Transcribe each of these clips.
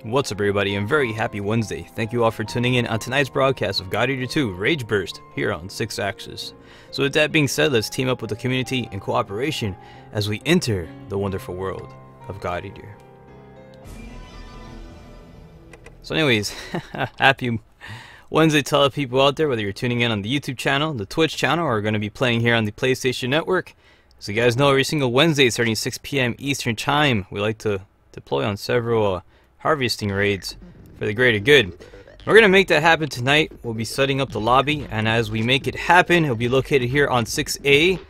What's up, everybody, and very happy Wednesday. Thank you all for tuning in on tonight's broadcast of God Eater 2 Rage Burst here on 6 Axis. So with that being said, let's team up with the community in cooperation as we enter the wonderful world of God Eater. So anyways, happy Wednesday to all the people out there, whether you're tuning in on the YouTube channel, the Twitch channel, or going to be playing here on the PlayStation Network. As you guys know, every single Wednesday starting 6 p.m. Eastern Time, we like to deploy on several harvesting raids for the greater good. We're gonna make that happen tonight. We'll be setting up the lobby, and as we make it happen, it'll be located here on 6A.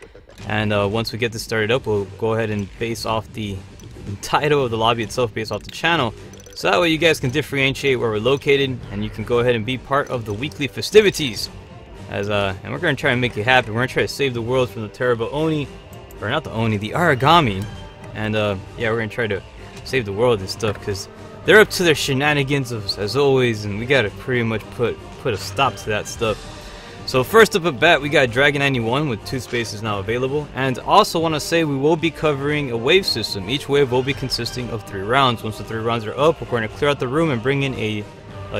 And once we get this started up, we'll go ahead and base off the title of the lobby itself, based off the channel, so that way you guys can differentiate where we're located, and you can go ahead and be part of the weekly festivities. And we're gonna try and make it happen. We're gonna try to save the world from the terrible Oni, or not the Oni, the Aragami. And yeah, we're gonna try to save the world and stuff, because they're up to their shenanigans as always, and we gotta pretty much put a stop to that stuff. So first up at bat, we got Dragon 91 with 2 spaces now available, and also want to say we will be covering a wave system. Each wave will be consisting of 3 rounds. Once the 3 rounds are up, we're going to clear out the room and bring in a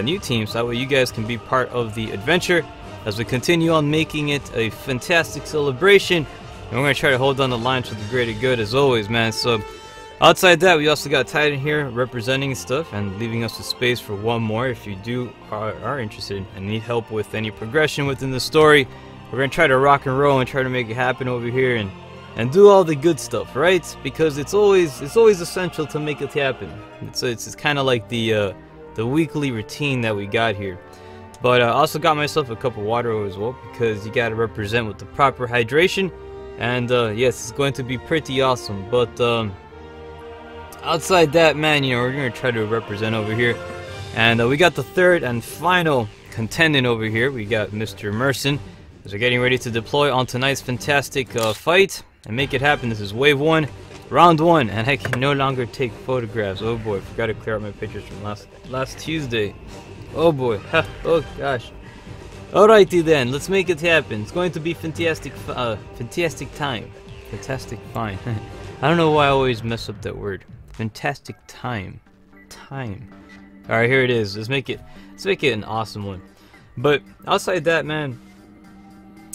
new team, so that way you guys can be part of the adventure as we continue on making it a fantastic celebration. And we're going to try to hold down the line for the greater good as always, man. So outside that, we also got Titan here representing stuff and leaving us a space for one more if you are interested and need help with any progression within the story. We're going to try to rock and roll and try to make it happen over here and do all the good stuff, right? Because it's always essential to make it happen. It's kind of like the weekly routine that we got here. But I also got myself a cup of water as well, because you got to represent with the proper hydration. And yes, it's going to be pretty awesome. But outside that, man, you know, we're gonna try to represent over here, and we got the third and final contendant over here. We got Mr. Merson, as we're getting ready to deploy on tonight's fantastic fight and make it happen. This is wave 1, round 1, and I can no longer take photographs. Oh boy, forgot to clear out my pictures from last Tuesday. Oh boy, oh gosh. Alrighty then, let's make it happen. It's going to be fantastic time, fantastic fine. I don't know why I always mess up that word. Fantastic time. Alright, here it is. Let's make it an awesome one. But outside that, man,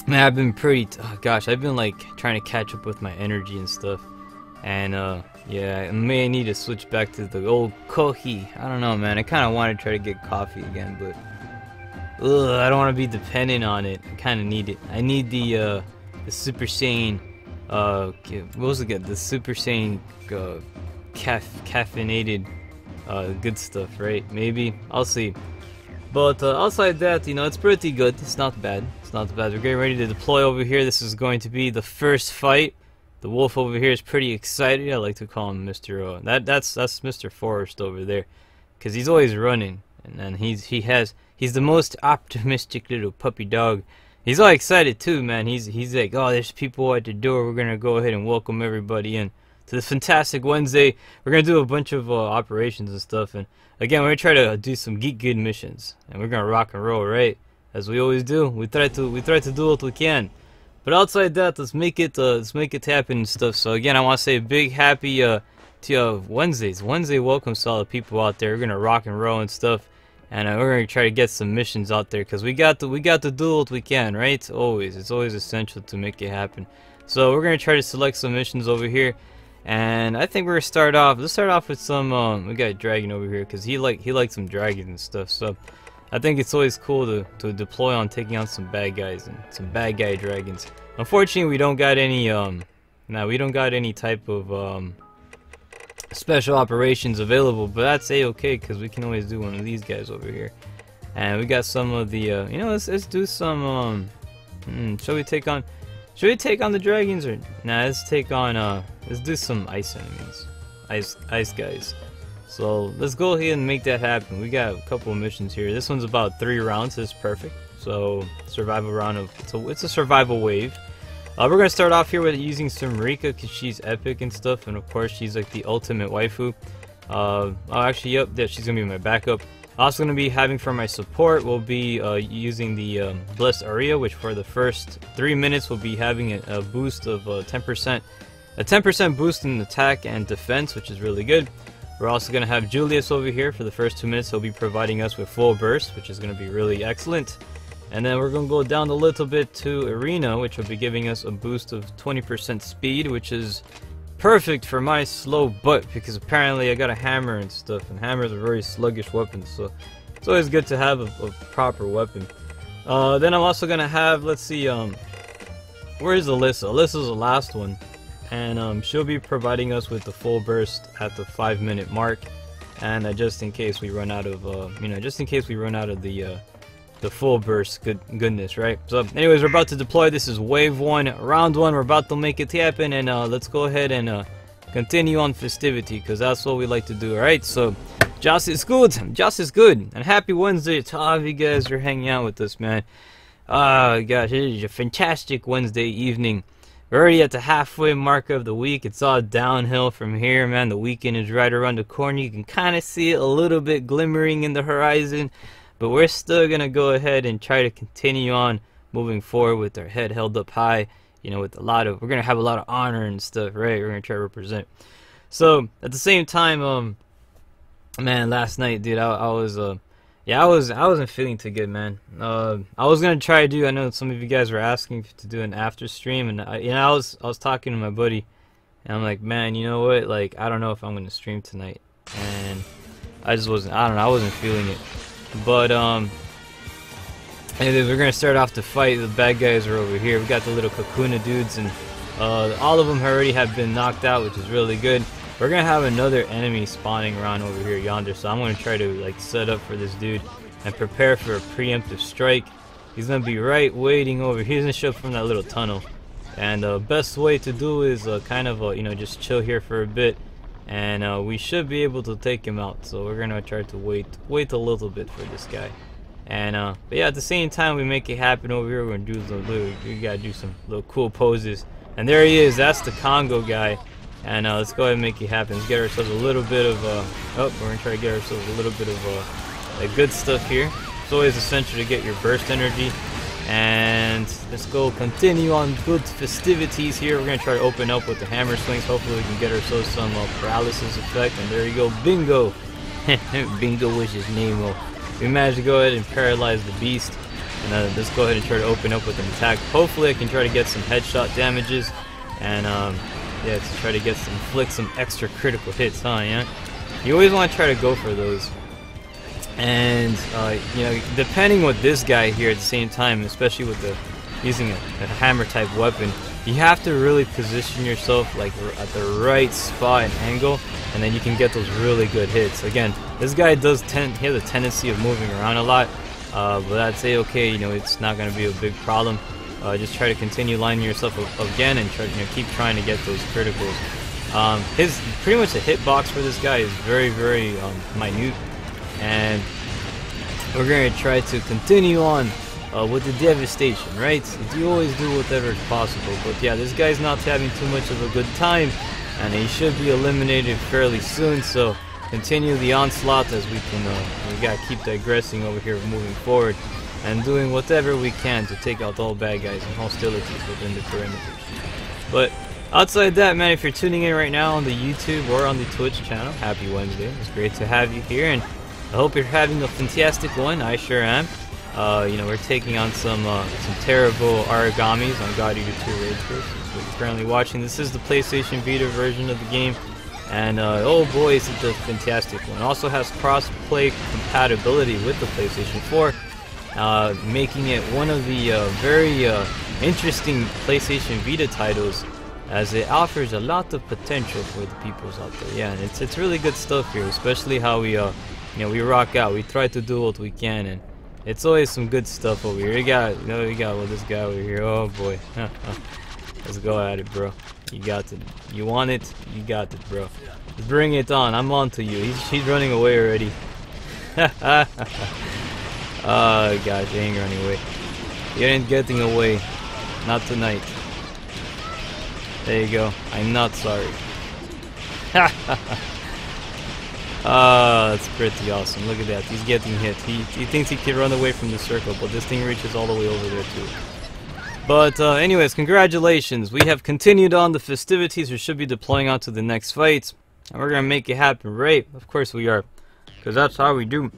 I've been I've been like trying to catch up with my energy and stuff. And yeah, I may need to switch back to the old coffee. I don't know, man. I kind of want to try to get coffee again, but I don't want to be dependent on it. I kind of need it. I need the Super Saiyan what was it again? The Super Saiyan caffeinated good stuff, right? Maybe, I'll see. But outside that, you know, it's pretty good. It's not bad. We're getting ready to deploy over here. This is going to be the first fight. The wolf over here is pretty excited. I like to call him Mr. That's Mr. Forrest over there, because he's always running, and then he's the most optimistic little puppy dog. He's all excited too, man. He's like, oh, there's people at the door. We're gonna go ahead and welcome everybody in to this fantastic Wednesday. We're gonna do a bunch of operations and stuff, and again, we're gonna try to do some geek good missions, and we're gonna rock and roll, right? As we always do. We try to do what we can. But outside that, let's make it happen and stuff. So again, I want to say a big happy to Wednesday welcome to all the people out there. We're gonna rock and roll and stuff. And we're gonna try to get some missions out there, because we got to do what we can, right? It's always essential to make it happen. So we're gonna try to select some missions over here, and I think we're gonna start off. Let's start off with some. We got a dragon over here, because he likes some dragons and stuff. So I think it's always cool to deploy on taking on some bad guys and some bad guy dragons. Unfortunately, we don't got any we don't got any type of special operations available, but that's a-okay, because we can always do one of these guys over here. And we got some of the you know, let's do some shall we take on the dragons, or nah, let's do some ice enemies, ice guys. So let's go ahead and make that happen. We got a couple of missions here. This one's about 3 rounds, so it's perfect. So survival round of it's a survival wave. We're gonna start off here with using some Rika, because she's epic and stuff, and of course she's like the ultimate waifu. Oh, actually, yep, yeah, she's gonna be my backup. Also gonna be having for my support, we'll be using the Blessed Aria, which for the first 3 minutes will be having a boost of 10%, a 10% boost in attack and defense, which is really good. We're also going to have Julius over here for the first 2 minutes. He'll be providing us with full burst, which is going to be really excellent. And then we're going to go down a little bit to Arena, which will be giving us a boost of 20% speed, which is perfect for my slow butt, because apparently I got a hammer and stuff, and hammers are very sluggish weapons, so it's always good to have a proper weapon. Then I'm also going to have, let's see, where's Alyssa? Alyssa's the last one, and she'll be providing us with the full burst at the 5-minute mark, and just in case we run out of, just in case we run out of the full burst goodness, right? So anyways, we're about to deploy. This is wave 1, round 1. We're about to make it happen, and let's go ahead and continue on festivity, because that's what we like to do. All right, so Joss is good. Joss is good, and happy Wednesday to all of you guys who are hanging out with us, man. Oh gosh, it is a fantastic Wednesday evening. We're already at the halfway mark of the week. It's all downhill from here, man. The weekend is right around the corner. You can kind of see it a little bit glimmering in the horizon. But we're still going to go ahead and try to continue on moving forward with our head held up high, you know, with we're going to have a lot of honor and stuff, right? We're going to try to represent. So, at the same time, man, last night, dude, I wasn't feeling too good, man. I was going to try to do, I know some of you guys were asking to do an after stream, and I was talking to my buddy, and I'm like, man, you know what? Like, I don't know if I'm going to stream tonight. And I don't know, I wasn't feeling it. But anyways, we're gonna start off the fight. The bad guys are over here. We got the little Kakuna dudes, and all of them already have been knocked out, which is really good. We're gonna have another enemy spawning around over here yonder, so I'm gonna try to like set up for this dude and prepare for a preemptive strike. He's gonna be right waiting over. He's gonna show up from that little tunnel, and the best way to do is kind of just chill here for a bit. And we should be able to take him out, so we're gonna try to wait a little bit for this guy. And but yeah, at the same time we make it happen over here. We're gonna do we gotta do some little cool poses. And there he is. That's the Congo guy. And let's go ahead and make it happen. Let's get ourselves a little bit of we're gonna try to get ourselves a little bit of like good stuff here. It's always essential to get your burst energy. And let's go continue on good festivities here. We're going to try to open up with the hammer swings. Hopefully we can get ourselves some paralysis effect. And there you go, bingo. Bingo was his name. We managed to go ahead and paralyze the beast. And let's go ahead and try to open up with an attack. Hopefully I can try to get some headshot damages. And yeah, let's try to inflict some extra critical hits, huh? Yeah. You always want to try to go for those. And depending with this guy here at the same time, especially with using a hammer type weapon, you have to really position yourself like at the right spot and angle, and then you can get those really good hits. Again, this guy he has a tendency of moving around a lot, but I'd say okay, it's not going to be a big problem. Just try to continue lining yourself up again and try keep trying to get those criticals. Pretty much the hitbox for this guy is very, very minute. And we're going to try to continue on with the devastation, right? You always do whatever is possible. But yeah, this guy's not having too much of a good time, and he should be eliminated fairly soon. So continue the onslaught as we can. We got to keep digressing over here, moving forward, and doing whatever we can to take out all bad guys and hostilities within the perimeters. But outside that, man, if you're tuning in right now on the YouTube or on the Twitch channel, happy Wednesday. It's great to have you here, and I hope you're having a fantastic one. I sure am. We're taking on some terrible Origamis on God Eater 2 Raid Force. What you're currently watching. This is the PlayStation Vita version of the game, and oh boy, is it a fantastic one. It also has cross-play compatibility with the PlayStation 4, making it one of the very interesting PlayStation Vita titles, as it offers a lot of potential for the peoples out there. Yeah, and it's really good stuff here, especially how we we rock out. We try to do what we can, and it's always some good stuff over here. We got this guy over here. Oh boy, let's go at it, bro. You got it. You want it? You got it, bro. Let's bring it on. I'm on to you. He's running away already. Oh gosh, he ain't running away. He ain't getting away. Not tonight. There you go. I'm not sorry. That's pretty awesome. Look at that. He's getting hit. He thinks he can run away from the circle, but this thing reaches all the way over there too. But anyways, congratulations. We have continued on the festivities. We should be deploying on to the next fight. and we're gonna make it happen, right? Of course we are, because that's how we do.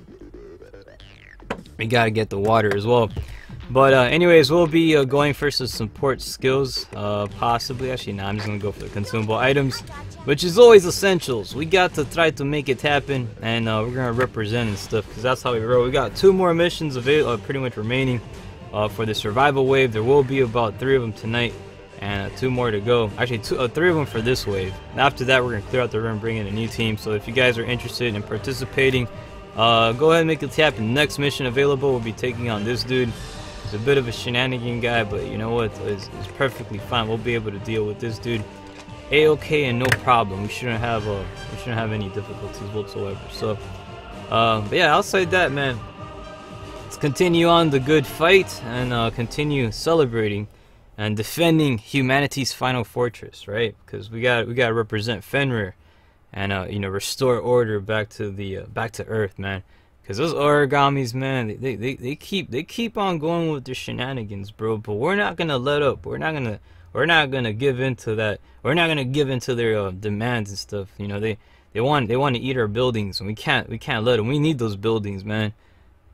We gotta get the water as well. But anyways, we'll be going for some support skills, possibly. Actually, nah, I'm just gonna go for the consumable items, which is always essentials. We got to try to make it happen, and we're gonna represent and stuff, because that's how we roll. We got 2 more missions pretty much remaining for the survival wave. There will be about 3 of them tonight, and 2 more to go. Actually, 3 of them for this wave. And after that, we're gonna clear out the room, bring in a new team. So if you guys are interested in participating, go ahead and make it happen. Next mission available will be taking on this dude. He's a bit of a shenanigan guy, but you know what? It's perfectly fine. We'll be able to deal with this dude a-okay and no problem. We shouldn't have any difficulties whatsoever. So, but yeah, outside that, man, let's continue on the good fight and continue celebrating and defending humanity's final fortress, right? Because we got to represent Fenrir and you know, restore order back to Earth, man. Cause those origamis, man, they keep on going with their shenanigans, bro. But we're not gonna let up. We're not gonna give in to that. We're not gonna give in to their demands and stuff. You know, they want to eat our buildings, and we can't let them. We need those buildings, man.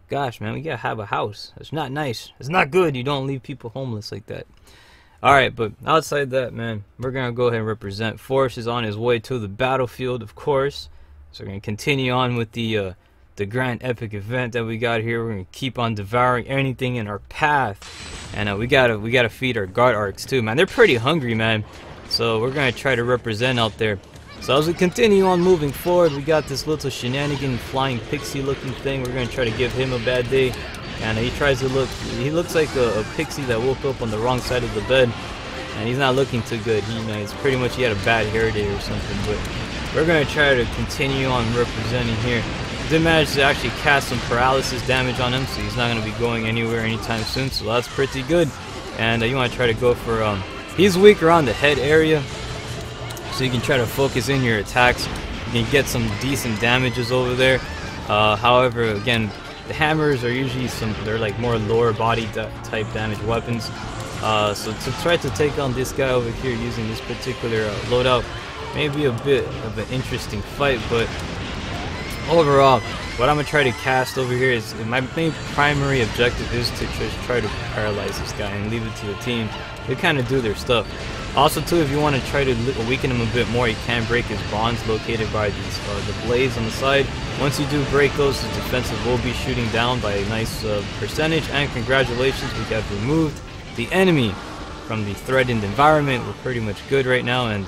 Gosh, man, we gotta have a house. It's not nice. It's not good. You don't leave people homeless like that. All right, but outside that, man, we're gonna go ahead and represent. Forrest is on his way to the battlefield, of course. So we're gonna continue on with the grand epic event that we got here. We're gonna keep on devouring anything in our path, and we gotta feed our guard arcs too, man. They're pretty hungry, man. So we're gonna try to represent out there. So as we continue on moving forward, we got this little shenanigan flying pixie looking thing. We're gonna try to give him a bad day, and he looks like a pixie that woke up on the wrong side of the bed, and he's not looking too good. It's pretty much he had a bad hair day or something. But we're gonna try to continue on representing here. Did manage to actually cast some paralysis damage on him, so he's not going to be going anywhere anytime soon, so that's pretty good. And you want to try to go for, he's weak around the head area, so you can try to focus in your attacks. You can get some decent damages over there. However, again, the hammers are usually they're like more lower body type damage weapons. So to try to take on this guy over here using this particular loadout may be a bit of an interesting fight, but overall, what I'm gonna try to cast over here is my main primary objective is to just try to paralyze this guy and leave it to the team to kind of do their stuff. Also, too, if you want to try to weaken him a bit more, you can break his bonds located by these the blades on the side. Once you do break those, his defensive will be shooting down by a nice percentage. And congratulations, we have removed the enemy from the threatened environment. We're pretty much good right now, and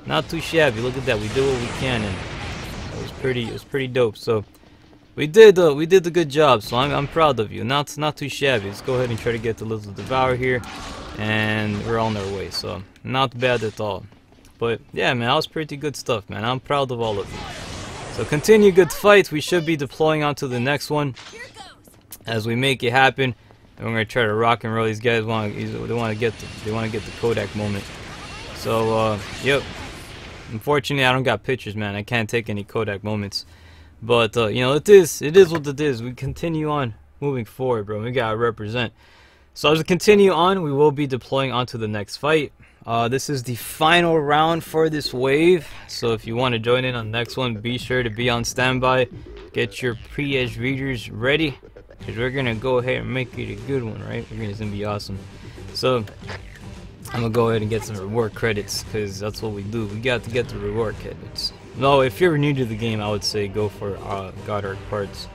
not too shabby. Look at that, we did what we can, and it was pretty dope. So we did the good job, so I'm proud of you. Not too shabby. Let's go ahead and try to get the little devour here, and we're on our way, so not bad at all. But yeah, man, that was pretty good stuff, man. I'm proud of all of you. So continue good fights. We should be deploying on to the next one as we make it happen, and we're gonna try to rock and roll. These guys want to get the Kodak moment. So yep. Unfortunately, I don't got pictures, man. I can't take any Kodak moments. But, you know, it is what it is. We continue on moving forward, bro. We gotta represent. So as we continue on, we will be deploying onto the next fight. This is the final round for this wave. So if you want to join in on the next one, be sure to be on standby. Get your pre-edge readers ready, because we're going to go ahead and make it a good one, right? It's going to be awesome. So I'm gonna go ahead and get some reward credits, because that's what we do. We got to get the reward credits. No, if you're new to the game, I would say go for God Arc parts.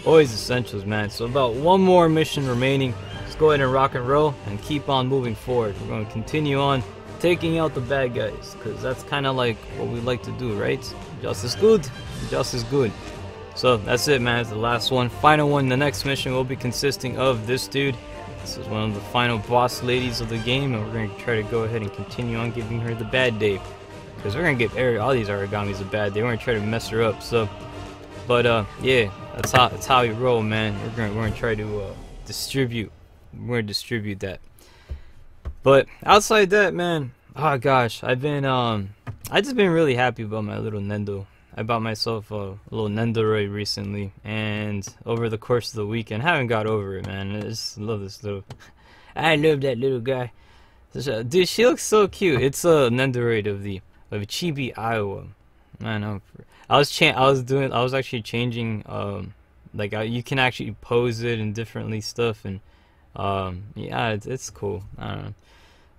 Always essentials, man. So about 1 more mission remaining. Let's go ahead and rock and roll and keep on moving forward. We're gonna continue on taking out the bad guys, because that's kind of like what we like to do, right? Just as good, just as good. So that's it, man. It's the last one, final one. The next mission will be consisting of this dude. This is one of the final boss ladies of the game, and we're going to try to go ahead and continue on giving her the bad day, because we're going to give all these origamis a bad day. We're going to try to mess her up. So, but yeah, that's how we roll, man. We're going to try to distribute. We're going to distribute that. But outside that, man, oh gosh, I just been really happy about my little Nendo. I bought myself a little Nendoroid recently, and over the course of the weekend, I haven't got over it, man. I just love this little. I love that little guy. Dude, she looks so cute. It's a Nendoroid of Chibi, Iowa. I know. I was actually changing like you can actually pose it and differently stuff, and yeah, it's cool. I don't know.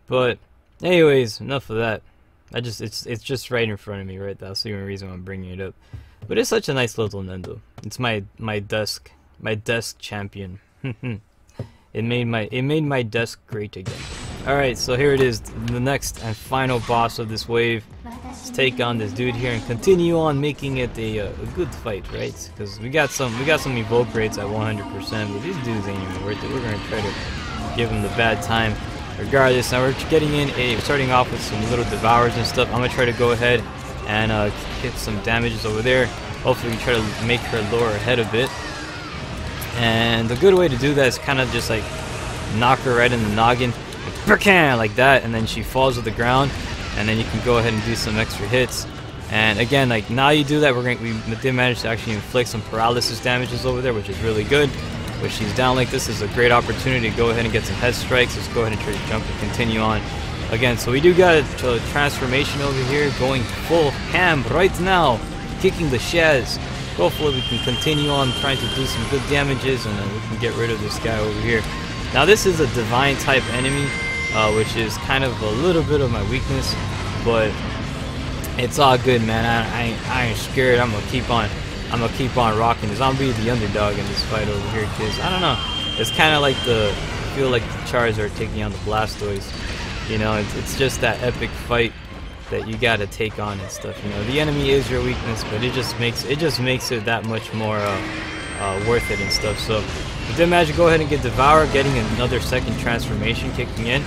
But anyways, enough of that. It's just right in front of me, right? That's the only reason I'm bringing it up. But it's such a nice little Nendo. It's my desk champion. It made my desk great again. All right, so here it is, the next and final boss of this wave. Let's take on this dude here and continue on making it a good fight, right? Because we got some evoke rates at 100%, but these dudes ain't even worth it. We're gonna try to give them the bad time. Regardless, now we're starting off with some little devours and stuff. I'm gonna try to go ahead and hit some damages over there. Hopefully we try to make her lower her head a bit. And the good way to do that is kind of just like knock her right in the noggin, like that, and then she falls to the ground, and then you can go ahead and do some extra hits. And again, like now you do that, we did manage to actually inflict some paralysis damages over there, which is really good. When she's down like this, is a great opportunity to go ahead and get some head strikes. Let's go ahead and try to jump and continue on. Again, so we do got a transformation over here going full ham right now, kicking the shaz. Hopefully we can continue on trying to do some good damages, and then we can get rid of this guy over here. Now this is a divine type enemy, which is kind of a little bit of my weakness, but it's all good, man. I ain't scared. I'm gonna keep on rocking this. I'm gonna be the underdog in this fight over here, because I don't know. It's kind of like I feel like the Charizard taking on the Blastoise. You know, it's just that epic fight that you gotta take on and stuff. You know, the enemy is your weakness, but it just makes it that much more worth it and stuff. So we did manage to go ahead and get Devour, getting another second transformation kicking in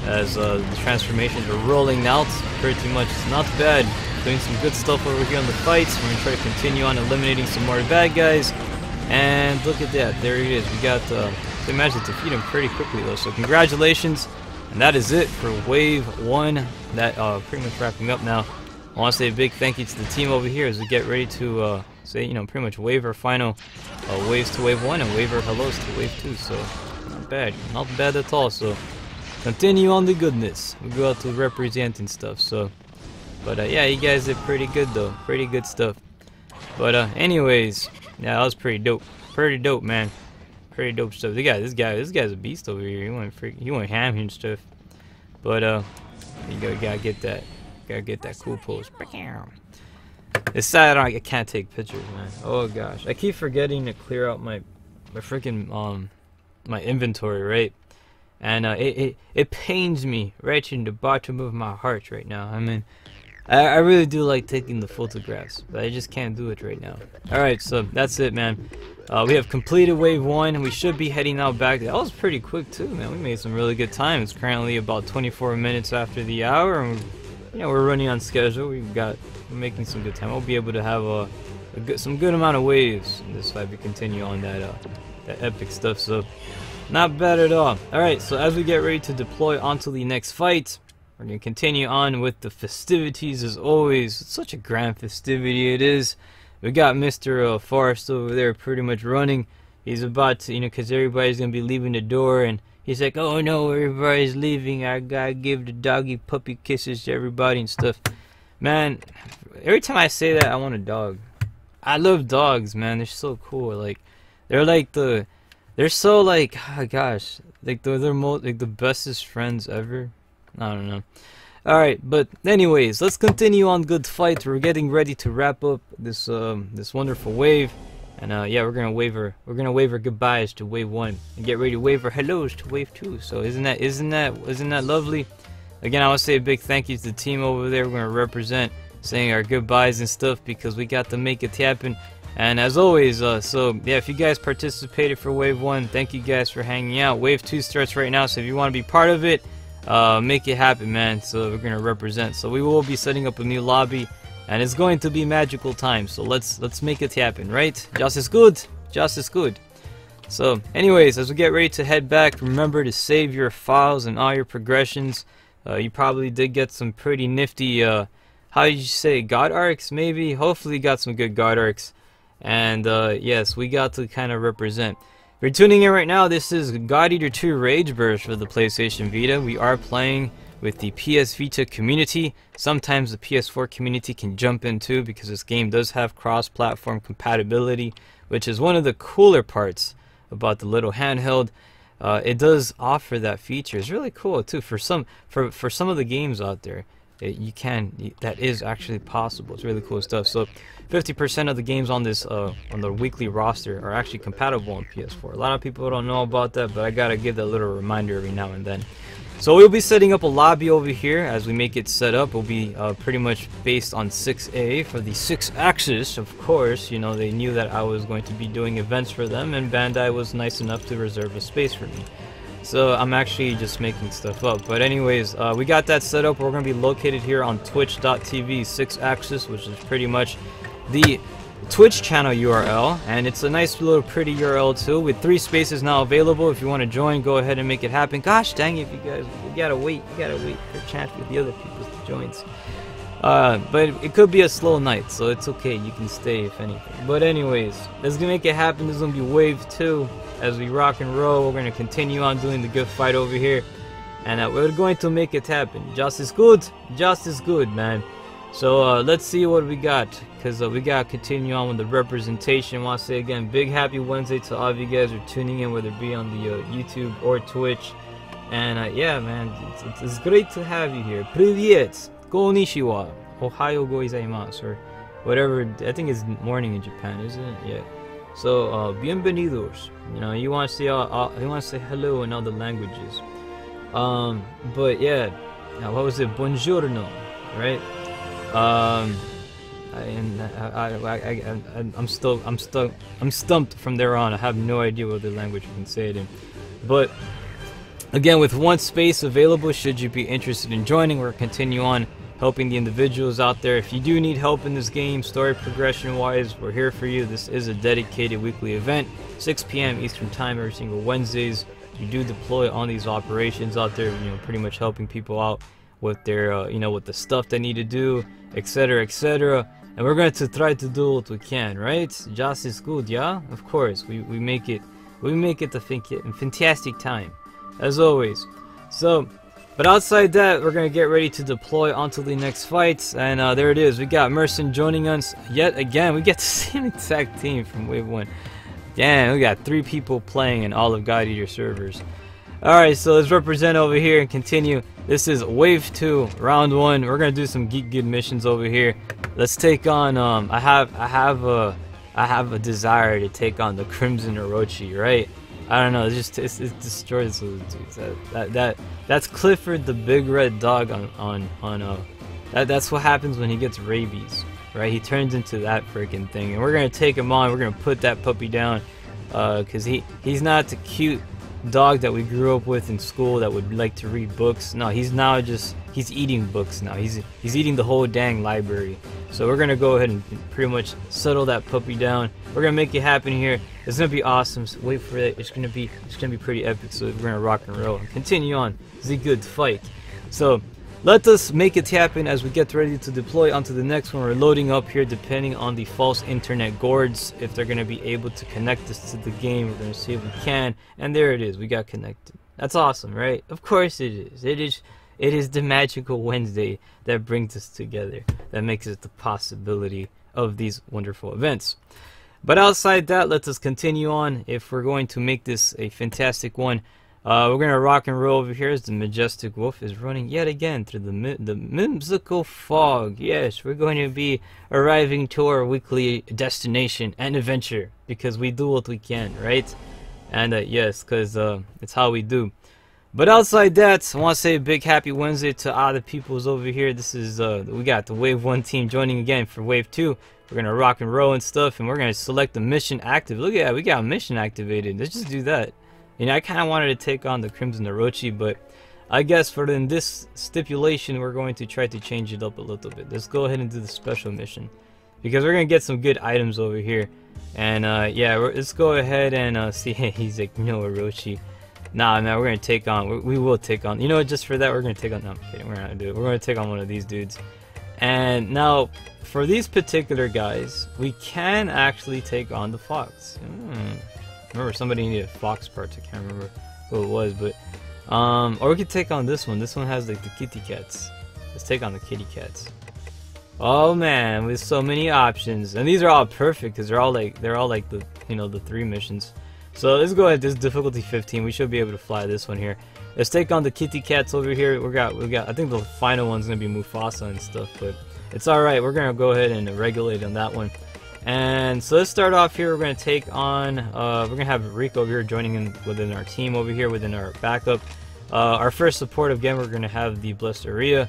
as the transformations are rolling out. Pretty much not bad. Doing some good stuff over here on the fights. We're gonna try to continue on eliminating some more bad guys. And look at that, there it is. We got we managed to defeat him pretty quickly though. So congratulations. And that is it for Wave 1. That pretty much wrapping up now. I want to say a big thank you to the team over here as we get ready to say, you know, pretty much wave our final waves to Wave 1 and wave our hellos to Wave 2. So not bad at all. So continue on the goodness. We go out to represent and stuff. So, but yeah, you guys did pretty good though. Pretty good stuff. But anyways, yeah, that was pretty dope. Pretty dope, man. Pretty dope stuff. This guy's a beast over here. He went ham and stuff. But you gotta get that cool pose. It's sad I can't take pictures, man. Oh gosh, I keep forgetting to clear out my freaking my inventory, right? And it pains me right in the bottom of my heart right now. I mean, I really do like taking the photographs, but I just can't do it right now. Alright, so that's it, man. We have completed Wave 1, and we should be heading out back. That was pretty quick too, man. We made some really good time. It's currently about 24 minutes after the hour, and we're running on schedule. We're making some good time. We'll be able to have some good amount of waves in this fight. We continue on that epic stuff, so not bad at all. Alright, so as we get ready to deploy onto the next fight, we're going to continue on with the festivities as always. It's such a grand festivity it is. We got Mr. Forrest over there pretty much running. He's about to, because everybody's going to be leaving the door, and he's like, oh no, everybody's leaving. I gotta give the doggy puppy kisses to everybody and stuff. Man, every time I say that, I want a dog. I love dogs, man. They're so cool. Like, they're so like, oh gosh, like they're the bestest friends ever. I don't know. Alright, but anyways, let's continue on good fight. We're getting ready to wrap up this this wonderful wave. And yeah, we're gonna wave our goodbyes to Wave 1 and get ready to wave our hellos to Wave 2. So isn't that lovely? Again, I want to say a big thank you to the team over there. We're gonna represent saying our goodbyes and stuff because we got to make it happen. And as always, so yeah, if you guys participated for Wave 1, thank you guys for hanging out. Wave 2 starts right now, so if you want to be part of it, make it happen, man. So we're gonna represent. So we will be setting up a new lobby, and it's going to be magical time. So let's make it happen, right? Just as good, just as good. So anyways, as we get ready to head back, remember to save your files and all your progressions. You probably did get some pretty nifty how did you say, god arcs maybe? Hopefully you got some good god arcs. And yes, we got to kind of represent. If you're tuning in right now, this is God Eater 2 Rage Burst for the PlayStation Vita. We are playing with the PS Vita community. Sometimes the PS4 community can jump in too, because this game does have cross-platform compatibility, which is one of the cooler parts about the little handheld. It does offer that feature. It's really cool too. For some of the games out there, that is actually possible. It's really cool stuff. So 50% of the games on this on the weekly roster are actually compatible on PS4. A lot of people don't know about that, but I gotta give that little reminder every now and then. So we'll be setting up a lobby over here. As we make it set up, will be pretty much based on 6A for the 6-axis. Of course, you know, they knew that I was going to be doing events for them, and Bandai was nice enough to reserve a space for me. So I'm actually just making stuff up. But anyways, we got that set up. We're going to be located here on twitch.tv 6-axis, which is pretty much the Twitch channel URL, and it's a nice little pretty URL too, with 3 spaces now available. If you want to join, go ahead and make it happen. Gosh dang it, you guys, you gotta wait for a chance for the other people to join. But it could be a slow night, so it's okay, you can stay if anything. But anyways, let's make it happen. This is gonna be wave 2 as we rock and roll. We're gonna continue on doing the good fight over here, and we're going to make it happen. Just as good, man. So let's see what we got, because we gotta continue on with the representation. I want to say again, big happy Wednesday to all of you guys who are tuning in, whether it be on the YouTube or Twitch. And yeah, man, it's great to have you here. Привет, konnichiwa, ohayo gozaimasu, or whatever. I think it's morning in Japan, isn't it? Yeah. So bienvenidos. You know, you want to say hello in all the languages. But yeah, what was it? Buongiorno, right? I'm stumped from there on. I have no idea what other language we can say it in. But again, with 1 space available, should you be interested in joining, we'll continue on helping the individuals out there. If you do need help in this game, story progression wise, we're here for you. This is a dedicated weekly event, 6 p.m. Eastern time every single Wednesdays. We do deploy on these operations out there, you know, pretty much helping people out with their, you know, with the stuff they need to do, etc., etc. And we're going to try to do what we can, right? Just is good, yeah? Of course, we make it a fantastic time, as always. So, but outside that, we're going to get ready to deploy onto the next fights. And there it is. We got Merson joining us yet again. We get the same exact team from Wave 1. Damn, we got 3 people playing in all of God Eater servers. Alright, so let's represent over here and continue. This is Wave 2, Round 1. We're gonna do some Geek Good missions over here. Let's take on, I have a desire to take on the Crimson Orochi, right? I don't know, it destroys those dudes. That's Clifford the Big Red Dog that's what happens when he gets rabies, right? He turns into that freaking thing, and we're gonna take him on. We're gonna put that puppy down, cause he's not the cute dog that we grew up with in school that would like to read books. No, he's eating books now. He's eating the whole dang library. So we're gonna go ahead and pretty much settle that puppy down. We're gonna make it happen here. It's gonna be awesome. So wait for it. It's gonna be pretty epic. So we're gonna rock and roll and continue on the good fight. So let us make it happen as we get ready to deploy onto the next one. We're loading up here depending on the false internet gourds, if they're going to be able to connect us to the game. We're going to see if we can. And there it is. We got connected. That's awesome, right? Of course it is. It is the magical Wednesday that brings us together, that makes it the possibility of these wonderful events. But outside that, let us continue on. If we're going to make this a fantastic one, we're gonna rock and roll over here as the majestic wolf is running yet again through the whimsical fog. Yes, we're going to be arriving to our weekly destination and adventure, because we do what we can, right? And yes, because it's how we do. But outside that, I want to say a big happy Wednesday to all the peoples over here. This is we got the Wave 1 team joining again for Wave 2. We're gonna rock and roll and stuff, and we're gonna select the mission active. Look at that, we got a mission activated. Let's just do that. You know, I kind of wanted to take on the Crimson Orochi, but I guess for in this stipulation, we're going to try to change it up a little bit. Let's go ahead and do the special mission, because we're going to get some good items over here. And yeah, let's go ahead and see. He's like, no, Orochi. Nah, man, we're going to take on, we will take on, you know what, just for that, we're going to take on, no, I'm kidding, we're not going to do it. We're going to take on one of these dudes. And now, for these particular guys, we can actually take on the fox. Remember, somebody needed fox parts. I can't remember who it was, but Or we could take on this one. This one has like the kitty cats. Let's take on the kitty cats. Oh man, with so many options, and these are all perfect because they're all like the the 3 missions. So let's go ahead. This is difficulty 15. We should be able to fly this one here. Let's take on the kitty cats over here. We got. I think the final one's gonna be Mufasa and stuff, but it's all right. We're gonna go ahead and regulate on that one. And so let's start off here. We're gonna take on. We're gonna have Rico over here joining in within our team over here within our backup. Our first support again, we're gonna have the Blesteria.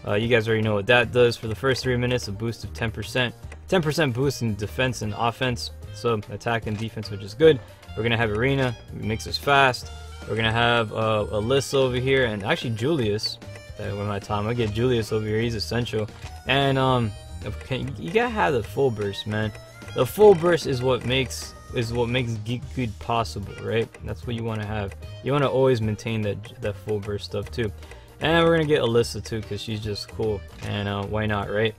You guys already know what that does. For the first 3 minutes, a boost of 10%. 10% boost in defense and offense. So attack and defense, which is good. We're gonna have Arena, it makes us fast. We're gonna have Alyssa over here, and actually Julius. With my time, I get Julius over here. He's essential. And you gotta have the full burst, man. The full burst is what makes Geek Good possible, right? That's what you want to have. You want to always maintain that full burst stuff too. And we're gonna get Alyssa too, because she's just cool, and why not, right?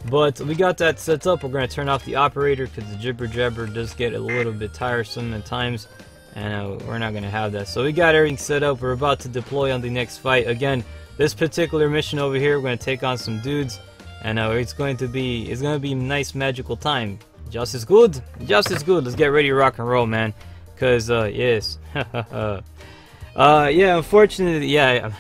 But we got that set up. We're gonna turn off the operator because the jibber jabber does get a little bit tiresome at times, and we're not gonna have that. So we got everything set up. We're about to deploy on the next fight. Again, this particular mission over here, we're gonna take on some dudes, and it's gonna be nice magical time. Just as good, just as good. Let's get ready to rock and roll, man. Cause yes, yeah. Unfortunately, yeah.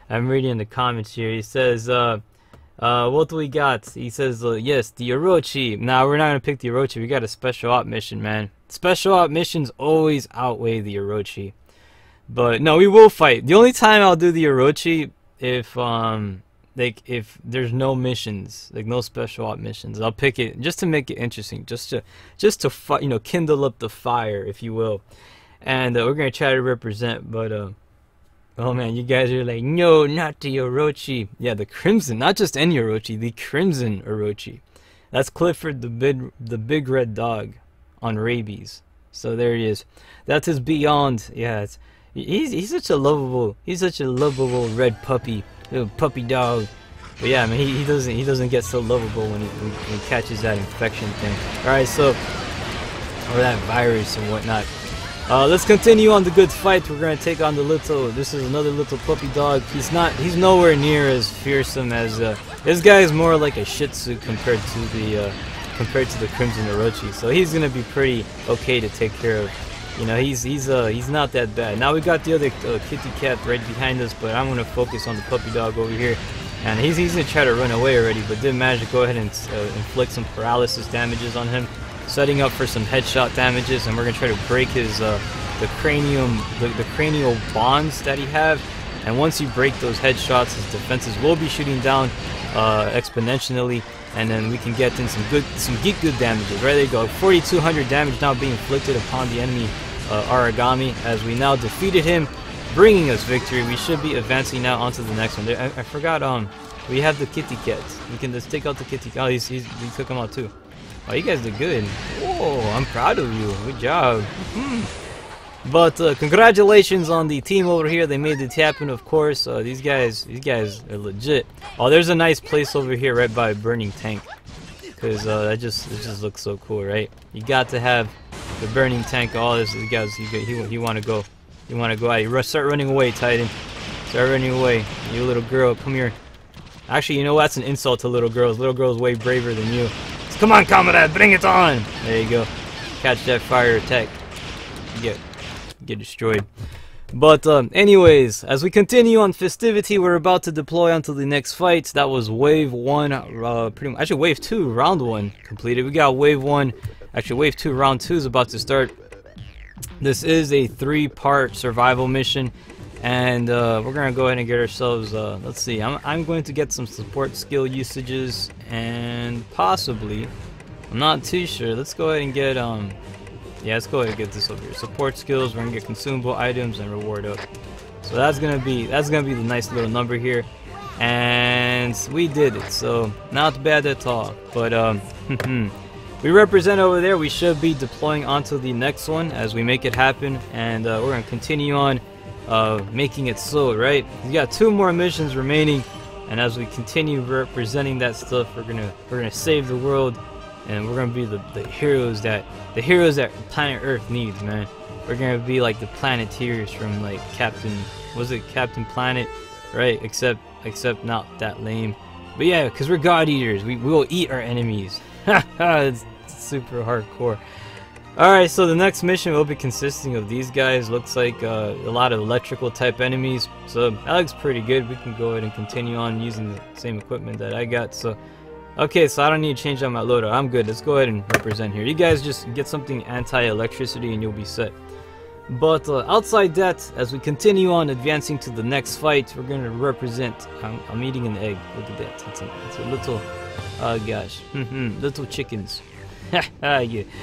I'm reading the comments here. He says, what do we got? He says, yes, the Orochi. Nah, we're not gonna pick the Orochi. We got a special op mission, man. Special op missions always outweigh the Orochi. But no, we will fight. The only time I'll do the Orochi if if there's no missions, like no special op missions. I'll pick it just to make it interesting, just to kindle up the fire, if you will. And we're gonna try to represent, but oh man, you guys are like, no, not the Orochi. Yeah, the Crimson, not just any Orochi, the Crimson Orochi. That's Clifford the big red dog on rabies. So there he is. That's his Beyond. Yeah, he's such a lovable red puppy, little puppy dog. But yeah, I mean, he doesn't get so lovable when he catches that infection thing. All right, so or that virus and whatnot. Let's continue on the good fight. We're gonna take on this is another little puppy dog. He's nowhere near as fearsome as this guy is more like a Shih Tzu compared to the Crimson Orochi. So he's gonna be pretty okay to take care of. You know, he's not that bad. Now we got the other kitty cat right behind us, but I'm gonna focus on the puppy dog over here. And he's gonna try to run away already, but did manage to go ahead and inflict some paralysis damages on him, setting up for some headshot damages. And we're gonna try to break his the cranial bonds that he have. And once you break those headshots, his defenses will be shooting down exponentially, and then we can get in some Geek Good damages. Right, there you go, 4,200 damage now being inflicted upon the enemy Aragami as we now defeated him, bringing us victory. We should be advancing now onto the next one. I forgot, we have the kitty cats. We can just take out the kitty. Oh, we took him out too. Oh, you guys did good. Whoa, I'm proud of you. Good job. But congratulations on the team over here. They made it happen, of course. These guys are legit. Oh, there's a nice place over here right by a burning tank. Cause it just looks so cool, right? You got to have the burning tank. All this guys, he want to go. You want to go out. You start running away, Titan. Start running away. You little girl, come here. Actually, you know what? That's an insult to little girls. Little girls way braver than you. So, come on, comrade, bring it on. There you go. Catch that fire attack. Get destroyed. But anyways, as we continue on festivity, we're about to deploy onto the next fight. That was wave 1, pretty much. Actually, wave 2, round 1 completed. We got wave 1. Actually, wave 2, round 2 is about to start. This is a 3-part survival mission, and we're gonna go ahead and get ourselves. Let's see. I'm going to get some support skill usages, and possibly, I'm not too sure. Let's go ahead and get yeah, let's go ahead and get this over here. Support skills. We're gonna get consumable items and reward up. So that's gonna be the nice little number here, and we did it. So not bad at all. But we represent over there. We should be deploying onto the next one as we make it happen, and we're gonna continue on making it so. Right, we got 2 more missions remaining, and as we continue representing that stuff, we're gonna save the world. and we're gonna be the heroes that planet Earth needs, man. We're gonna be like the Planeteers from like Captain Planet, right? Except not that lame. But yeah, because we're God Eaters, we will eat our enemies. It's super hardcore. Alright, so the next mission will be consisting of these guys. Looks like a lot of electrical type enemies. So that looks pretty good. We can go ahead and continue on using the same equipment that I got. So, okay, so I don't need to change out my loadout. I'm good. Let's go ahead and represent here. You guys just get something anti-electricity and you'll be set. But outside that, as we continue on advancing to the next fight, we're going to represent... I'm eating an egg. Look at that. It's a little... Oh gosh. Little chickens. Yeah.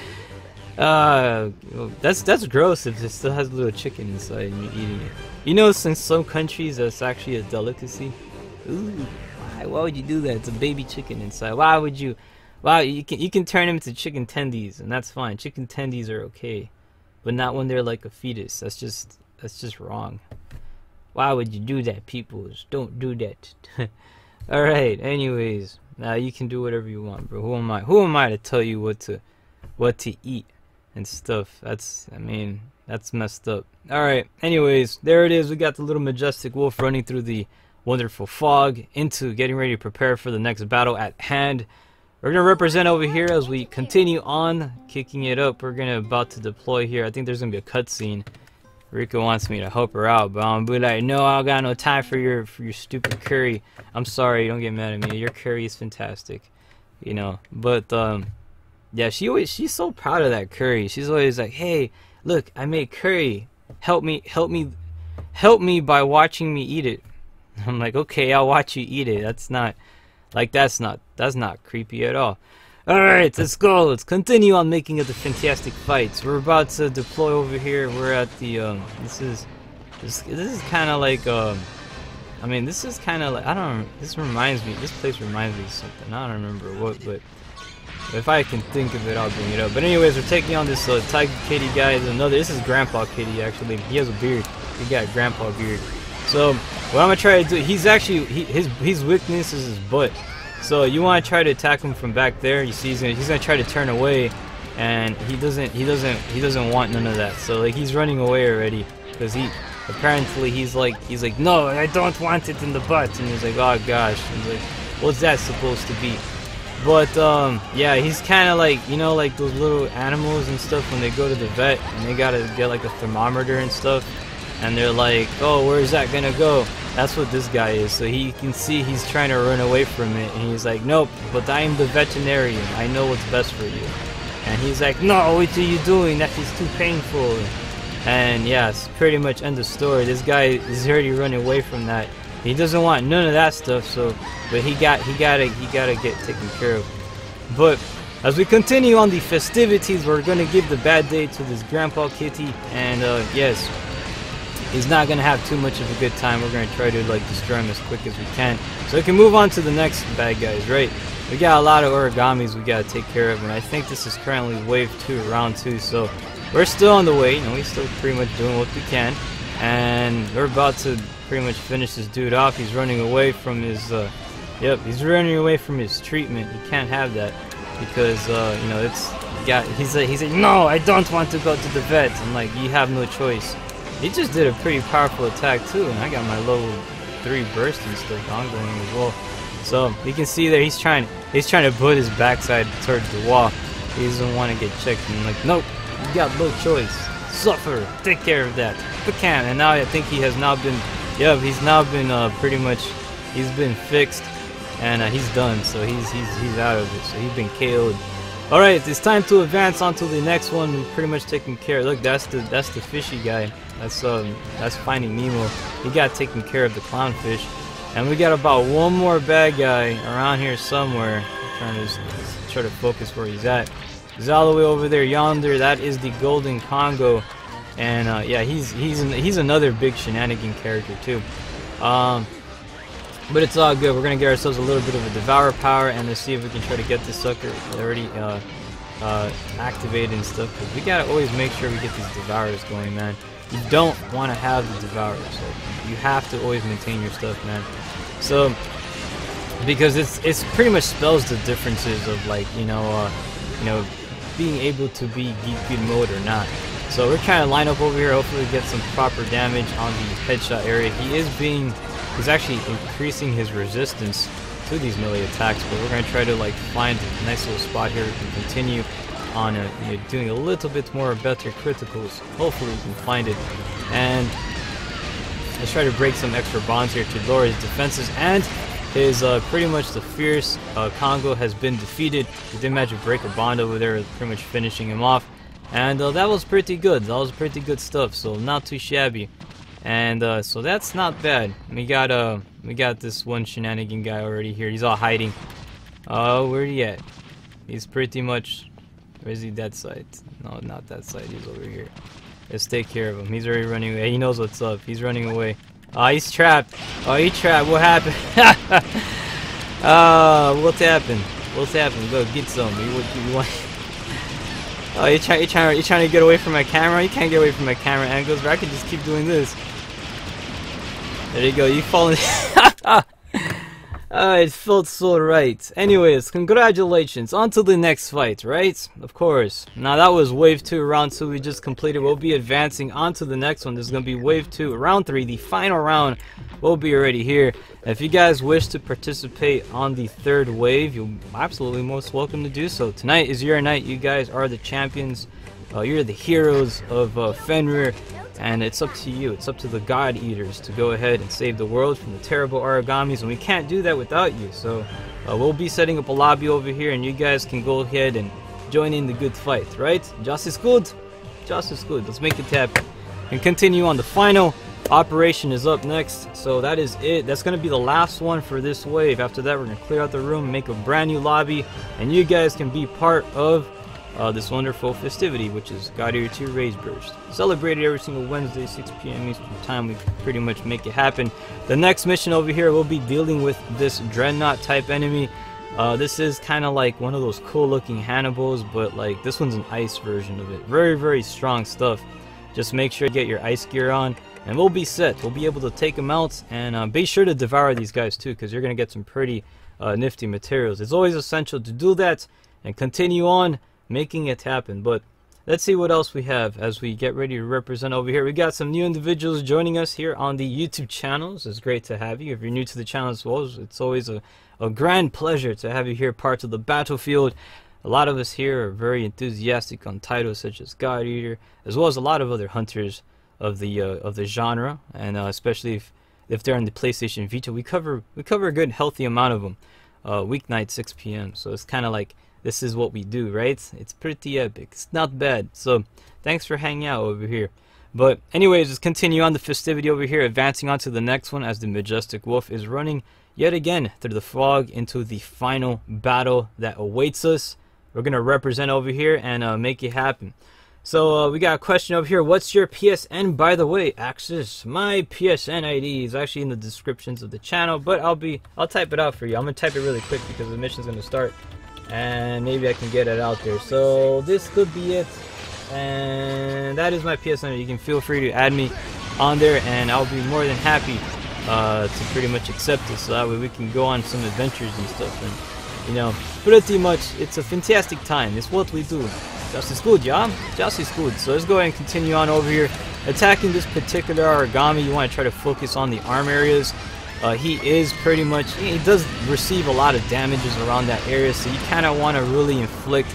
That's gross if it still has a little chicken inside and you're eating it. You know, in some countries that's actually a delicacy. Ooh, why would you do that? It's a baby chicken inside. Why would you? Wow, you can turn them into chicken tendies and that's fine. Chicken tendies are okay, but not when they're like a fetus. That's just wrong. Why would you do that, peoples? Don't do that. All right. Anyways, now you can do whatever you want, bro. Who am I? Who am I to tell you what to eat and stuff? I mean, that's messed up. Alright, anyways, there it is. We got the little majestic wolf running through the wonderful fog into getting ready to prepare for the next battle at hand. We're going to represent over here as we continue on kicking it up. We're going to about to deploy here. I think there's going to be a cutscene. Rika wants me to help her out, but I'm going to be like, no, I don't got no time for your stupid curry. I'm sorry, don't get mad at me. Your curry is fantastic, you know. But yeah, she's so proud of that curry. She's always like, "Hey, look, I made curry. Help me by watching me eat it." I'm like, "Okay, I'll watch you eat it." That's not creepy at all. All right, let's go. Let's continue on making it the fantastic fights. We're about to deploy over here. We're at the this is kind of like I mean, this is kind of like this place reminds me of something. I don't remember what, but if I can think of it, I'll bring it up. But anyways, we're taking on this Tiger Kitty guy. This is Grandpa Kitty, actually. He has a beard. He got a grandpa beard. So what I'm gonna try to do, he's actually his weakness is his butt. So you want to try to attack him from back there. You see, he's gonna try to turn away, and he doesn't want none of that. So like he's running away already because apparently he's like, no, I don't want it in the butt. And he's like, oh gosh. He's like, what's that supposed to be? But yeah, he's kind of like, you know, like those little animals and stuff when they go to the vet and they gotta get like a thermometer and stuff, and they're like, oh, where's that gonna go? That's what this guy is. So he can see he's trying to run away from it, and he's like, nope, but I am the veterinarian, I know what's best for you. And he's like, no, what are you doing? That is too painful. And yeah, it's pretty much end of story. This guy is already running away from that. He doesn't want none of that stuff, so but he gotta get taken care of. But as we continue on the festivities, we're gonna give the bad day to this Grandpa Kitty, and yes, he's not gonna have too much of a good time. We're gonna try to like destroy him as quick as we can, so we can move on to the next bad guys. Right? We got a lot of origamis we gotta take care of, and I think this is currently wave 2, round 2. So we're still on the way, and we're still pretty much doing what we can, and we're about to pretty much finish this dude off. He's running away from his he's running away from his treatment. He can't have that because you know, he's like, no, I don't want to go to the vet. I'm like, you have no choice. He just did a pretty powerful attack too, and I got my level 3 burst and stuff ongoing as well. So you can see there he's trying to put his backside towards the wall. He doesn't want to get checked, and I'm like, nope, you got no choice. Suffer, take care of that. But can. And now I think he has now been, he's now been pretty much, he's been fixed, and he's done. So he's out of it. So he's been KO'd. All right, it's time to advance on to the next one. We've pretty much taken care. Look, that's the fishy guy. That's Finding Nemo. He got taken care of, the clownfish, and we got about one more bad guy around here somewhere. I'm trying to try to focus where he's at. He's all the way over there yonder. That is the Golden Congo, and yeah, he's another big shenanigan character too. But it's all good. We're gonna get ourselves a little bit of a Devour power, and let's see if we can try to get this sucker already activated and stuff. Because we gotta always make sure we get these Devourers going, man. You don't want to have the Devourers. So you have to always maintain your stuff, man. So because it's pretty much spells the differences of, like, you know, you know, being able to be good mode or not. So we're trying to line up over here, hopefully get some proper damage on the headshot area. He's actually increasing his resistance to these melee attacks, but we're going to try to like find a nice little spot here we can continue on you know, doing a little bit more better criticals. Hopefully we can find it. And let's try to break some extra bonds here to lower his defenses, and his pretty much the fierce Congo has been defeated. We did manage to break a bond over there, pretty much finishing him off. And that was pretty good. That was pretty good stuff. So not too shabby. And so that's not bad. We got this one shenanigan guy already here. He's all hiding. Where he at? He's pretty much. Where is he? That side? No, not that side. He's over here. Let's take care of him. He's already running away. He knows what's up. He's running away. Oh, he's trapped. Oh, he's trapped. What happened? What happened? What's happened? Go get some. You want? Oh, you're trying to get away from my camera? You can't get away from my camera angles, but I can just keep doing this. There you go. You fallen. It felt so right. Anyways, congratulations. On to the next fight, right? Of course. Now that was wave 2, round 2 we just completed. We'll be advancing on to the next one. There's going to be wave 2, round 3, the final round will be already here. If you guys wish to participate on the third wave, you're absolutely most welcome to do so. Tonight is your night. You guys are the champions. You're the heroes of Fenrir. And it's up to you, it's up to the God Eaters to go ahead and save the world from the terrible Origamis, and we can't do that without you. So we'll be setting up a lobby over here, and you guys can go ahead and join in the good fight, right? Just is good. Just is good. Let's make it happen. And continue on. The final operation is up next, so that is it. That's going to be the last one for this wave. After that, we're going to clear out the room, make a brand new lobby, and you guys can be part of this wonderful festivity, which is God Eater 2 Rage Burst. Celebrated every single Wednesday, 6 p.m. Eastern Time. We pretty much make it happen. The next mission over here, we'll be dealing with this Dreadnought type enemy. This is kind of like one of those cool looking Hannibals, but like this one's an ice version of it. Very, very strong stuff. Just make sure you get your ice gear on, and we'll be set. We'll be able to take them out, and be sure to devour these guys too, because you're going to get some pretty nifty materials. It's always essential to do that and continue on making it happen. But let's see what else we have as we get ready to represent over here. We got some new individuals joining us here on the YouTube channels. It's great to have you. If you're new to the channel as well, it's always a grand pleasure to have you here, part of the battlefield. A lot of us here are very enthusiastic on titles such as God Eater, as well as a lot of other hunters of the genre, and especially if they're on the PlayStation Vita, we cover a good healthy amount of them weeknight 6 p.m. So it's kind of like, this is what we do, right? It's pretty epic. It's not bad. So thanks for hanging out over here. But anyways, let's continue on the festivity over here, advancing on to the next one as the Majestic Wolf is running yet again through the fog into the final battle that awaits us. We're going to represent over here and make it happen. So we got a question over here. What's your PSN, by the way, Axis? My PSN ID is actually in the descriptions of the channel, but I'll type it out for you. I'm going to type it really quick because the mission's going to start. And maybe I can get it out there. So this could be it, and that is my PSN. You can feel free to add me on there, and I'll be more than happy to pretty much accept it, so that way we can go on some adventures and stuff. And you know, pretty much it's a fantastic time. It's what we do. Just is good, yeah? Just is good. So let's go ahead and continue on over here, attacking this particular Origami. You want to try to focus on the arm areas. He is pretty much, he does receive a lot of damages around that area, so you kind of want to really inflict,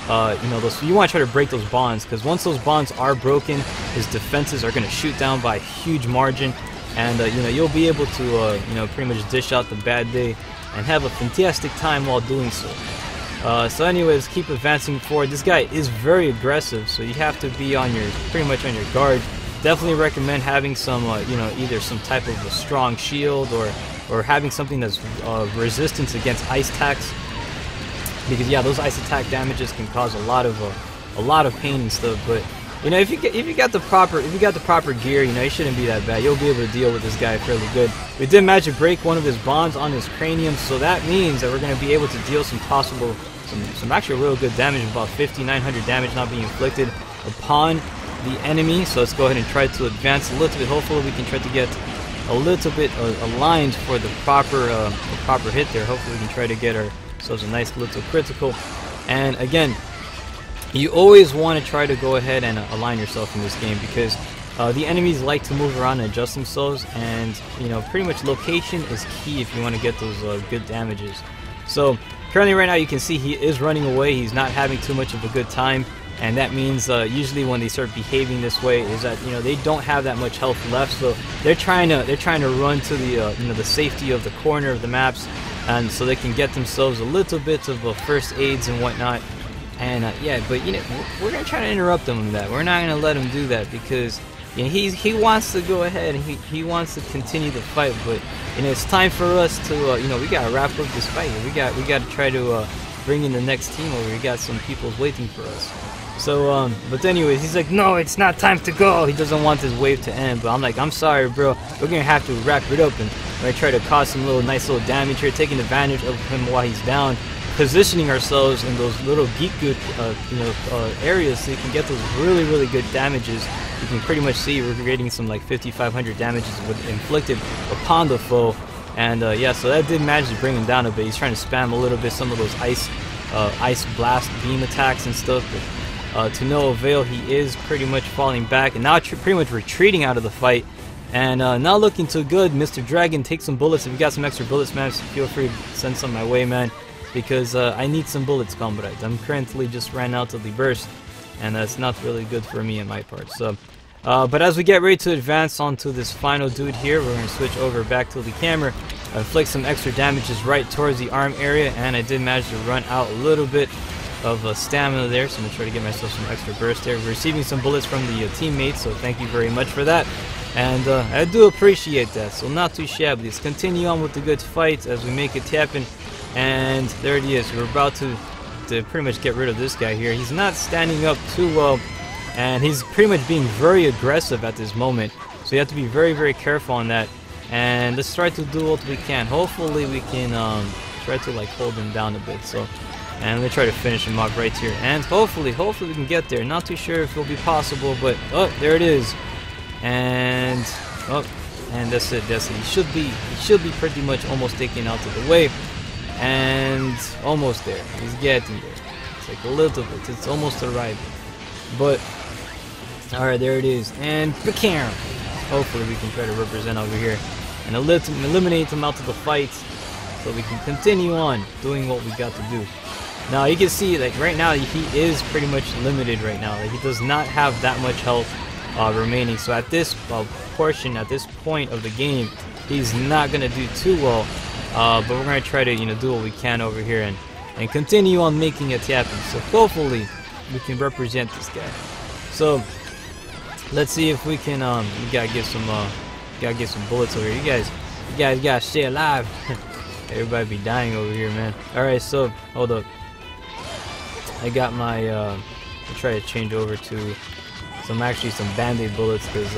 you know, those, you want to try to break those bonds, because once those bonds are broken, his defenses are going to shoot down by a huge margin, and you know, you'll be able to, you know, pretty much dish out the bad day and have a fantastic time while doing so. So anyways, keep advancing forward. This guy is very aggressive, so you have to be on your, pretty much on your guard. Definitely recommend having some, you know, either some type of a strong shield or having something that's resistance against ice attacks, because yeah, those ice attack damages can cause a lot of pain and stuff. But you know, if you got the proper gear, you know, it shouldn't be that bad. You'll be able to deal with this guy fairly good. We did manage to break one of his bonds on his cranium, so that means that we're going to be able to deal some actual real good damage, about 5,900 damage not being inflicted upon the enemy. So let's go ahead and try to advance a little bit. Hopefully we can try to get a little bit aligned for the proper hit there. Hopefully we can try to get ourselves a nice little critical. And again, you always want to try to go ahead and align yourself in this game, because the enemies like to move around and adjust themselves, and you know, pretty much location is key if you want to get those good damages. So currently right now you can see he is running away. He's not having too much of a good time, and that means usually when they start behaving this way is that, you know, they don't have that much health left, so they're trying to run to the you know, the safety of the corner of the maps, and so they can get themselves a little bit of first aids and whatnot. And yeah, but you know, we're gonna try to interrupt him with that. We're not gonna let him do that, because you know, he wants to go ahead and he wants to continue the fight. But you know, it's time for us to you know, we gotta wrap up this fight. We got to try to bring in the next team over. We got some people waiting for us. So but anyways, he's like, no, it's not time to go. He doesn't want this wave to end. But I'm like, I'm sorry, bro. We're gonna have to wrap it up, and we're gonna try to cause some nice little damage here, taking advantage of him while he's down, positioning ourselves in those little geek good you know, areas, so you can get those really good damages. You can pretty much see we're getting some like 5,500 damages inflicted upon the foe. And yeah, so that did manage to bring him down a bit. He's trying to spam a little bit some of those ice blast beam attacks and stuff, but to no avail. He is pretty much falling back, and now pretty much retreating out of the fight, and not looking too good. Mr. Dragon, take some bullets. If you got some extra bullets, man, feel free to send some my way, man, because I need some bullets, comrade. I'm currently just ran out of the burst, and that's not really good for me in my part. So but as we get ready to advance onto this final dude here, we're going to switch over back to the camera, inflict some extra damages right towards the arm area, and I did manage to run out a little bit of stamina there, so I'm going to try to get myself some extra burst there. We're receiving some bullets from the teammates, so thank you very much for that, and I do appreciate that. So not too shabby. Let's continue on with the good fight as we make it happen. And there it is. We're about to pretty much get rid of this guy here. He's not standing up too well, and he's pretty much being very aggressive at this moment, so you have to be very careful on that. And let's try to do what we can. Hopefully we can try to like hold him down a bit. So, and let me try to finish him off right here, and hopefully we can get there. Not too sure if it'll be possible, but oh, there it is. And oh, and that's it. He should be pretty much almost taken out of the way. And almost there. He's getting there. It's like a little bit. It's almost arriving. But alright, there it is. And bacam! Hopefully we can try to represent over here and eliminate him out of the fight, so we can continue on doing what we got to do. Now you can see, like right now, he is pretty much limited right now. Like, he does not have that much health remaining. So at this portion, at this point of the game, he's not gonna do too well. But we're gonna try to, you know, do what we can over here and continue on making it happen. So hopefully we can represent this guy. So let's see if we can. We gotta get some bullets over here. You guys gotta stay alive. Everybody be dying over here, man. All right, so hold up. I got my. I'll try to change over to some band-aid bullets, because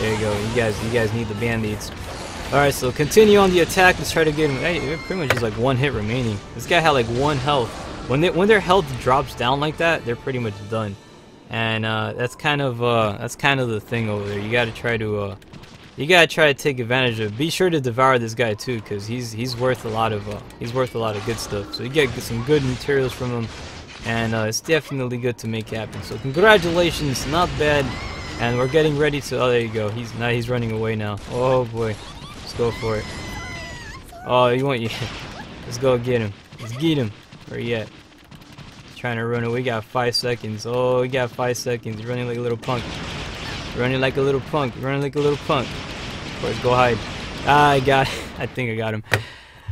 there you go. You guys need the band-aids. Alright, so continue on the attack. Let's try to get him. Hey, pretty much just like one hit remaining. This guy had like one health. When their health drops down like that, they're pretty much done. And that's kind of the thing over there. You gotta try to take advantage of it. Be sure to devour this guy too, because he's worth a lot of good stuff. So you get some good materials from him, and it's definitely good to make happen. So congratulations, not bad. And we're getting ready to. Oh, there you go. He's running away now. Oh boy. Let's go for it. Oh, you want you? Let's go get him. Let's get him. Where he at? He's trying to run away. We got 5 seconds. Oh, we got 5 seconds. He's running like a little punk. Running like a little punk. Running like a little punk. Of course, go hide. Ah, I got it. I think I got him.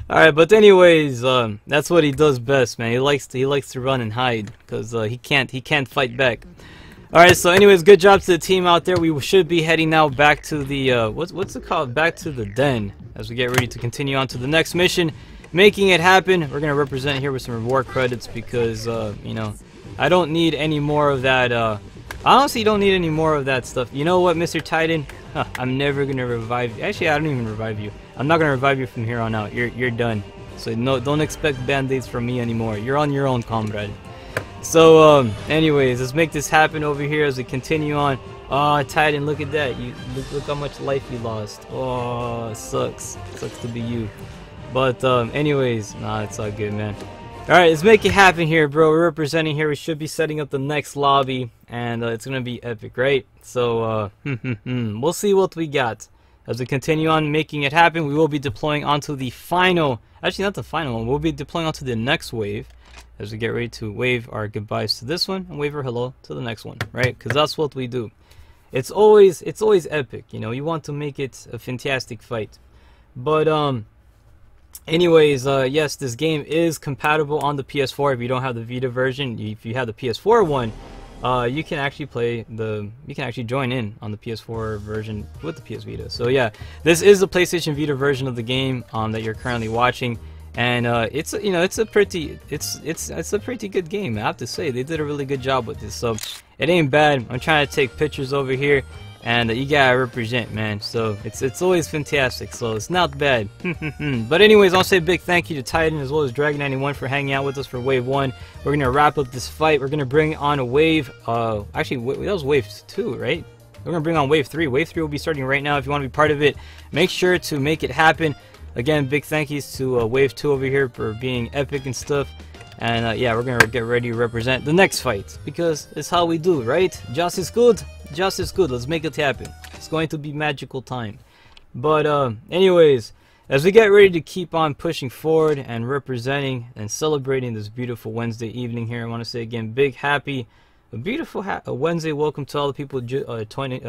All right, but anyways, that's what he does best, man. He likes to run and hide, because he can't fight back. Alright, so anyways, good job to the team out there. We should be heading now back to the, what's it called? Back to the den, as we get ready to continue on to the next mission. Making it happen. We're going to represent here with some reward credits, because, you know, I don't need any more of that, I honestly don't need any more of that stuff. You know what, Mr. Titan? Huh, I'm never going to revive you. Actually, I don't even revive you. I'm not going to revive you from here on out. You're done. So no, don't expect band-aids from me anymore. You're on your own, comrade. So anyways, let's make this happen over here as we continue on. Oh, Titan, look at that. Look how much life you lost. Oh, it sucks to be you. But anyways, nah, it's all good, man. Alright, let's make it happen here, bro. We're representing here. We should be setting up the next lobby, and it's gonna be epic, right? So, we'll see what we got. As we continue on making it happen, we will be deploying onto the final, actually not the final one, we'll be deploying onto the next wave, as we get ready to wave our goodbyes to this one, and wave our hello to the next one, right? Because that's what we do. It's always epic, you know, you want to make it a fantastic fight. But, anyways, yes, this game is compatible on the PS4 if you don't have the Vita version. If you have the PS4 one, you can actually join in on the PS4 version with the PS Vita. So yeah, this is the PlayStation Vita version of the game that you're currently watching, and it's a pretty good game. I have to say they did a really good job with this. So it ain't bad. I'm trying to take pictures over here. And you gotta represent, man. So it's always fantastic. So it's not bad. But anyways, I'll say a big thank you to Titan as well as Dragon91 for hanging out with us for Wave 1. We're gonna wrap up this fight. We're gonna bring on a wave. Actually, that was Wave 2, right? We're gonna bring on Wave 3. Wave 3 will be starting right now. If you want to be part of it, make sure to make it happen. Again, big thank yous to Wave 2 over here for being epic and stuff. And yeah, we're gonna get ready to represent the next fight because it's how we do, right? Just is good. Just is good. Let's make it happen. It's going to be magical time. But anyways, as we get ready to keep on pushing forward and representing and celebrating this beautiful Wednesday evening here, I want to say again, big happy, a beautiful Wednesday. Welcome to all the people tuning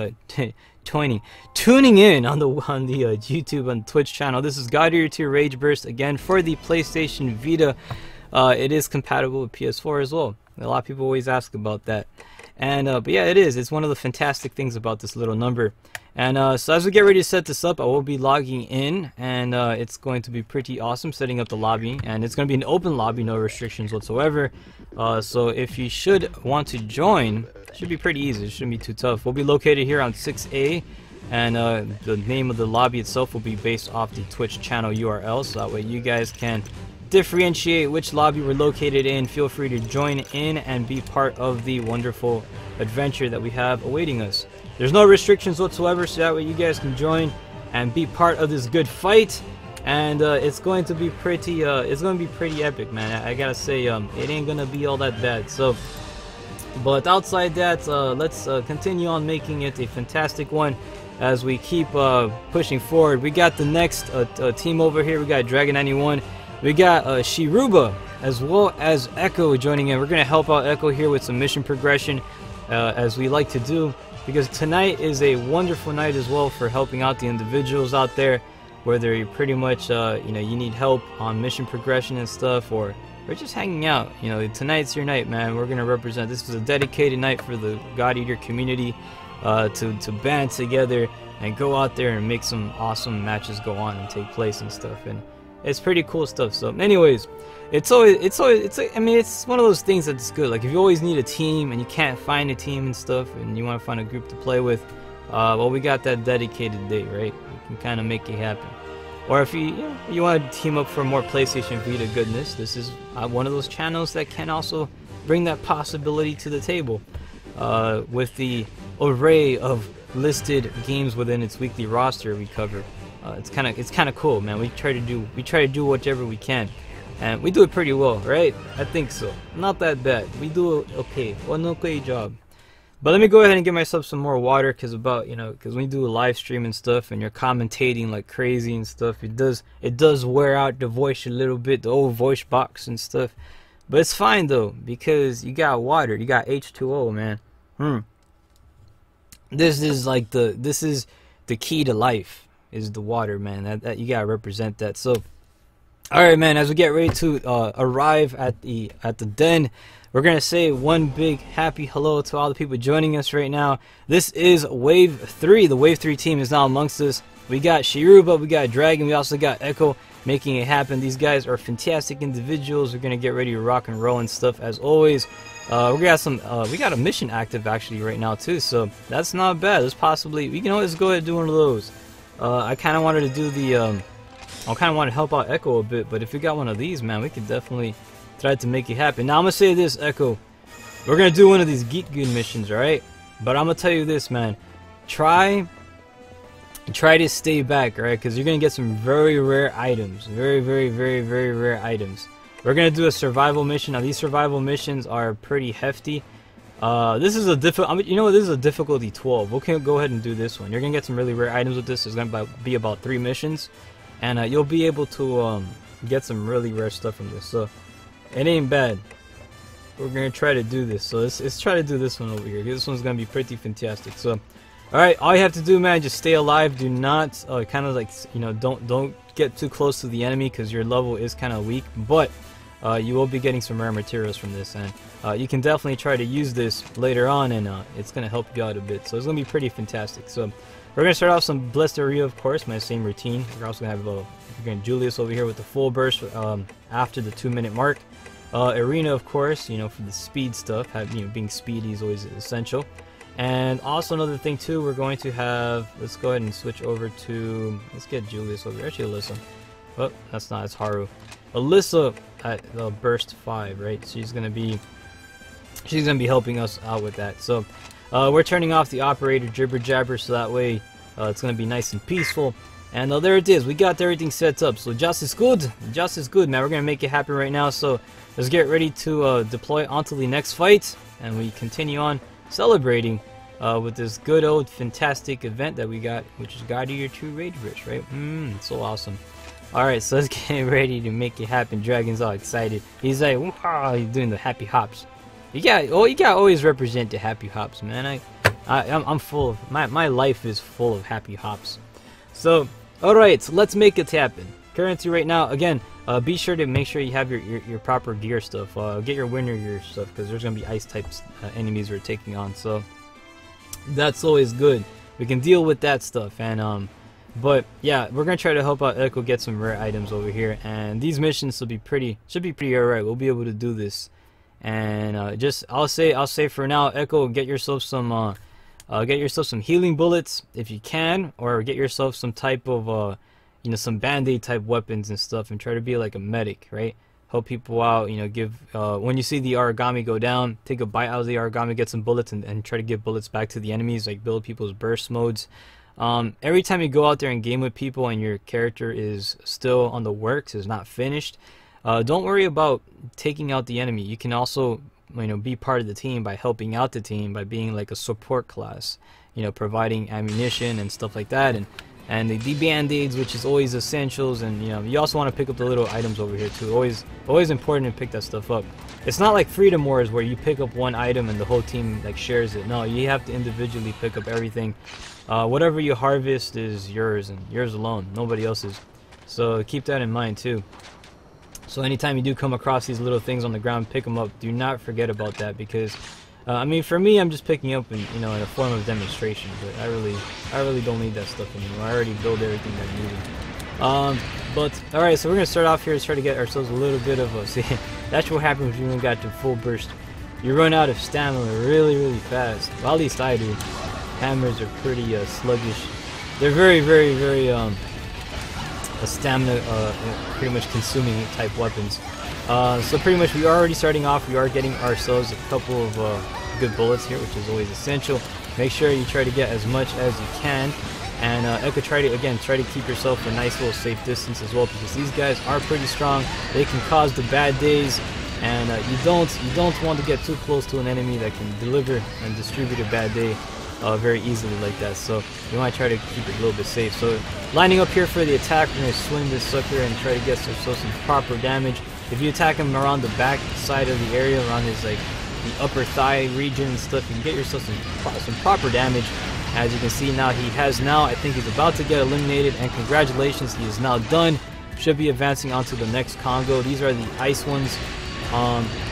in on the YouTube and Twitch channel. This is God Eater 2 Rage Burst again for the PlayStation Vita. It is compatible with PS4 as well. A lot of people always ask about that. And but yeah, it is. It's one of the fantastic things about this little number. And so as we get ready to set this up, I will be logging in, and it's going to be pretty awesome setting up the lobby. And it's going to be an open lobby, no restrictions whatsoever. So if you should want to join, it should be pretty easy. It shouldn't be too tough. We'll be located here on 6A, and the name of the lobby itself will be based off the Twitch channel URL, so that way you guys can differentiate which lobby we're located in. Feel free to join in and be part of the wonderful adventure that we have awaiting us. There's no restrictions whatsoever, so that way you guys can join and be part of this good fight. And it's going to be pretty epic, man. I gotta say, it ain't gonna be all that bad. So, but outside that, let's continue on making it a fantastic one as we keep pushing forward. We got the next team over here. We got Dragon91. We got Shiruba as well as Echo joining in. We're going to help out Echo here with some mission progression as we like to do, because tonight is a wonderful night as well for helping out the individuals out there, whether you're pretty much you need help on mission progression and stuff, or just hanging out. Tonight's your night, man. We're going to represent. This is a dedicated night for the God Eater community to band together and go out there and make some awesome matches go on and take place and stuff. And it's pretty cool stuff. So anyways, it's one of those things that's good. Like if you always need a team and you can't find a team and stuff, and you want to find a group to play with, well, we got that dedicated day, right? You can kind of make it happen. Or if you want to team up for more PlayStation Vita goodness, this is one of those channels that can also bring that possibility to the table, with the array of listed games within its weekly roster we cover. It's kind of cool, man. We try to do whatever we can, and we do it pretty well, right? I think so. Not that bad. We do okay. One okay job. But let me go ahead and get myself some more water, because when you do a live stream and stuff, and you're commentating like crazy and stuff, it does wear out the voice a little bit, the old voice box and stuff. But it's fine though, because you got water. You got H2O, man. This is the key to life. Is the water, man. That you gotta represent that. So, all right, man. As we get ready to arrive at the den, we're gonna say one big happy hello to all the people joining us right now. This is Wave 3. The Wave 3 team is now amongst us. We got Shiruba, we got Dragon, we also got Echo making it happen. These guys are fantastic individuals. We're gonna get ready to rock and roll and stuff as always. we got a mission active actually right now too, so that's not bad. There's possibly, we can always go ahead and do one of those. I kind of wanted to do the, I kind of want to help out Echo a bit, but if we got one of these, man, we could definitely try to make it happen. Now I'm gonna say this, Echo, we're gonna do one of these Geek Good missions, alright? But I'm gonna tell you this, man, try to stay back, alright? Because you're gonna get some very rare items, very rare items. We're gonna do a survival mission. Now these survival missions are pretty hefty. This is a you know what? This is a difficulty 12. We can go ahead and do this one. You're gonna get some really rare items with this. It's gonna be about 3 missions, and you'll be able to get some really rare stuff from this. So it ain't bad. We're gonna try to do this. So let's try to do this one over here. This one's gonna be pretty fantastic. So, all right, all you have to do, man, just stay alive. Do not kind of like, you know, don't get too close to the enemy because your level is kind of weak. But you will be getting some rare materials from this, and you can definitely try to use this later on, and it's gonna help you out a bit. So it's gonna be pretty fantastic. So we're gonna start off some Blessed Area, of course, my same routine. We're also gonna have Julius over here with the full burst after the 2-minute mark. Arena, of course, you know, for the speed stuff. Being speedy is always essential. And also another thing too, we're going to have. Let's go ahead and switch over to. Let's get Julius over here. Actually, Alyssa. Oh, that's not. It's Haru. Alyssa at burst 5, right? She's gonna be helping us out with that. So we're turning off the operator jibber jabber, so that way it's gonna be nice and peaceful. And there it is. We got everything set up. So just is good. Just is good, man. We're gonna make it happen right now. So let's get ready to deploy onto the next fight, and we continue on celebrating with this good old fantastic event that we got, which is God of Year 2 Rage Rich, right? So awesome. Alright, so let's get ready to make it happen. Dragon's all excited. He's like, wow, he's doing the happy hops. You gotta always represent the happy hops, man. I'm full of my life is full of happy hops. So, alright, so let's make it happen. Currency right now, again, be sure to make sure you have your proper gear stuff. Get your winter gear stuff, because there's gonna be ice types enemies we're taking on. So that's always good. We can deal with that stuff, and but yeah, we're gonna try to help out Echo get some rare items over here, and these missions should be pretty alright. We'll be able to do this, and I'll say for now, Echo, get yourself some healing bullets if you can, or get yourself some type of some band-aid type weapons and stuff, and try to be like a medic, right? Help people out, give when you see the origami go down, take a bite out of the origami, get some bullets, and try to give bullets back to the enemies, like build people's burst modes. Every time you go out there and game with people and your character is still on the works, is not finished, don't worry about taking out the enemy. You can also be part of the team by helping out the team by being like a support class, providing ammunition and stuff like that, and the band-aids, which is always essentials, and you also want to pick up the little items over here too. Always important to pick that stuff up. It's not like Freedom Wars where you pick up one item and the whole team like shares it. No, you have to individually pick up everything. Whatever you harvest is yours, and yours alone, nobody else's. So keep that in mind too. So anytime you do come across these little things on the ground, pick them up. Do not forget about that, because I mean, for me, I'm just picking up in a form of demonstration, but I really don't need that stuff anymore. I already built everything that I needed. But alright, so we're gonna start off here to try to get ourselves a little bit of a see. That's what happens when you got to full burst. You run out of stamina really fast. Well, at least I do. Hammers are pretty sluggish. They're very a stamina pretty much consuming type weapons. So pretty much we are already starting off. We are getting ourselves a couple of good bullets here, which is always essential. Make sure you try to get as much as you can, and Echo, try to keep yourself a nice little safe distance as well, because these guys are pretty strong. They can cause the bad days, and you don't want to get too close to an enemy that can deliver and distribute a bad day very easily like that. So you want to try to keep it a little bit safe. So lining up here for the attack, we're going to swing this sucker and try to get ourselves some proper damage. If you attack him around the back side of the area, around his the upper thigh region and stuff, you can get yourself some proper damage. As you can see now, I think he's about to get eliminated, and congratulations, he is now done. Should be advancing onto the next Congo. These are the ice ones.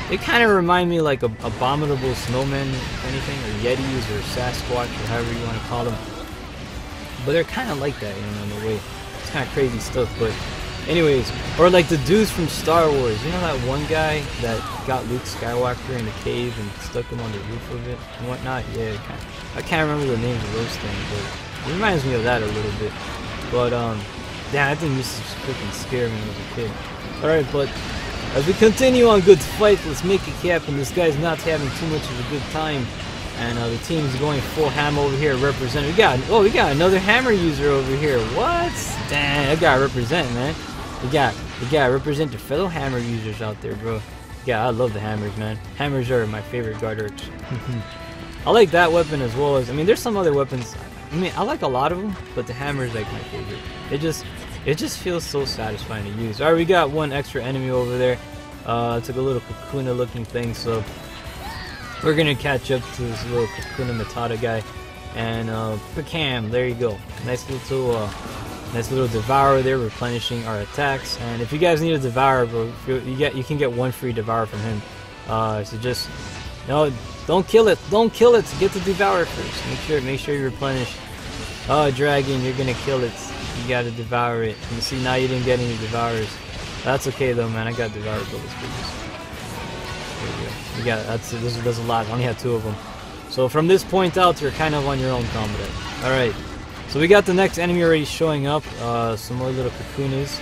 They kind of remind me like abominable snowmen, if anything, or Yetis, or Sasquatch, or however you want to call them. But they're kind of like that, in a way. It's kind of crazy stuff, but anyways, or like the dudes from Star Wars. You know that one guy that got Luke Skywalker in a cave and stuck him on the roof of it and whatnot? Yeah, I can't remember the names of those things, but it reminds me of that a little bit. But yeah, I think this is freaking scary when I was a kid. Alright, but as we continue on good fight, let's make it happen. This guy's not having too much of a good time, and the team is going full ham over here. Representing, we got another hammer user over here. What? Dang, I gotta represent, man. We got Yeah, represent your fellow hammer users out there, bro. Yeah, I love the hammers, man. Hammers are my favorite guard arcs. I like that weapon as well as, I mean, there's some other weapons. I mean, I like a lot of them, but the hammer is like my favorite. It just feels so satisfying to use. All right, we got one extra enemy over there. It's like a little Kakuna looking thing, so we're gonna catch up to this little Kakuna Matata guy. And Pacam, there you go. Nice little Devourer there, replenishing our attacks. And if you guys need a Devourer, bro, you can get one free Devourer from him. So just don't kill it. Don't kill it. Get the Devourer first. Make sure you replenish. Oh, Dragon, you're gonna kill it. You gotta devour it. You see, now you didn't get any Devourers. That's okay though, man. I got Devourer bullets for this. There you go. You got there's a lot. I only have 2 of them. So from this point out, you're kind of on your own combat. All right. So we got the next enemy already showing up. Some more little Kakunas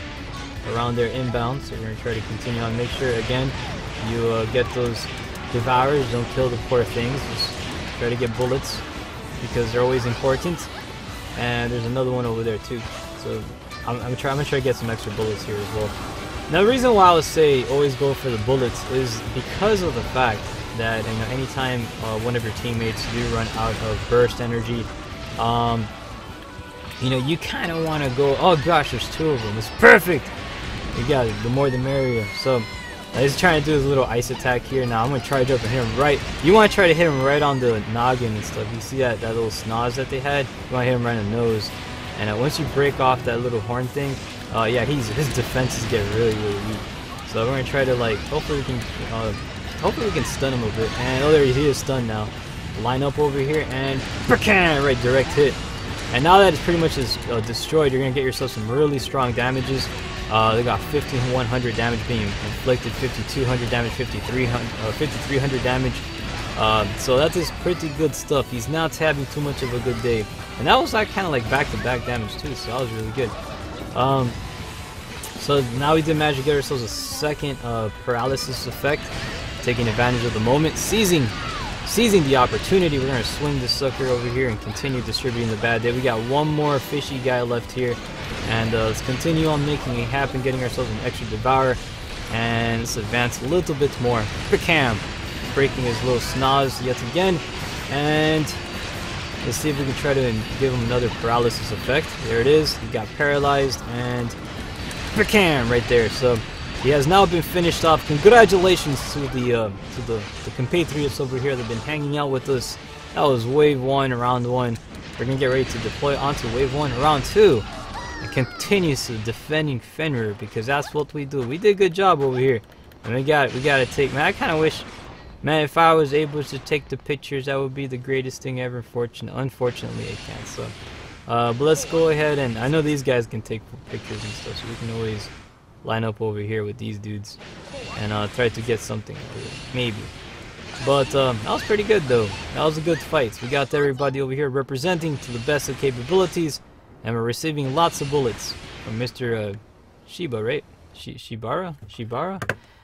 around there inbound. So we're gonna try to continue on. Make sure again you get those Devourers. Don't kill the poor things. Just try to get bullets because they're always important. And there's another one over there too. So I'm gonna try to get some extra bullets here as well. Now the reason why I would say always go for the bullets is because of the fact that anytime one of your teammates do run out of burst energy, you kind of want to go. Oh gosh, there's 2 of them. It's perfect. You got it. The more the merrier. So he's trying to do his little ice attack here. Now I'm gonna charge up and hit him right. You want to try to hit him right on the noggin and stuff. You see that little snoz that they had? You want to hit him right in the nose. And once you break off that little horn thing, yeah, his defenses get really weak. So we're gonna try to hopefully we can stun him a bit. And oh, there he is stunned now. Line up over here and right, direct hit. And now that it's pretty much destroyed, you're gonna get yourself some really strong damages. They got 1,500 damage being inflicted, 5,200 damage, 5,300 damage. So that is pretty good stuff. He's not having too much of a good day. And that was kind of like back-to-back damage too, so that was really good. So now we did manage to get ourselves a second paralysis effect, taking advantage of the moment, seizing the opportunity. We're gonna swing this sucker over here and continue distributing the bad day. We got one more fishy guy left here, and let's continue on making it happen, getting ourselves an extra Devourer, and let's advance a little bit more. Picam, breaking his little snoz yet again, and let's see if we can try to give him another paralysis effect. There it is. He got paralyzed, and Picam right there. So he has now been finished off. Congratulations to the compatriots over here that have been hanging out with us. That was wave 1, round 1. We're gonna get ready to deploy onto wave 1, round 2, and continue to defending Fenrir because that's what we do. We did a good job over here, and we gotta take. Man, I kind of wish, man, if I was able to take the pictures, that would be the greatest thing ever. Unfortunately, I can't. So, but let's go ahead, and I know these guys can take pictures and stuff, so we can always line up over here with these dudes and try to get something maybe. But that was pretty good though. That was a good fight. We got everybody over here representing to the best of capabilities, and we're receiving lots of bullets from Mr. Shiba, right? Shibara?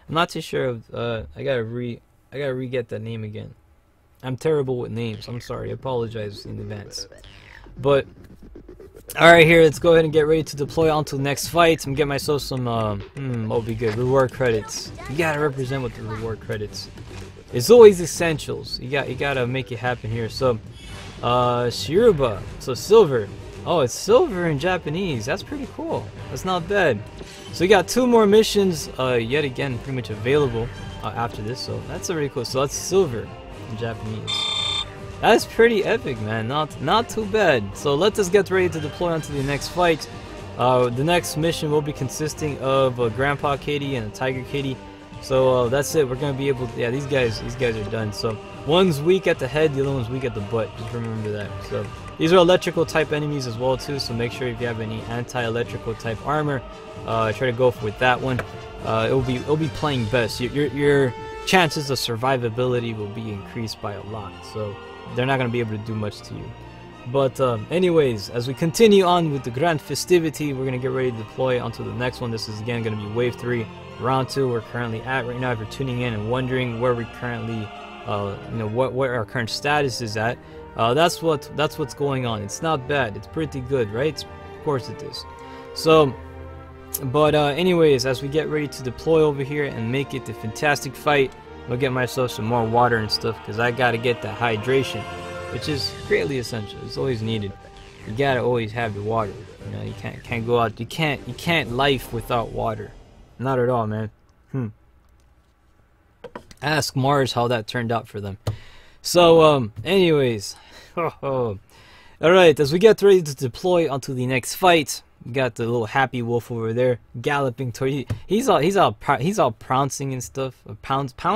I'm not too sure. I gotta re-get that name again. I'm terrible with names. I'm sorry. I apologize in advance. But alright, here, let's go ahead and get ready to deploy onto the next fight and get myself some, what would be good? Reward credits. You gotta represent with the reward credits. It's always essentials. You gotta make it happen here. So, Shiruba. So, silver. Oh, it's silver in Japanese. That's pretty cool. That's not bad. So, we got 2 more missions, yet again, pretty much available after this. So, that's really cool. So, that's silver in Japanese. That's pretty epic, man. Not too bad. So let us get ready to deploy onto the next fight. The next mission will be consisting of a Grandpa Kitty and a Tiger Kitty. So that's it. We're gonna be able to. Yeah, these guys are done. So one's weak at the head, the other one's weak at the butt. Just remember that. So these are electrical type enemies as well too. So make sure if you have any anti-electrical type armor, try to go with that one. It'll be playing best. Your chances of survivability will be increased by a lot. So they're not going to be able to do much to you. But anyways, as we continue on with the grand festivity, we're going to get ready to deploy onto the next one. This is again going to be wave 3, round 2. We're currently at right now. If you're tuning in and wondering where we currently, what our current status is at, that's what's going on. It's not bad. It's pretty good, right? Of course it is. So But anyways, as we get ready to deploy over here and make it the fantastic fight, I'll get myself some more water and stuff because I gotta get that hydration, which is greatly essential. It's always needed. You gotta always have the water. You know, you can't go out. You can't life without water. Not at all, man. Ask Mars how that turned out for them. So anyways, all right. As we get ready to deploy onto the next fight. We got the little happy wolf over there galloping toward you. He's all pouncing and stuff. Pouncing.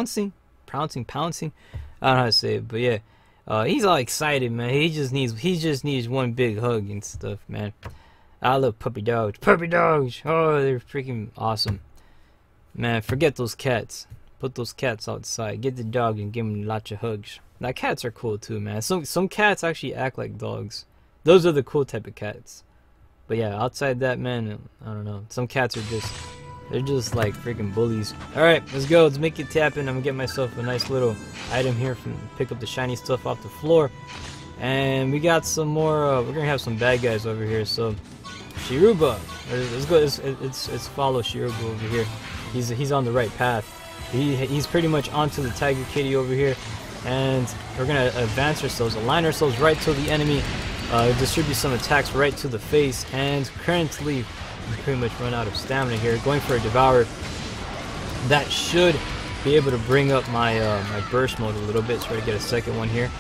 I don't know how to say it, but yeah, he's all excited, man. He just needs one big hug and stuff, man. I love puppy dogs. Puppy dogs. Oh, they're freaking awesome, man. Forget those cats. Put those cats outside. Get the dog and give him lots of hugs. Now cats are cool too, man. Some cats actually act like dogs. Those are the cool type of cats. But yeah, outside that, man, I don't know. Some cats are they're just like freaking bullies. Alright, let's go. Let's make it happen. I'm gonna get myself a nice little item here from pick up the shiny stuff off the floor. And we got some more, we're gonna have some bad guys over here. So, Shiruba. Let's go. Let's follow Shiruba over here. He's on the right path. He's pretty much onto the Tiger Kitty over here. And we're gonna advance ourselves, align ourselves right to the enemy. Distribute some attacks right to the face, and currently we pretty much run out of stamina here. Going for a Devourer. That should be able to bring up my my burst mode a little bit. Try to get a second one here,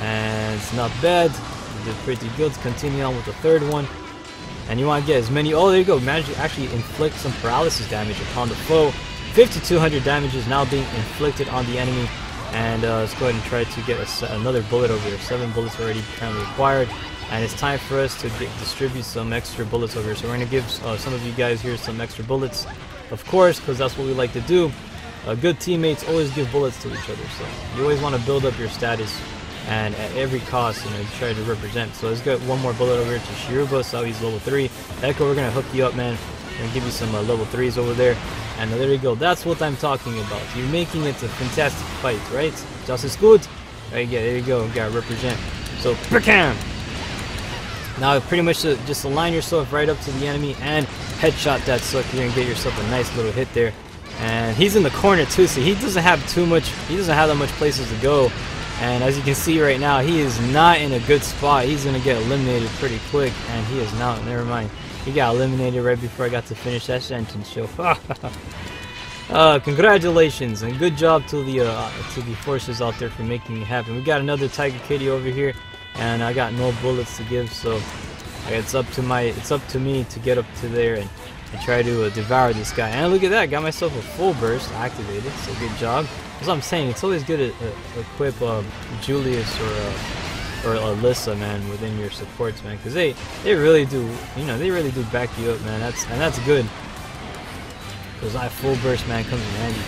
and it's not bad. We did pretty good. Let's continue on with the third one, and you want to get as many. Oh, there you go. Manage to actually inflict some paralysis damage upon the foe. 5,200 damage is now being inflicted on the enemy. And let's go ahead and try to get another bullet over here. 7 bullets already currently acquired. And it's time for us to distribute some extra bullets over here. So we're going to give some of you guys here some extra bullets. Of course, because that's what we like to do. Good teammates always give bullets to each other. So you always want to build up your status. And at every cost, you know, you try to represent. So let's get one more bullet over here to Shiruba. So he's level 3. Echo, we're going to hook you up, man. We're going to give you some level 3s over there. And there you go. That's what I'm talking about. You're making it a fantastic fight, right? Just as good. There you go. You gotta represent. So, bam! Now, pretty much just align yourself right up to the enemy and headshot that sucker. You're gonna get yourself a nice little hit there. And he's in the corner too, so he doesn't have that much places to go. And as you can see right now, he is not in a good spot. He's gonna get eliminated pretty quick, and he is not. Never mind. He got eliminated right before I got to finish that sentence. So, congratulations and good job to the forces out there for making it happen. We got another Tiger Kitty over here, and I got no bullets to give, so it's up to me to get up to there and try to devour this guy. And look at that, I got myself a full burst activated. So good job. That's what I'm saying. It's always good to equip Julius or Alyssa, man, within your supports, man, because they really do, you know, they really do back you up, man. That's good, because that full burst, man, comes in handy.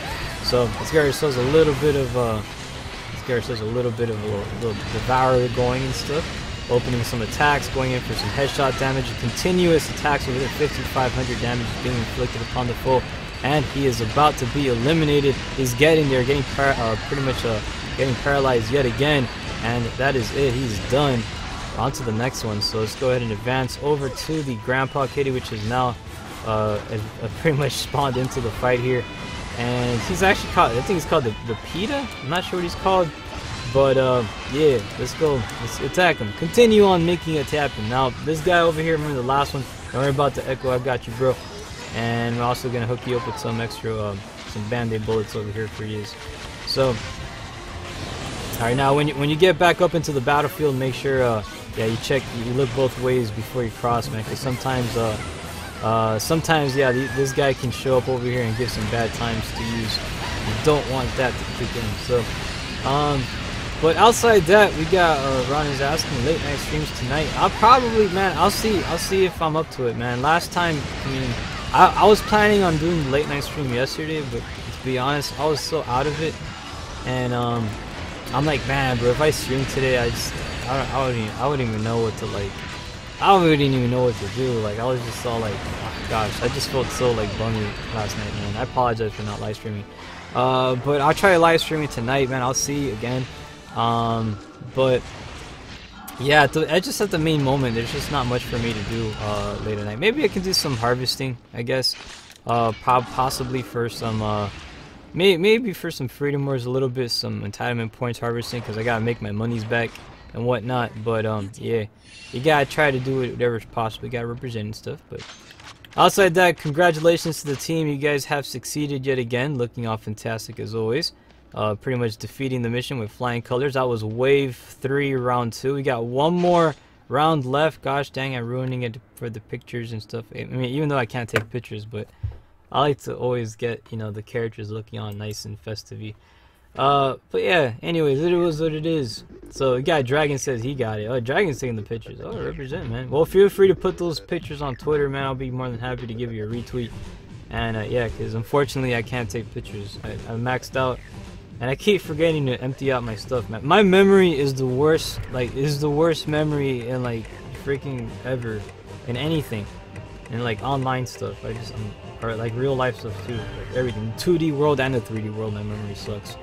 So let's get ourselves a little bit of a little devourer going and stuff, opening some attacks, going in for some headshot damage, continuous attacks with 5,500 damage being inflicted upon the foe, and he is about to be eliminated. He's getting there, pretty much getting paralyzed yet again. And that is it. He's done. On to the next one. So let's go ahead and advance over to the Grandpa Kitty, which is now pretty much spawned into the fight here. And he's actually called, I think he's called the PETA? I'm not sure what he's called. But yeah, let's go. Let's attack him. Continue on making it happen. Now, this guy over here, remember the last one? Don't worry about the Echo. I got you, bro. And we're also going to hook you up with some extra, some Band-Aid bullets over here for you. So, alright, now when you get back up into the battlefield, make sure yeah, you look both ways before you cross, man, because sometimes yeah, this guy can show up over here and give some bad times to use. You don't want that to kick in. So but outside that, we got Ron is asking late night streams tonight. I'll see if I'm up to it, man. Last time, I mean, I was planning on doing the late night stream yesterday, but to be honest, I was so out of it, and I'm like, man, bro, if I stream today, I wouldn't even know what to like. I wouldn't even know what to do. Like, I was just all like, oh, gosh, I just felt so like bummy last night, man. I apologize for not live streaming. But I'll try live streaming tonight, man. I'll see you again. But Yeah, just at the main moment, there's just not much for me to do late at night. Maybe I can do some harvesting, I guess. Possibly for some, maybe for some freedom wars a little bit, some entitlement points harvesting, because I gotta make my monies back and whatnot. But yeah, you gotta try to do it whatever's possible. You gotta represent and stuff. But outside that, congratulations to the team. You guys have succeeded yet again, looking all fantastic as always. Pretty much defeating the mission with flying colors. That was wave 3, round 2. We got one more round left. Gosh dang, I'm ruining it for the pictures and stuff. I mean, even though I can't take pictures, but I like to always get, you know, the characters looking all nice and festive-y. But yeah, anyways, it was what it is. So the guy Dragon says he got it. Oh, Dragon's taking the pictures. Oh, represent, man. Well, feel free to put those pictures on Twitter, man. I'll be more than happy to give you a retweet. And yeah, because unfortunately I can't take pictures. I'm maxed out. And I keep forgetting to empty out my stuff, man. My memory is the worst, like, is the worst memory in, like, freaking ever. In anything. In, like, online stuff. Or, like, real life stuff, too. Like, everything. 2D world and the 3D world, my memory sucks.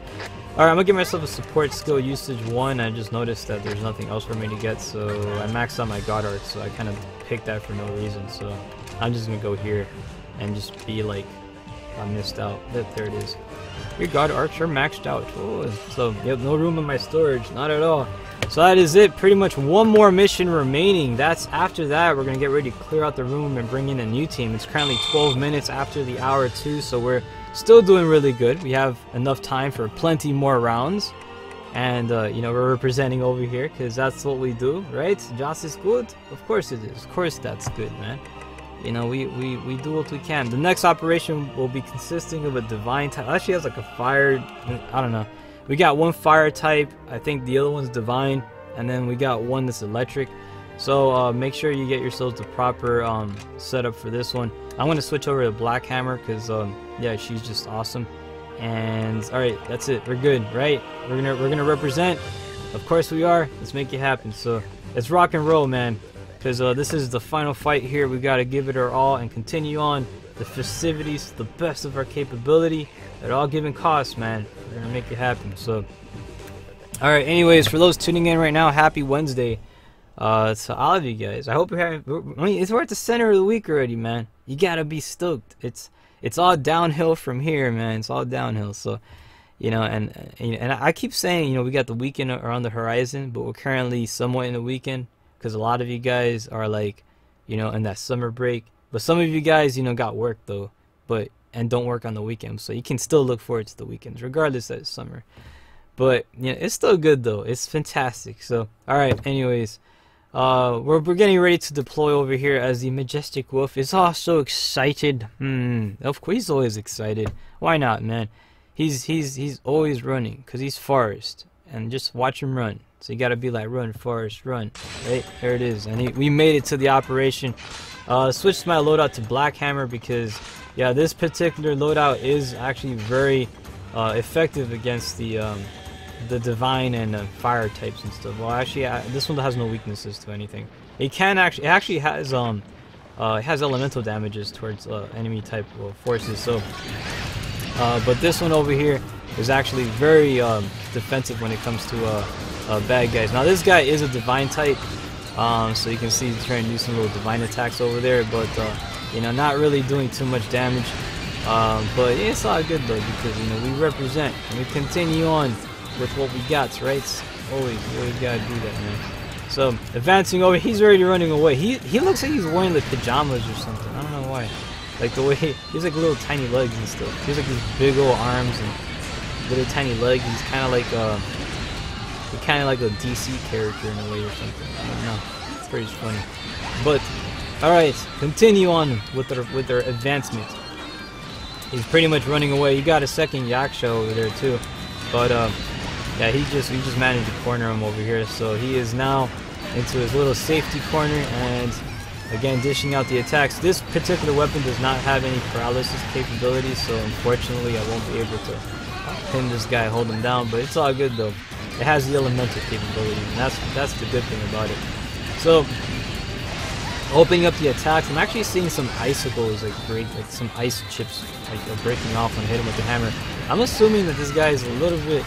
Alright, I'm gonna give myself a support skill usage 1. I just noticed that there's nothing else for me to get, so I maxed out my God Art, so I kind of picked that for no reason. So I'm just gonna go here and just be, like, I missed out. There it is. Your God Arts are maxed out. Oh, so you have no room in my storage, not at all. So that is it. Pretty much one more mission remaining. That's after that. We're gonna get ready to clear out the room and bring in a new team. It's currently 12 minutes after the hour 2, so we're still doing really good. We have enough time for plenty more rounds, and you know, we're representing over here because that's what we do, right? Joss is good. Of course it is. Of course that's good, man. You know, we do what we can. The next operation will be consisting of a divine type. Actually, has like a fire. I don't know. We got one fire type. I think the other one's divine, and then we got one that's electric. So make sure you get yourselves the proper setup for this one. I'm gonna switch over to Black Hammer because yeah, she's just awesome. And all right, that's it. We're good, right? We're gonna represent. Of course we are. Let's make it happen. So let's rock and roll, man. Because this is the final fight here. We got to give it our all and continue on the festivities to the best of our capability at all given costs, man. We're going to make it happen. So, alright, anyways, for those tuning in right now, happy Wednesday to all of you guys. I hope you're having... I mean, we're at the center of the week already, man. You got to be stoked. It's all downhill from here, man. It's all downhill. So, you know, and I keep saying, you know, we got the weekend around the horizon, but we're currently somewhat in the weekend. Because a lot of you guys are like, you know, in that summer break. But some of you guys, you know, got work though. And don't work on the weekends. So you can still look forward to the weekends, regardless that it's summer. But, yeah, it's still good though. It's fantastic. So, alright, anyways. We're getting ready to deploy over here as the Majestic Wolf is so excited. Of course, he's always excited. Why not, man? He's always running. Because he's Forest. And just watch him run. So you gotta be like, run, Forest, run. Right? There it is. And we made it to the operation. Switched my loadout to Black Hammer because, yeah, this particular loadout is actually very effective against the divine and fire types and stuff. Well, actually, this one has no weaknesses to anything. It actually has it has elemental damages towards enemy type forces. So, but this one over here is actually very defensive when it comes to bad guys. Now this guy is a divine type, so you can see he's trying to do some little divine attacks over there, but you know, not really doing too much damage. But yeah, it's all good though, because, you know, we represent and we continue on with what we got, right? Always gotta do that, man. So advancing over, he's already running away. He looks like he's wearing like pajamas or something. I don't know why. Like the way he's like little tiny legs and stuff. He's like these big old arms and little tiny legs. He's kind of like a DC character in a way or something. I don't know. It's pretty funny. But all right, continue on with their advancement. He's pretty much running away. You got a second Yaksha over there too, but yeah, we just managed to corner him over here. So he is now into his little safety corner and again dishing out the attacks. This particular weapon does not have any paralysis capabilities, so unfortunately I won't be able to pin this guy, hold him down. But it's all good though. It has the elemental capabilities, and that's the good thing about it. So, opening up the attacks, I'm actually seeing some icicles, like some ice chips, like breaking off when I hit him with the hammer. I'm assuming that this guy is a little bit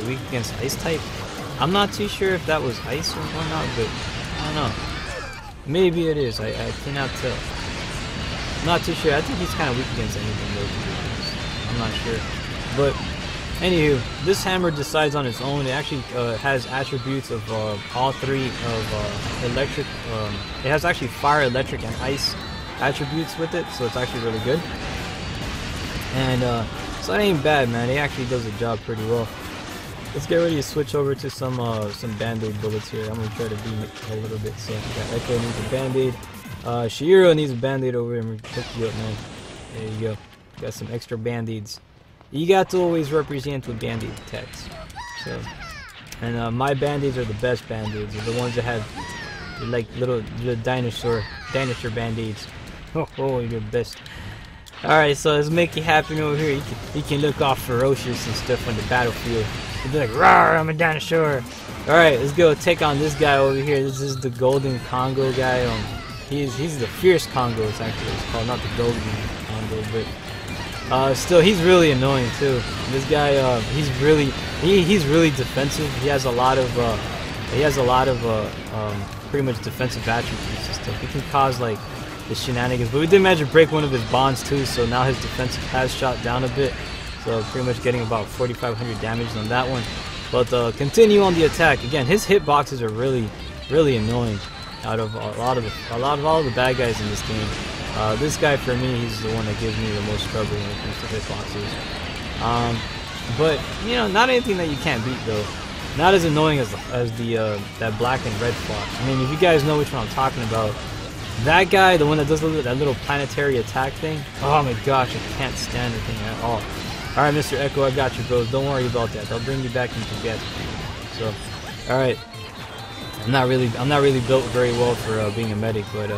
weak against ice type, I'm not too sure if that was ice or whatnot, but I don't know. Maybe it is. I cannot tell. I'm not too sure. I think he's kind of weak against anything though, to be honest. I'm not sure. But anywho, this hammer decides on its own. It actually has attributes of all three of electric. It has actually fire, electric, and ice attributes with it, so it's actually really good. And so that ain't bad, man. It actually does the job pretty well. Let's get ready to switch over to some band-aid bullets here. I'm gonna try to beat it a little bit. So yeah, Echo needs a band-aid. Shiro needs a band-aid over here. I'm gonna hook you up, man. There you go. Got some extra band-aids. You got to always represent with band-aid attacks. So, and my band-aids are the best band-aids. They're the ones that have like little dinosaur band-aids. Oh, you're the best. Alright, so let's make it happen over here. You can look all ferocious and stuff on the battlefield. You'll be like, rawr, I'm a dinosaur. Alright, let's go take on this guy over here. This is the Golden Congo guy. He's the Fierce Congo, it's called, not the Golden Congo, but still, he's really annoying too. This guy, he's really defensive. He has a lot of pretty much defensive attributes and stuff. He can cause like the shenanigans, but we did manage to break one of his bonds too, so now his defensive has shot down a bit, so pretty much getting about 4,500 damage on that one. But continue on the attack. Again, his hitboxes are really annoying out of all the bad guys in this game. This guy for me, he's the one that gives me the most trouble when it comes to hitboxes. But you know, not anything that you can't beat though. Not as annoying as that black and red fox. I mean, if you guys know which one I'm talking about. That guy, the one that does that little planetary attack thing, oh my gosh, I can't stand the thing at all. Alright, Mr. Echo, I got you, bro. Don't worry about that. I'll bring you back into battle. So, alright. I'm not really built very well for being a medic, but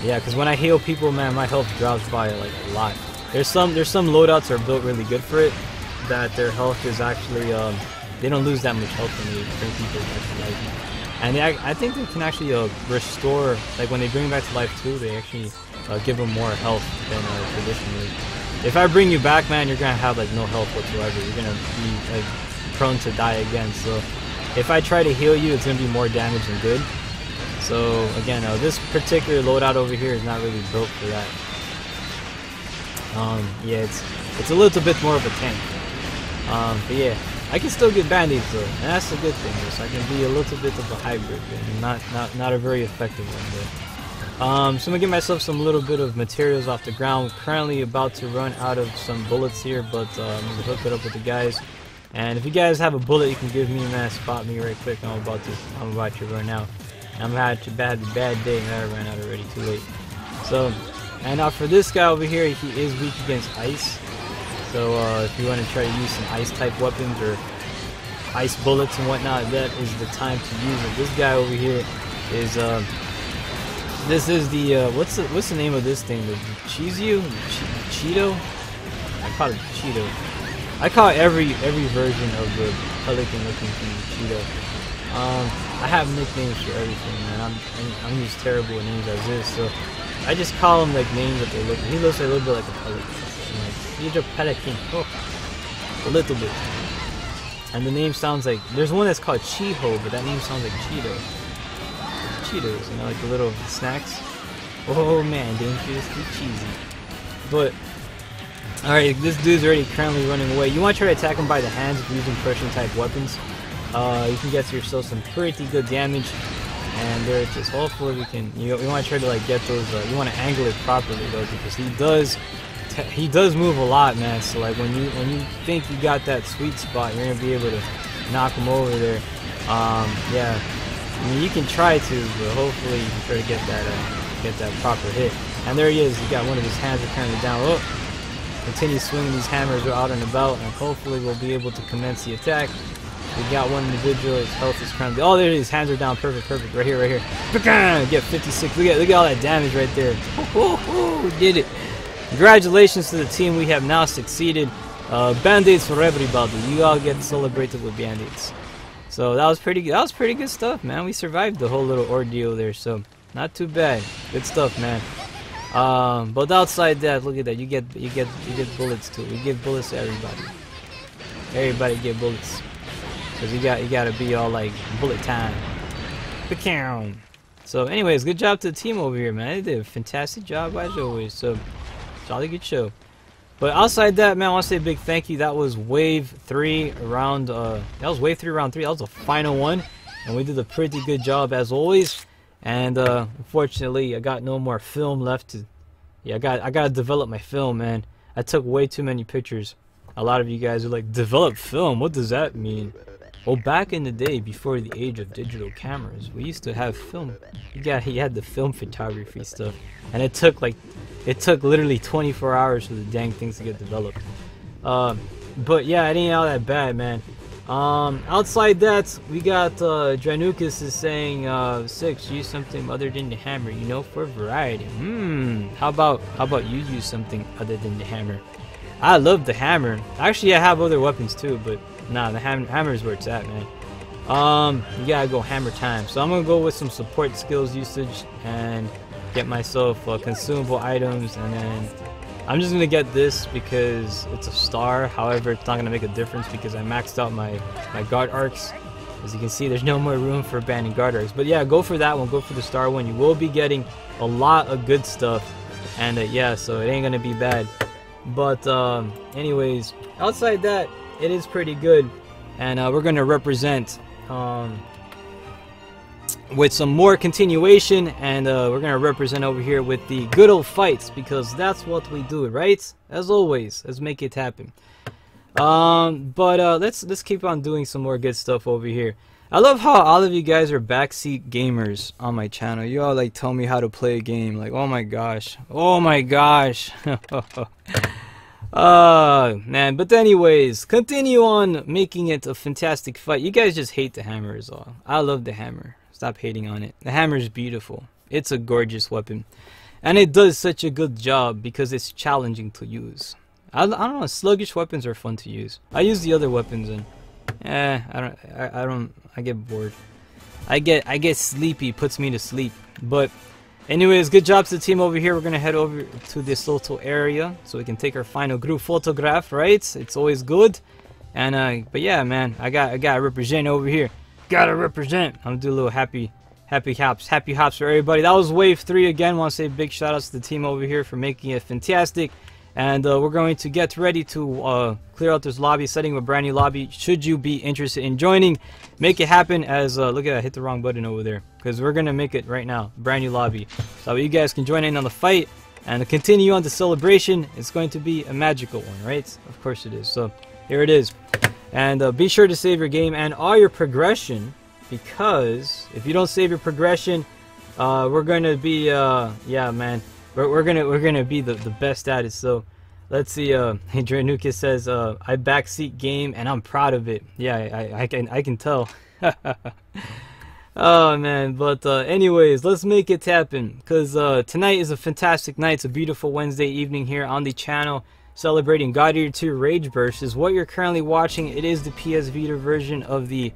yeah, because when I heal people, man, my health drops by like a lot. There's some loadouts that are built really good for it, that their health is actually they don't lose that much health when they bring people back to life. And I think they can actually restore, like when they bring back to life too, they actually give them more health than traditionally. If I bring you back, man, you're gonna have like no health whatsoever. You're gonna be like prone to die again. So if I try to heal you, it's gonna be more damage than good. So again, this particular loadout over here is not really built for that. Yeah, it's a little bit more of a tank. But yeah. I can still get band-aids though, and that's the good thing. So I can be a little bit of a hybrid, and not a very effective one. But, so I'm gonna get myself some little bit of materials off the ground. Currently about to run out of some bullets here, but I'm gonna hook it up with the guys. And if you guys have a bullet, you can give me, man. Spot me right quick. I'm about to run out. I'm had a bad day. I ran out already. Too late. So, and now for this guy over here, he is weak against ice. So if you want to try to use some ice type weapons or ice bullets and whatnot, that is the time to use it. This guy over here is this is the what's the name of this thing? The Cheeto? I call it Cheeto. I call it every version of the pelican looking thing Cheeto. I have nicknames for everything, man. I'm just terrible at names as is, so I just call him like names that they look. He looks a little bit like a pelican. He's a pelican. Oh, a little bit. And the name sounds like, there's one that's called Chiho, but that name sounds like Cheeto. Cheetos, you know, like the little snacks. Oh man, dangerously cheesy. But alright, this dude's already currently running away. You want to try to attack him by the hands if you're using crushing type weapons. You can get yourself some pretty good damage. And there it is. Hopefully we can, you want to try to like get those, you want to angle it properly though, because he does move a lot, man. So like when you think you got that sweet spot, you're gonna be able to knock him over there. Yeah, I mean you can try to, but hopefully you can try to get that proper hit. And there he is. He got one of his hands are currently down. Oh, continue swinging these hammers out and about, and hopefully we'll be able to commence the attack. We got one individual. His health is currently. Oh, there it is. Hands are down. Perfect. Right here. Get 56. Look at all that damage right there. We did it. Congratulations to the team. We have now succeeded. Band-aids for everybody. You all get celebrated with band-aids. So that was pretty good stuff, man. We survived the whole little ordeal there. So not too bad. Good stuff, man. But outside that, look at that. You get bullets too. We give bullets to everybody. Everybody get bullets. because you gotta be all like bullet time. So anyways, good job to the team over here, man. They did a fantastic job as always. So jolly good show. But outside that, man, I want to say a big thank you. That was wave 3 round. That was wave 3 round 3. That was the final one, and we did a pretty good job as always. And unfortunately, I got no more film left to. Yeah, I gotta develop my film, man. I took way too many pictures. A lot of you guys are like, develop film? What does that mean? Well, back in the day, before the age of digital cameras, we used to have film. You had the film photography stuff, and it took literally 24 hours for the dang things to get developed. But yeah, it ain't all that bad, man. Outside that, we got Dranukas is saying 6, use something other than the hammer, you know, for variety. How about you use something other than the hammer? I love the hammer. Actually, I have other weapons too, but nah, the hammer is where it's at, man. You gotta go hammer time. So I'm gonna go with some support skills usage and get myself consumable items, and then I'm just gonna get this because it's a star. However, it's not gonna make a difference because I maxed out my guard arcs. As you can see, there's no more room for banning guard arcs. But yeah, go for that one. Go for the star one. You will be getting a lot of good stuff, and yeah, so it ain't gonna be bad. But anyways, outside that, it is pretty good, and we're gonna represent with some more continuation, and we're gonna represent over here with the good old fights, because that's what we do, right? As always, let's make it happen. But let's keep on doing some more good stuff over here. I love how all of you guys are backseat gamers on my channel. You all like tell me how to play a game. Like, oh my gosh, oh my gosh. Man, but anyways, continue on making it a fantastic fight. You guys just hate the hammer is all. I love the hammer. Stop hating on it. The hammer is beautiful. It's a gorgeous weapon, and it does such a good job because it's challenging to use. I don't know, sluggish weapons are fun to use. I use the other weapons and I get bored. I get sleepy, puts me to sleep. But anyways, good job to the team over here. We're gonna head over to this little area so we can take our final group photograph, right? It's always good. And but yeah, man, I gotta represent over here. Gotta represent. I'm gonna do a little happy hops for everybody. That was wave 3 again. Want to say big shout outs to the team over here for making it fantastic. And we're going to get ready to clear out this lobby, setting a brand new lobby. Should you be interested in joining, make it happen. As look at that, I hit the wrong button over there, because we're gonna make it right now, brand new lobby, so you guys can join in on the fight and continue on the celebration. It's going to be a magical one, right? Of course it is. So here it is. And be sure to save your game and all your progression, because if you don't save your progression, we're gonna be yeah, man. We're gonna be the best at it. So let's see. Dranukas says I backseat game and I'm proud of it. Yeah, I can tell. Oh man, but anyways, let's make it happen, because tonight is a fantastic night. It's a beautiful Wednesday evening here on the channel, celebrating God Eater 2 Rage Burst. Is what you're currently watching. It is the PS Vita version of the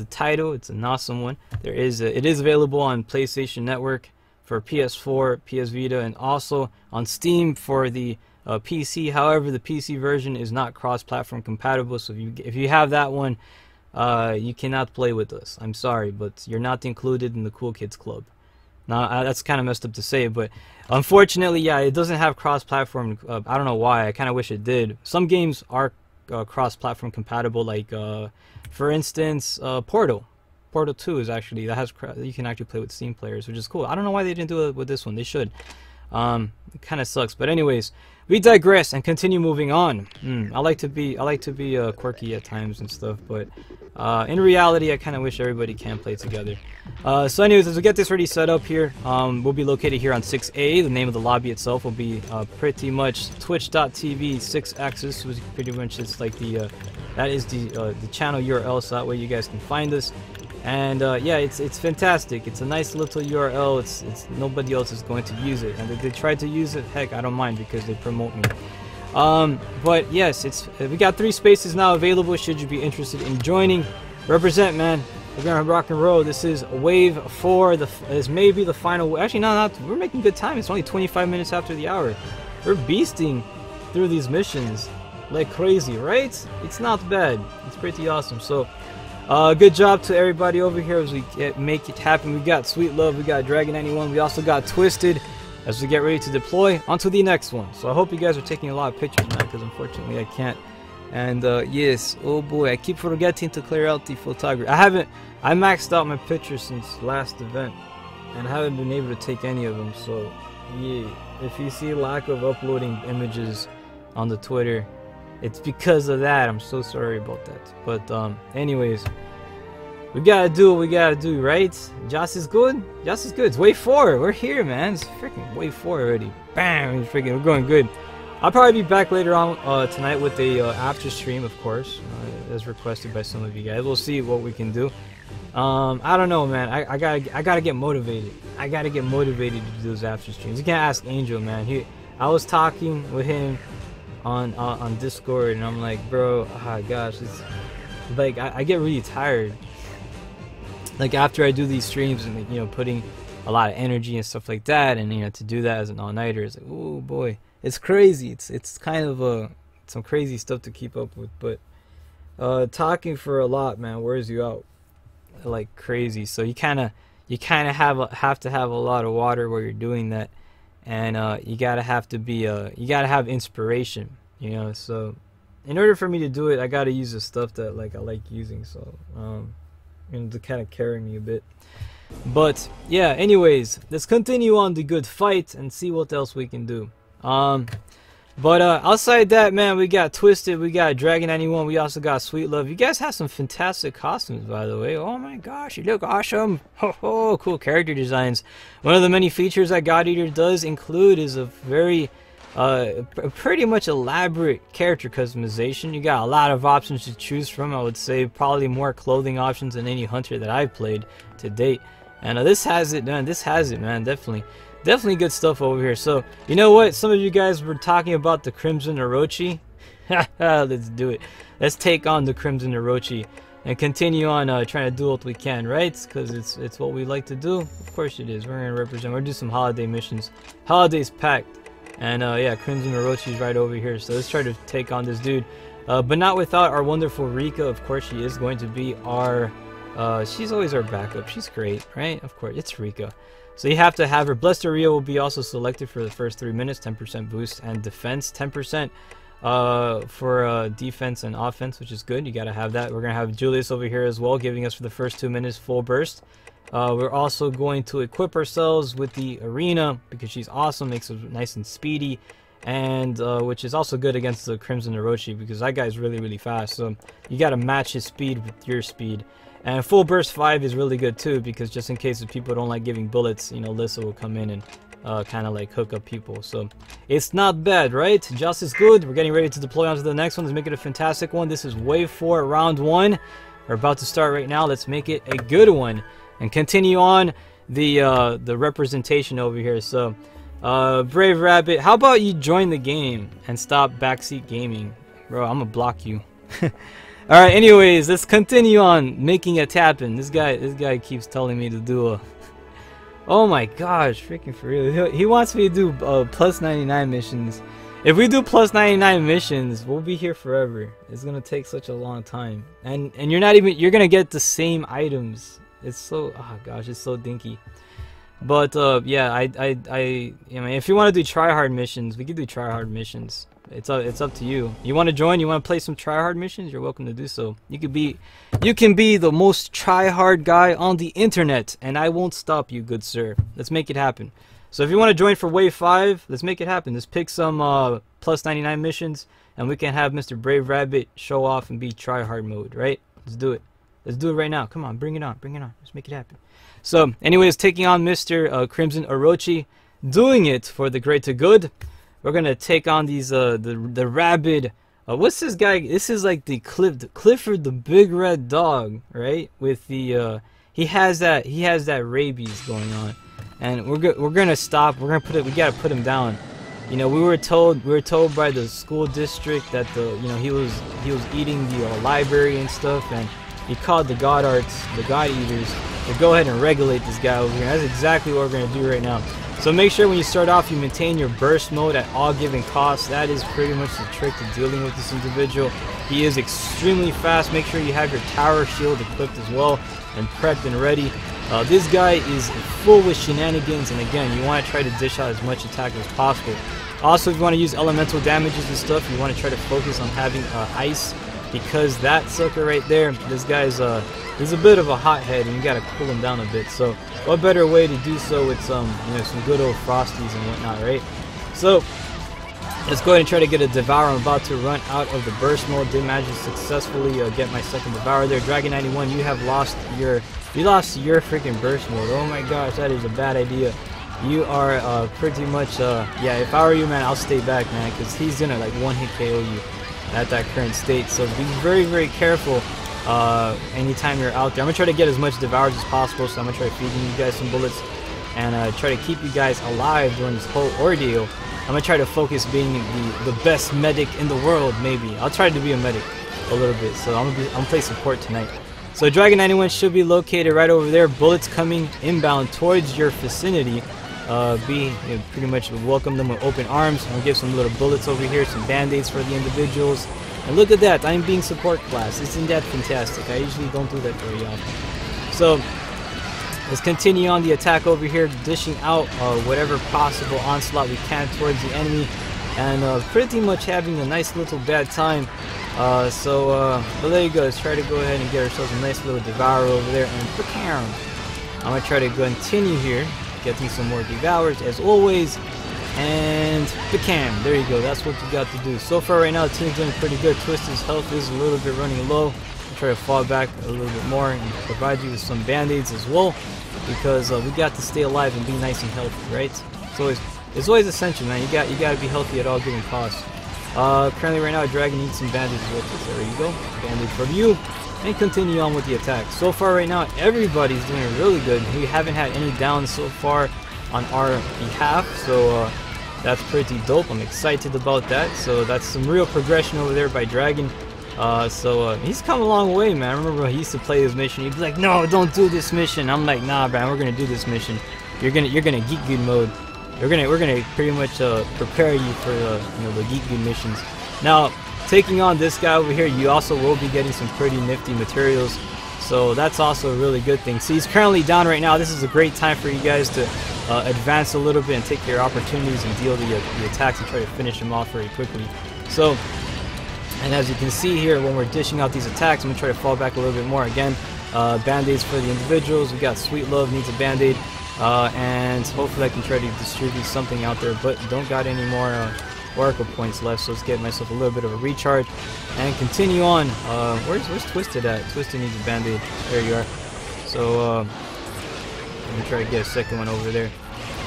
title. It's an awesome one. It is available on PlayStation Network for PS4, PS Vita, and also on Steam for the PC. However, the PC version is not cross-platform compatible, so if you have that one, you cannot play with us. I'm sorry, but you're not included in the Cool Kids Club. Now, that's kind of messed up to say, but unfortunately, yeah, it doesn't have cross-platform. I don't know why. I kind of wish it did. Some games are cross-platform compatible, like, for instance, Portal 2 is actually, you can actually play with Steam players, which is cool. I don't know why they didn't do it with this one. They should. It kind of sucks, but anyways, we digress and continue moving on. I like to be quirky at times and stuff, but in reality, I kind of wish everybody can play together. So anyways, as we get this already set up here, we'll be located here on 6A. The name of the lobby itself will be pretty much twitch.tv 6axis, which pretty much is like that is the channel URL, so that way you guys can find us. And yeah, it's fantastic. It's a nice little URL. It's nobody else is going to use it, and if they try to use it, heck, I don't mind, because they promote me. But yes, we got 3 spaces now available. Should you be interested in joining, represent, man. We're gonna rock and roll. This is wave 4. This may be the final. Actually, no, we're making good time. It's only 25 minutes after the hour. We're beasting through these missions like crazy, right? It's not bad. It's pretty awesome. So Good job to everybody over here as we make it happen. We got Sweet Love, we got Dragon 91, we also got Twisted as we get ready to deploy onto the next one. So I hope you guys are taking a lot of pictures now, because unfortunately I can't. And yes, oh boy, I keep forgetting to clear out the photography. I maxed out my pictures since last event, and I haven't been able to take any of them. So yeah, if you see lack of uploading images on the Twitter, it's because of that. I'm so sorry about that. But anyways, we gotta do what we gotta do, right? Joss is good. Joss is good. It's wave 4. We're here, man. It's freaking wave 4 already. Bam! We're going good. I'll probably be back later on tonight with a after stream, of course, as requested by some of you guys. We'll see what we can do. I don't know, man. I gotta get motivated. I gotta get motivated to do those after streams. You can't ask Angel, man. I was talking with him on Discord, and I'm like, bro, oh gosh, it's like I get really tired. Like after I do these streams and, you know, putting a lot of energy and stuff like that, and, you know, to do that as an all-nighter, it's like, oh boy, it's crazy. It's kind of some crazy stuff to keep up with. But talking for a lot, man, wears you out like crazy. So you kind of have to have a lot of water while you're doing that, and you gotta have inspiration, you know. So in order for me to do it, I gotta use the stuff that I like using. So and to kind of carry me a bit. But yeah, anyways, let's continue on the good fight and see what else we can do. But outside that, man, we got Twisted, we got Dragon 91, we also got Sweet Love. You guys have some fantastic costumes, by the way. Oh my gosh, you look awesome. Ho ho, cool character designs. One of the many features that God Eater does include is a very pretty much elaborate character customization. You got a lot of options to choose from. I would say probably more clothing options than any hunter that I've played to date. And this has it, man. This has it, man. Definitely good stuff over here. So, you know what? Some of you guys were talking about the Crimson Orochi. Let's do it. Let's take on the Crimson Orochi and continue on trying to do what we can, right? Because it's what we like to do. Of course it is. We're going to represent. We're going to do some holiday missions. Holidays packed. And yeah, Crimson Orochi's right over here. So let's try to take on this dude. But not without our wonderful Rika. Of course, she is going to be our... she's always our backup. She's great, right? Of course, it's Rika. So you have to have her. Blessed Area will be also selected for the first 3 minutes. 10% boost and defense. 10% for defense and offense, which is good. You got to have that. We're going to have Julius over here as well, giving us for the first 2 minutes full burst. We're also going to equip ourselves with the Arena because she's awesome, makes us nice and speedy, and which is also good against the Crimson Orochi because that guy's really fast. So you got to match his speed with your speed. And full burst 5 is really good too, because just in case if people don't like giving bullets, you know, Lissa will come in and kind of like hook up people. So it's not bad, right? Just is good. We're getting ready to deploy onto the next one. Let's make it a fantastic one. This is wave 4, round 1. We're about to start right now. Let's make it a good one and continue on the representation over here. So Brave Rabbit, how about you join the game and stop backseat gaming? Bro, I'm gonna block you. Alright, anyways, let's continue on making it happen. This guy keeps telling me to do a... Oh my gosh, freaking for real. He wants me to do plus 99 missions. If we do plus 99 missions, we'll be here forever. It's gonna take such a long time. And you're gonna get the same items. It's so... Oh gosh, it's so dinky. But yeah, I mean, if you want to do try-hard missions, we can do try-hard missions. It's up to you. You want to join? You want to play some try-hard missions? You're welcome to do so. You can be the most try-hard guy on the internet, and I won't stop you, good sir. Let's make it happen. So if you want to join for wave 5, let's make it happen. Let's pick some plus 99 missions, and we can have Mr. Brave Rabbit show off and be try-hard mode, right? Let's do it. Let's do it right now. Come on, bring it on, bring it on. Let's make it happen. So, anyways, taking on Mr. Crimson Orochi, doing it for the greater good. We're gonna take on these the rabid. What's this guy? This is like the Clifford the Big Red Dog, right? With the he has that rabies going on, and we're gonna stop. We're gonna put it. We gotta put him down. You know, we were told by the school district that he was eating the library and stuff, and he called the God Arts, the God Eaters, to go ahead and regulate this guy over here. That's exactly what we're going to do right now. So make sure when you start off you maintain your burst mode at all given costs. That is pretty much the trick to dealing with this individual. He is extremely fast. Make sure you have your tower shield equipped as well and prepped and ready. This guy is full with shenanigans, and again, you want to try to dish out as much attack as possible. Also, if you want to use elemental damages and stuff, you want to try to focus on having ice, because that sucker right there, this guy's he's a bit of a hothead, and you got to cool him down a bit. So what better way to do so with some good old frosties and whatnot, right? So let's go ahead and try to get a Devour. I'm about to run out of the burst mode. Did manage to successfully get my second Devour there. Dragon 91, you have lost your freaking burst mode. Oh my gosh, that is a bad idea. You are pretty much yeah, if I were you, man, I'll stay back, man, because he's gonna like one-hit KO you at that current state. So be very, very careful anytime you're out there. I'm gonna try to get as much Devours as possible, so I'm gonna try feeding you guys some bullets and try to keep you guys alive during this whole ordeal. I'm gonna try to focus being the best medic in the world. Maybe I'll try to be a medic a little bit. So I'm gonna play support tonight. So Dragon 91 should be located right over there. Bullets coming inbound towards your vicinity. Pretty much welcome them with open arms. I'm gonna give some little bullets over here, some band-aids for the individuals. And look at that, I'm being support class. Isn't that fantastic? I usually don't do that very often. So let's continue on the attack over here, dishing out whatever possible onslaught we can towards the enemy, and pretty much having a nice little bad time. But there you go. Let's try to go ahead and get ourselves a nice little Devour over there, and bam! I'm gonna try to continue here, getting some more Devours as always, and bam! There you go. That's what you got to do. So far right now, the team's doing pretty good. Twisted's health is a little bit running low. I'll try to fall back a little bit more and provide you with some band-aids as well, because we got to stay alive and be nice and healthy, right? It's always essential, man. You got to be healthy at all given costs. Currently right now, Dragon needs some bandages with us. There you go. Bandage for you. And continue on with the attack. So far right now, everybody's doing really good. We haven't had any downs so far on our behalf. So that's pretty dope. I'm excited about that. So that's some real progression over there by Dragon. He's come a long way, man. I remember he used to play this mission. He'd be like, "No, don't do this mission." I'm like, "Nah, man, we're gonna do this mission. You're gonna geek good mode. We're gonna pretty much prepare you for the geek good missions." Now, taking on this guy over here, you also will be getting some pretty nifty materials. So that's also a really good thing. See, he's currently down right now. This is a great time for you guys to advance a little bit and take your opportunities and deal the attacks and try to finish him off very quickly. So. And as you can see here, when we're dishing out these attacks, I'm going to try to fall back a little bit more. Again, band-aids for the individuals. We got Sweet Love needs a band-aid. And hopefully I can try to distribute something out there. But don't got any more Oracle points left. So let's get myself a little bit of a recharge. And continue on. Where's Twisted at? Twisted needs a band-aid. There you are. So I'm going to try to get a second one over there.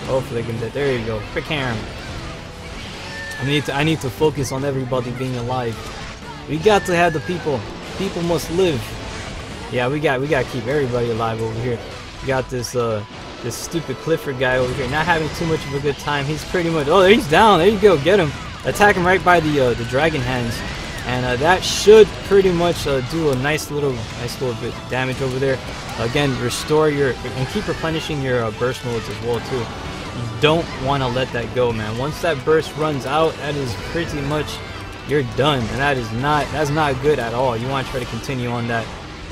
Hopefully I can get... There you go. Quick ham. I need to focus on everybody being alive. We got to have the people. People must live. Yeah, we got to keep everybody alive over here. We got this this stupid Clifford guy over here, not having too much of a good time. He's pretty much... Oh, he's down. There you go. Get him. Attack him right by the dragon hands, and that should pretty much do a nice little bit of damage over there. Again, restore your and keep replenishing your burst modes as well too. You don't want to let that go, man. Once that burst runs out, that is pretty much you're done, and that's not good at all. You want to try to continue on that.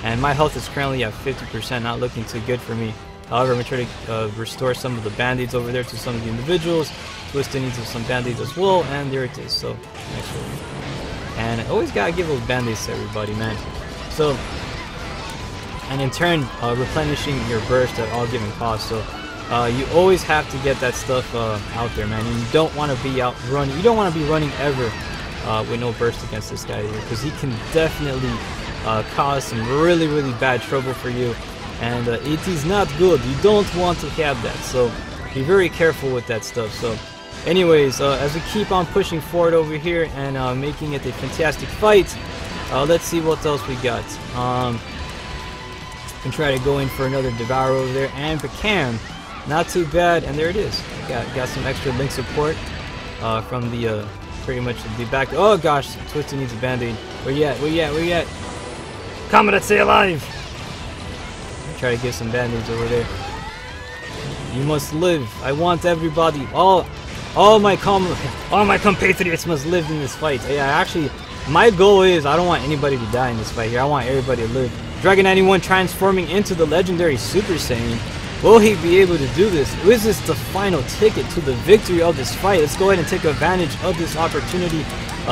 And my health is currently at 50%, not looking too good for me. However, I'm going to try to restore some of the band-aids over there to some of the individuals. Twisted needs some band-aids as well, and there it is. So, nice one. And I always got to give those band-aids to everybody, man. So, and in turn, replenishing your burst at all given costs. So, you always have to get that stuff out there, man. You don't want to be out running. You don't want to be running ever with no burst against this guy here, because he can definitely cause some really, really bad trouble for you, and it is not good. You don't want to have that, so be very careful with that stuff. So anyways, as we keep on pushing forward over here and making it a fantastic fight, let's see what else we got. Can try to go in for another Devour over there, and Bacam, not too bad, and there it is. Got some extra link support from the pretty much the back. Oh gosh, Twisted needs a band-aid. Where you at? Where you at? Where you at? Comrade, stay alive! Try to get some band-aids over there. You must live. I want everybody. All my compatriots must live in this fight. Yeah, actually, my goal is I don't want anybody to die in this fight here. I want everybody to live. Dragon 91 transforming into the legendary Super Saiyan. Will he be able to do this? Is this the final ticket to the victory of this fight? Let's go ahead and take advantage of this opportunity,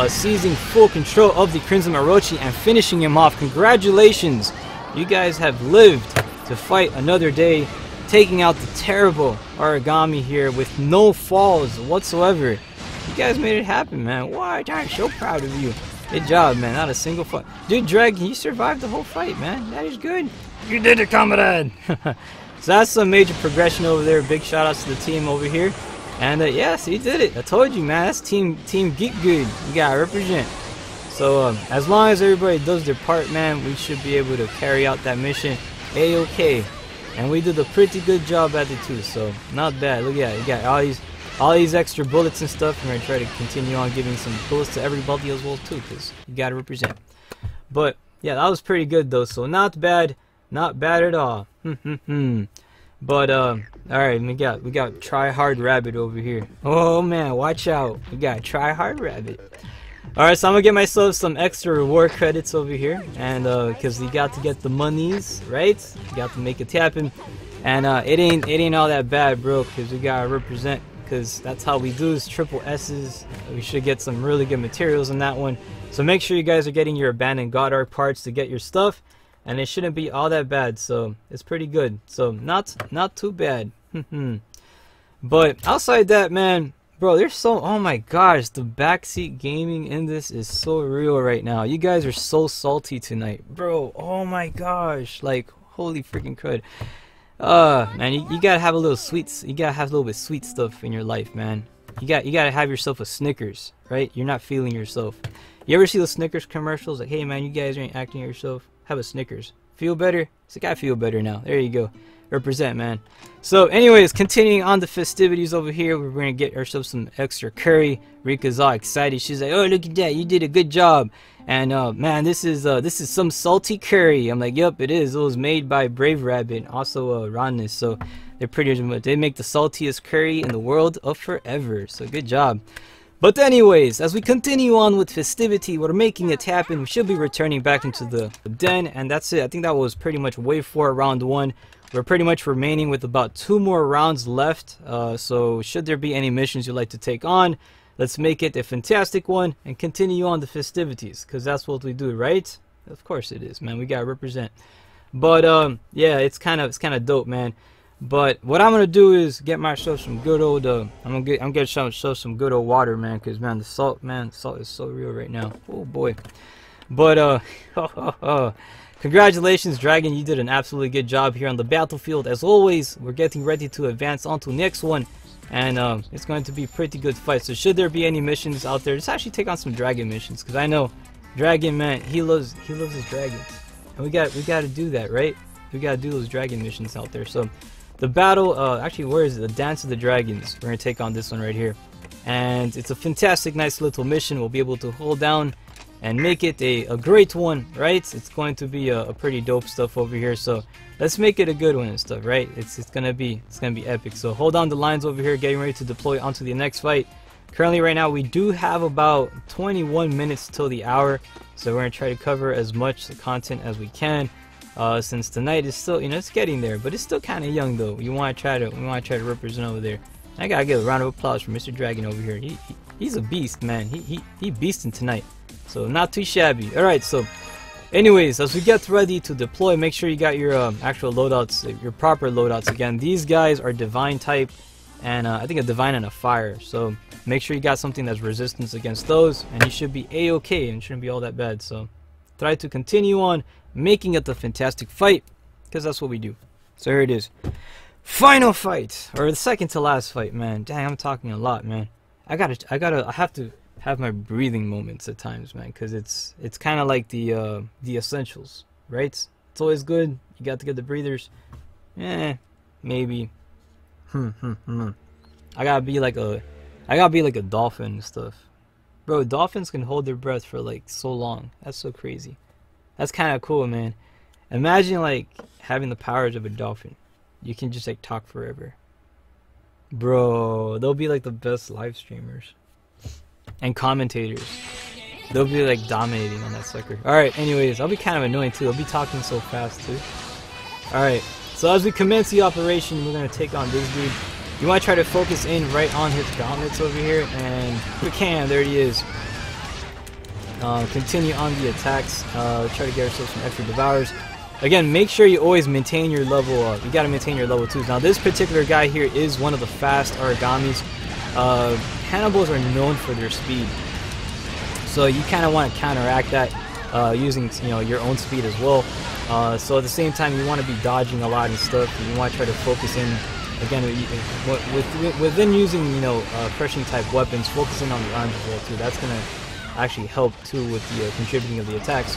seizing full control of the Crimson Orochi and finishing him off. Congratulations! You guys have lived to fight another day, taking out the terrible Origami here with no falls whatsoever. You guys made it happen, man. Why? I'm so proud of you. Good job, man. Not a single fight. Dude, Dragon, you survived the whole fight, man. That is good. You did it, comrade! So that's some major progression over there. Big shout outs to the team over here. And yes, he did it. I told you, man. That's Team Geek Good. You gotta represent. So as long as everybody does their part, man, we should be able to carry out that mission A-OK. And we did a pretty good job at it too, so not bad. Look at that. You got all these extra bullets and stuff. I'm gonna try to continue on giving some bullets to everybody as well too, because you gotta represent. But yeah, that was pretty good though, so not bad at all. But alright, we got Try Hard Rabbit over here. Oh man, watch out. We got Try Hard Rabbit. Alright, so I'm gonna get myself some extra reward credits over here, and because you got to get the monies, right? You got to make it happen, and it ain't all that bad, bro, because we gotta represent, because that's how we do is triple S's. We should get some really good materials in that one, so make sure you guys are getting your abandoned God Arc parts to get your stuff, and it shouldn't be all that bad, so it's pretty good, so not too bad. But outside that, man, bro, there's so, oh my gosh, the backseat gaming in this is so real right now. You guys are so salty tonight, bro. Oh my gosh, like holy freaking crud. Man, you gotta have a little sweets. You gotta have a little bit sweet stuff in your life, man. You gotta have yourself a Snickers, right? You're not feeling yourself. You ever see those Snickers commercials? Like, hey man, you guys ain't acting yourself. Have a Snickers. Feel better? It's like, I feel better now. There you go. Represent, man. So anyways, continuing on the festivities over here, we're gonna get ourselves some extra curry. Rika's all excited. She's like, oh, look at that, you did a good job. And man, this is some salty curry. I'm like, yep, it is. It was made by Brave Rabbit, also Rannis. So they're pretty much, they make the saltiest curry in the world of forever. So good job. But anyways, as we continue on with festivity, we're making it happen. We should be returning back into the den, and that's it. I think that was pretty much wave 4, round 1. We're pretty much remaining with about 2 more rounds left. So should there be any missions you'd like to take on, let's make it a fantastic one and continue on the festivities, because that's what we do, right? Of course it is, man. We gotta represent. But yeah, it's kind of dope, man. But what I'm gonna do is get myself some good old I'm gonna get myself some good old water, man, because man, the salt is so real right now. Oh boy. But congratulations, Dragon. You did an absolutely good job here on the battlefield. As always, we're getting ready to advance on to the next one, and it's going to be a pretty good fight. So should there be any missions out there, just actually take on some Dragon missions, because I know Dragon, man, he loves his dragons, and we got to do that, right? We got to do those Dragon missions out there. So the battle, actually, where is it? The Dance of the Dragons. We're gonna take on this one right here, and it's a fantastic, nice little mission. We'll be able to hold down and make it a great one, right? It's going to be a pretty dope stuff over here. So let's make it a good one and stuff, right? It's gonna be epic. So hold on the lines over here, getting ready to deploy onto the next fight. Currently, right now, we do have about 21 minutes till the hour, so we're gonna try to cover as much content as we can. Since tonight is still, it's getting there, but it's still kind of young though. We want to try to represent over there. I gotta give a round of applause for Mr. Dragon over here. He's a beast, man. He beasting tonight, so not too shabby. All right, so anyways, as we get ready to deploy, make sure you got your actual loadouts, your proper loadouts. Again, these guys are divine type, and I think a divine and a fire. So make sure you got something that's resistance against those, and you should be a-okay, and it shouldn't be all that bad. So try to continue on making it the fantastic fight, because that's what we do. So here it is, final fight, or the second to last fight, man. Dang, I'm talking a lot, man. I have to have my breathing moments at times, man, because it's kind of like the essentials, right? It's always good. You got to get the breathers. Maybe. I gotta be like a dolphin and stuff, bro. Dolphins can hold their breath for like so long. That's so crazy. That's kind of cool, man. Imagine like having the powers of a dolphin. You can just like talk forever. Bro, they'll be like the best live streamers and commentators. They'll be like dominating on that sucker. Alright, anyways, I'll be kind of annoying too. I'll be talking so fast too. Alright, so as we commence the operation, we're going to take on this dude. You want to try to focus in right on his gauntlets over here, and we can, there he is. Continue on the attacks, try to get ourselves some extra devours. Again, make sure you always maintain your level up. You got to maintain your level 2s. Now this particular guy here is one of the fast origamis. Cannibals are known for their speed, so you kind of want to counteract that using your own speed as well. So at the same time, you want to be dodging a lot and stuff. You want to try to focus in again within using crushing type weapons. Focusing on the arms as well too. That's gonna actually help too with the contributing of the attacks,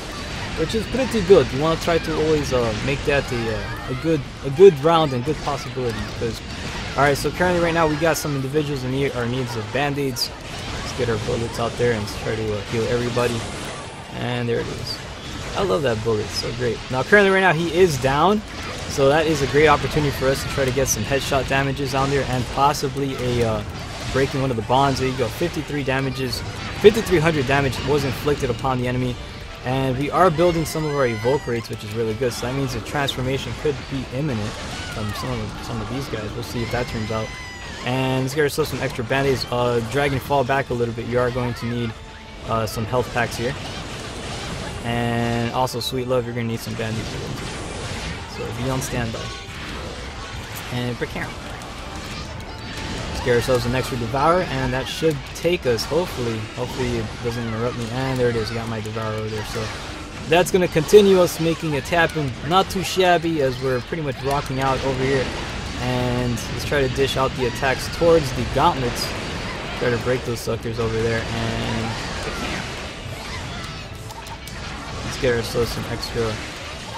which is pretty good. You want to try to always make that a good round and good possibility. Because alright, so currently right now we got some individuals in our needs of band-aids. Let's get our bullets out there and try to heal everybody. And there it is. I love that bullet, it's so great. Now currently right now he is down, so that is a great opportunity for us to try to get some headshot damages on there and possibly a breaking one of the bonds. There you go, 53 damages, 5,300 damage was inflicted upon the enemy. And we are building some of our evoke rates, which is really good, so that means the transformation could be imminent from some of these guys. We'll see if that turns out. And let's get ourselves some extra band-aids. Dragon, fall back a little bit. You are going to need some health packs here. And also, Sweet Love, you're going to need some band-aids for them too. So be on standby. And prepare. Let's get ourselves an extra Devourer, and that should take us, hopefully it doesn't interrupt me. And there it is, I got my Devourer over there. So that's going to continue us making it happen. Not too shabby, as we're pretty much rocking out over here. And let's try to dish out the attacks towards the gauntlets. Try to break those suckers over there, and let's get ourselves some extra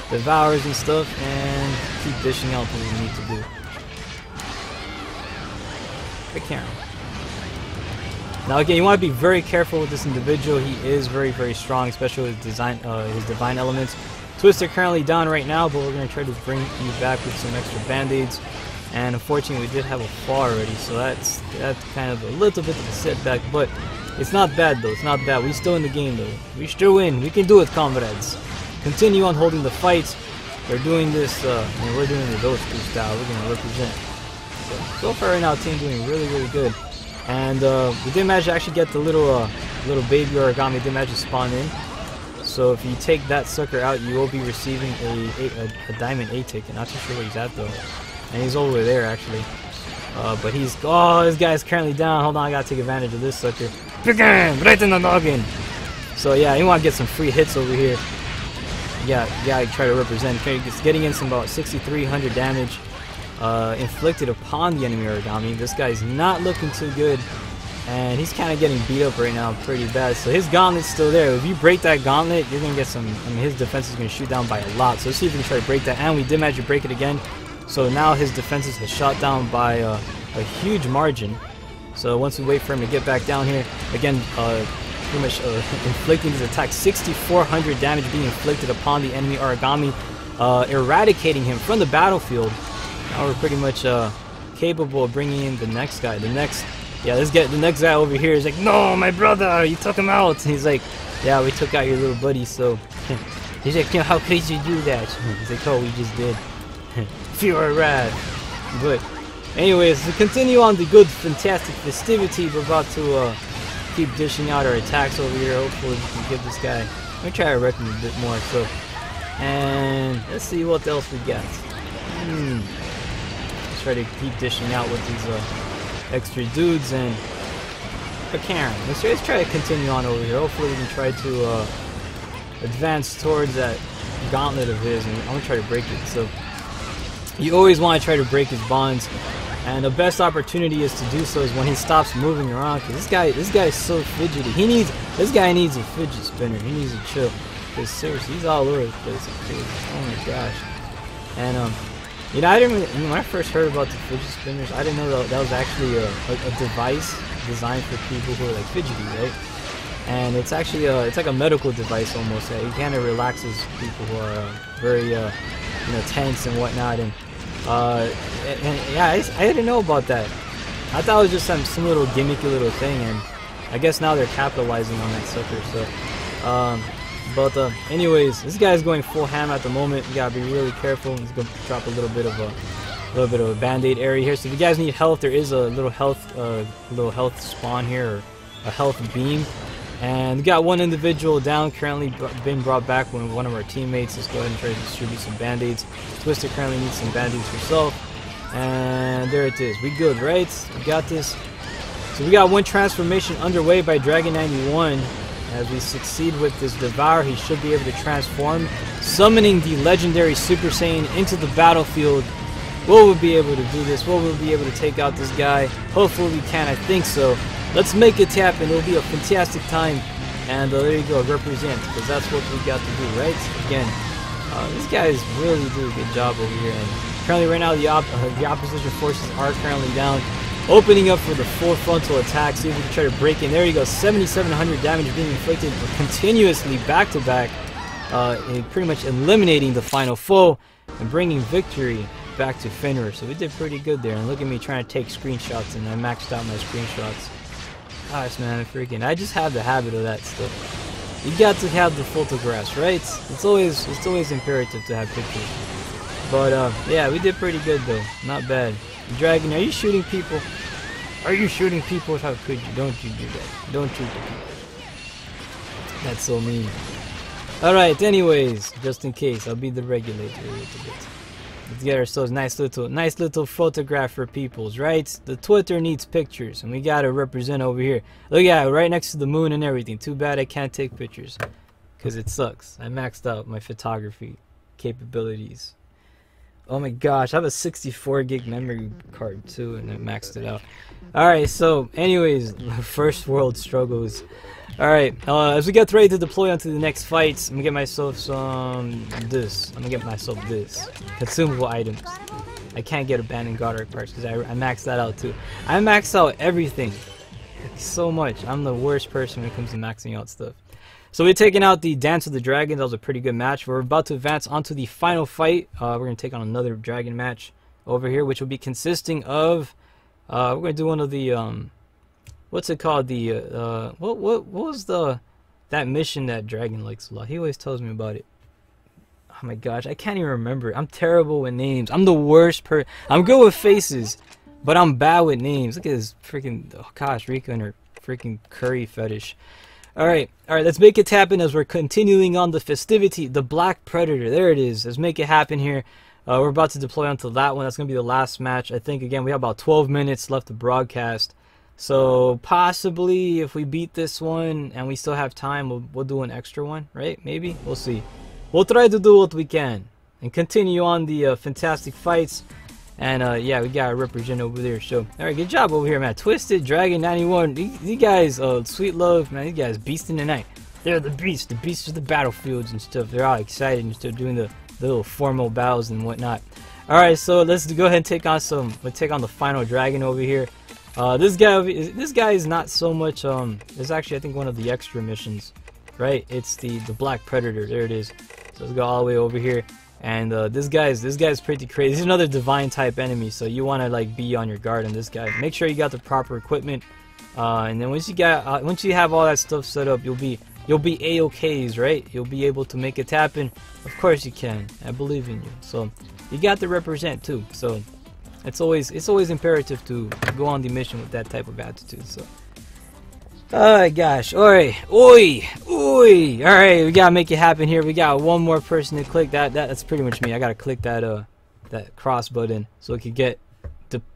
Devours and stuff, and keep dishing out what we need to do. Big Karen. Now again, you want to be very careful with this individual. He is very, very strong, especially with his divine elements. Twister currently down right now, but we're going to try to bring you back with some extra band-aids. And unfortunately, we did have a fall already, so that's kind of a little bit of a setback. But it's not bad though. It's not bad. We're still in the game though. We still win. We can do it, comrades. Continue on holding the fights. We're doing this. We're doing the Ghost Crew style. We're going to represent. So far right now, team doing really, really good. And we did manage to actually get the little baby origami. Did manage to spawn in. So if you take that sucker out, you will be receiving a diamond A ticket. Not too sure where he's at though. And he's over there actually. But he's, this guy's currently down. Hold on, I gotta take advantage of this sucker. Right in the noggin. So yeah, you want to get some free hits over here. Yeah, try to represent. It's getting in some about 6,300 damage inflicted upon the enemy origami. This guy's not looking too good. And he's kind of getting beat up right now pretty bad. So his gauntlet's still there. If you break that gauntlet, you're going to get some, his defense is going to shoot down by a lot. So let's see if we can try to break that. And we did manage to break it again. So now his defenses has shot down by a huge margin. So once we wait for him to get back down here, again, pretty much inflicting his attack, 6,400 damage being inflicted upon the enemy origami, eradicating him from the battlefield. Now we're pretty much capable of bringing in the next guy. The next guy over here is like, no, my brother, you took him out. And he's like, yeah, we took out your little buddy. So he's like, how could you do that? He's like, oh, we just did. You're rad. But anyways, to continue on the good, fantastic festivity, we're about to keep dishing out our attacks over here. Hopefully we can give this guy, I'm gonna try to wreck him a bit more. So, and let's see what else we got. Let's try to keep dishing out with these extra dudes. And for Karen, let's try to continue on over here. Hopefully we can try to advance towards that gauntlet of his, and I'm gonna try to break it. So you always want to try to break his bonds, and the best opportunity is to do so is when he stops moving around. Cause this guy is so fidgety. This guy needs a fidget spinner. He needs to chill. Cause seriously, he's all over the place. Oh my gosh. And I didn't really, when I first heard about the fidget spinners, I didn't know that was actually a device designed for people who are like fidgety, right? and it's actually it's like a medical device almost. It kind of relaxes people who are very tense and whatnot. And yeah, I didn't know about that. I thought it was just some little gimmicky little thing, and I guess now they're capitalizing on that sucker. So, anyways, this guy's going full ham at the moment. You gotta be really careful. He's gonna drop a little bit of a band-aid area here. So if you guys need health, there is a little health spawn here, or a health beam. And we got one individual down, currently been brought back when one of our teammates. Let's go ahead and try to distribute some band-aids. Twister currently needs some band-aids herself. And there it is. We good, right? We got this. So we got one transformation underway by Dragon 91. As we succeed with this Devour, he should be able to transform, summoning the legendary Super Saiyan into the battlefield. Will we be able to do this? Will we be able to take out this guy? Hopefully we can. I think so. Let's make it happen. It'll be a fantastic time. And there you go, represent, because that's what we got to do, right? Again, these guys really do a good job over here. And currently right now the opposition forces are currently down, opening up for the full frontal attack. See if we can try to break in. There you go, 7,700 damage being inflicted continuously back to back, pretty much eliminating the final foe and bringing victory back to Fenrir. So we did pretty good there. And look at me trying to take screenshots, and I maxed out my screenshots. Gosh, man, freaking! I just have the habit of that stuff. You got to have the photographs, right? It's always imperative to have pictures. But yeah, we did pretty good though. Not bad. Dragon, are you shooting people? Are you shooting people? How could you? Don't you do that? Don't shoot the people. That's so mean. All right. Anyways, just in case, I'll be the regulator a little bit. Let's get ourselves nice little photograph for peoples, right? The Twitter needs pictures, and we gotta represent over here. Look at it, right next to the moon and everything. Too bad I can't take pictures, cause it sucks. I maxed out my photography capabilities. Oh my gosh, I have a 64 gig memory card too, and I maxed it out. All right, so anyways, first world struggles. All right, as we get ready to deploy onto the next fights, I'm gonna get myself this. I'm gonna get myself this consumable items. I can't get abandoned Goddard parts because I maxed that out too. I maxed out everything so much. I'm the worst person when it comes to maxing out stuff. So we're taking out the Dance of the Dragons. That was a pretty good match. We're about to advance onto the final fight. We're gonna take on another dragon match over here, which will be consisting of we're gonna do one of the what's it called? The what was that mission that Dragon likes a lot? He always tells me about it. Oh my gosh, I can't even remember. I'm terrible with names. I'm the worst I'm good with faces, but I'm bad with names. Look at this freaking, oh gosh, Rika and her freaking curry fetish. All right, let's make it happen as we're continuing on the festivity. The Black Predator, there it is. Let's make it happen here. We're about to deploy onto that one. That's gonna be the last match. I think again we have about 12 minutes left to broadcast. So possibly if we beat this one and we still have time, we'll do an extra one, right? Maybe, we'll see. We'll try to do what we can and continue on the fantastic fights. And yeah, we got a represent over there. So all right, good job over here, man. Twisted Dragon 91. These guys, Sweet Love, man. These guys, beast in the night. They're the beasts of the battlefields and stuff. They're all excited and stuff, doing the little formal battles and whatnot. All right, so let's go ahead and take on We'll take on the final dragon over here. This guy is not so much. It's actually I think one of the extra missions, right? It's the Black Predator. There it is. So let's go all the way over here. And this guy's pretty crazy. He's another divine type enemy, so you want to like be on your guard on this guy. Make sure you got the proper equipment, and then once you have all that stuff set up, you'll be A-OKs, right? You'll be able to make it happen. Of course you can. I believe in you. So you got to represent too. So it's always imperative to go on the mission with that type of attitude. So. Oh gosh, alright, oi, alright, we gotta make it happen here. We got one more person to click that's pretty much me. I gotta click that cross button so it can get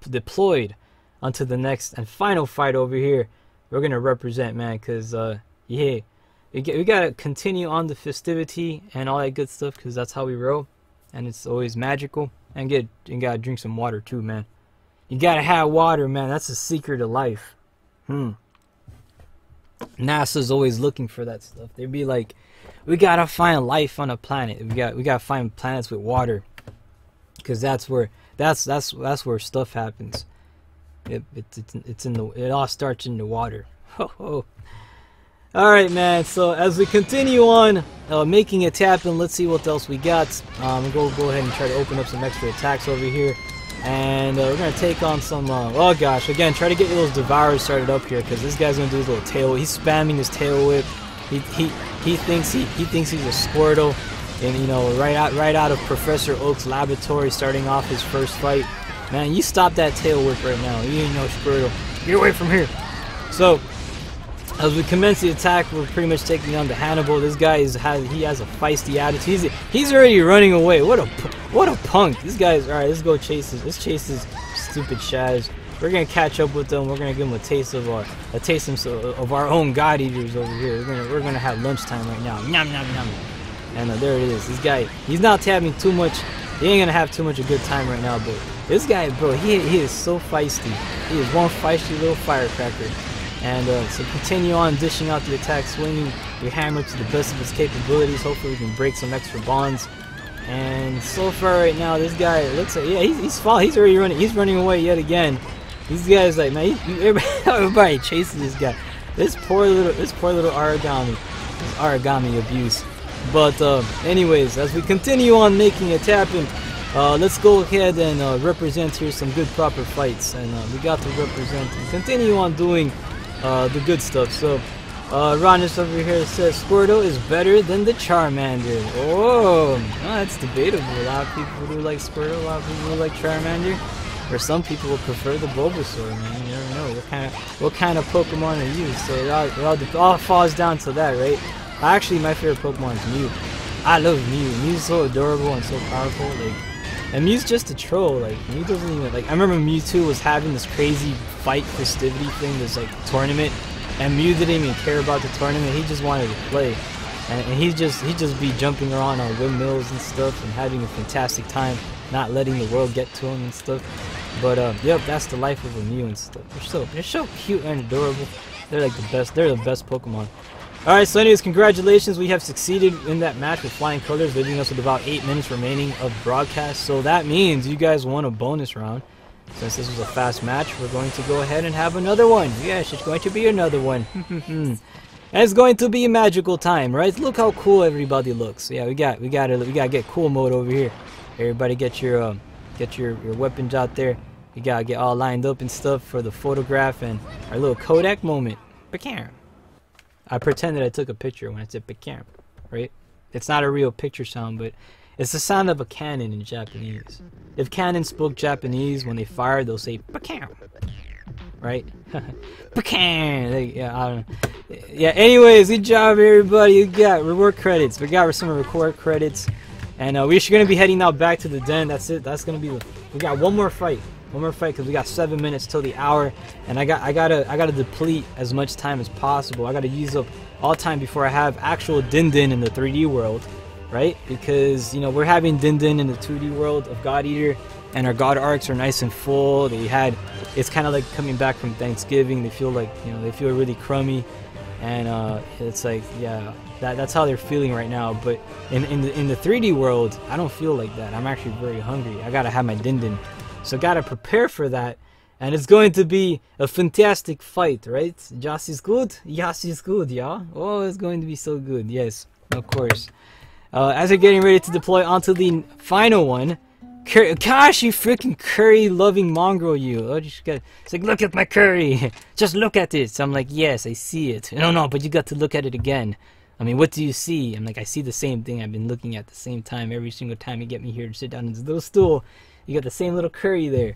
deployed onto the next and final fight over here. We're gonna represent, man, cause yeah, we gotta continue on the festivity and all that good stuff, cause that's how we roll, and it's always magical. And you gotta drink some water too, man. You gotta have water, man. That's the secret of life. NASA's always looking for that stuff. They'd be like, we gotta find life on a planet. We gotta find planets with water, because that's where stuff happens. It all starts in the water. Alright, man, so as we continue on making it happen, let's see what else we got. Go ahead and try to open up some extra attacks over here. And we're going to take on some, oh gosh, again, try to get those Devourers started up here, because this guy's going to do his little tail whip. He's spamming his tail whip. He thinks he's a Squirtle, and you know, right out of Professor Oak's laboratory, starting off his first fight. Man, you stop that tail whip right now. You ain't no Squirtle. Get away from here. So, as we commence the attack, we're pretty much taking on the Hannibal. This guy has a feisty attitude. He's already running away. What a punk. This guy's alright. Let's go chase this. Let's chase this stupid Shaz. We're gonna catch up with them. We're gonna give them a taste of our own God Eaters over here. We're gonna have lunchtime right now. Nom nom nom. And there it is. This guy, he's not having too much. He ain't gonna have too much a good time right now. But this guy, bro, he is so feisty. He is one feisty little firecracker. And so continue on dishing out the attack, swinging your hammer to the best of his capabilities. Hopefully we can break some extra bonds. And so far right now, this guy looks like, yeah, he's already running. He's running away yet again. These guys, like, man, everybody chasing this guy. This poor little origami abuse. But anyways, as we continue on making it happen, let's go ahead and represent here some good proper fights. And we got to represent and continue on doing the good stuff. So Ronis over here says Squirtle is better than the Charmander. Oh, that's debatable. A lot of people do like Squirtle, a lot of people do like Charmander, or some people will prefer the Bulbasaur. Man, you never know what kind of Pokemon are you. So it all falls down to that, right? Actually, my favorite Pokemon is Mew. I love Mew. Mew's so adorable and so powerful. Like, and Mew's just a troll. Like, Mew doesn't even, like, I remember Mewtwo was having this crazy fight festivity thing, this like tournament, and Mew didn't even care about the tournament. He just wanted to play, and he just be jumping around on windmills and stuff and having a fantastic time, not letting the world get to him and stuff. But yep, that's the life of a Mew and stuff. They're so cute and adorable. They're like the best. They're the best Pokemon. Alright, so anyways, congratulations. We have succeeded in that match with Flying Colors, leaving us with about 8 minutes remaining of broadcast. So that means you guys won a bonus round. Since this was a fast match, we're going to go ahead and have another one. Yes, it's going to be another one. And it's going to be a magical time, right? Look how cool everybody looks. Yeah, we gotta get cool mode over here. Everybody get your weapons out there. You gotta get all lined up and stuff for the photograph and our little Kodak moment. Bacam. I pretended I took a picture when I said bacam, right? It's not a real picture sound, but it's the sound of a cannon in Japanese. If cannons spoke Japanese, when they fire, they'll say bacam, right? Bacam. Yeah, I don't know. Yeah. Anyways, good job, everybody. We got reward credits. We got some reward credits, and we're gonna be heading now back to the den. That's it. That's gonna be. We got one more fight. One more fight because we got 7 minutes till the hour, and I gotta deplete as much time as possible. I gotta use up all time before I have actual Din Din in the 3D world, right? Because you know we're having Din Din in the 2D world of God Eater, and our God arcs are nice and full. It's kind of like coming back from Thanksgiving. They feel like they feel really crummy, and it's like that's how they're feeling right now. But in the 3D world, I don't feel like that. I'm actually very hungry. I gotta have my Din Din. So gotta prepare for that, and it's going to be a fantastic fight, right? Yas is good? Yas is good, yeah? Oh, it's going to be so good, yes, of course. As we're getting ready to deploy onto the final one, gosh, you freaking curry-loving mongrel, you. Oh, it's like, look at my curry. Just look at it. So I'm like, yes, I see it. No, but you got to look at it again. I mean, what do you see? I'm like, I see the same thing I've been looking at the same time every single time you get me here to sit down in this little stool. You got the same little curry there.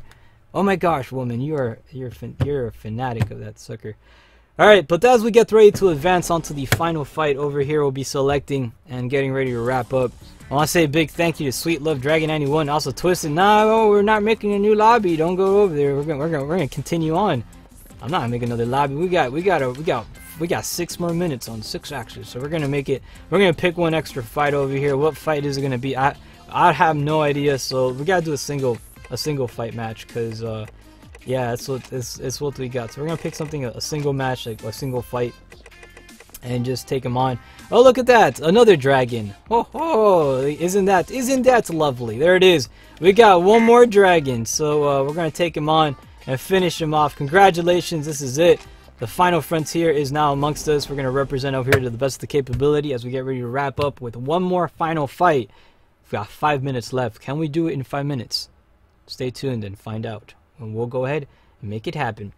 Oh my gosh, woman, you're a fanatic of that sucker. All right, but as we get ready to advance onto the final fight over here, we'll be selecting and getting ready to wrap up. I want to say a big thank you to Sweet Love Dragon 91, also Twisted. No, we're not making a new lobby. Don't go over there. We're gonna continue on. I'm not making another lobby. We got 6 more minutes on 6 axes, so we're gonna make it. We're gonna pick one extra fight over here. What fight is it gonna be? I have no idea, so we gotta do a single fight match, cause yeah, it's what we got. So we're gonna pick something, a single match, like a single fight, and just take him on. Oh, look at that, another dragon. Oh, isn't that lovely? There it is. We got one more dragon, so we're gonna take him on and finish him off. Congratulations, this is it. The final frontier is now amongst us. We're going to represent over here to the best of the capability as we get ready to wrap up with one more final fight. We've got 5 minutes left. Can we do it in 5 minutes? Stay tuned and find out. And we'll go ahead and make it happen.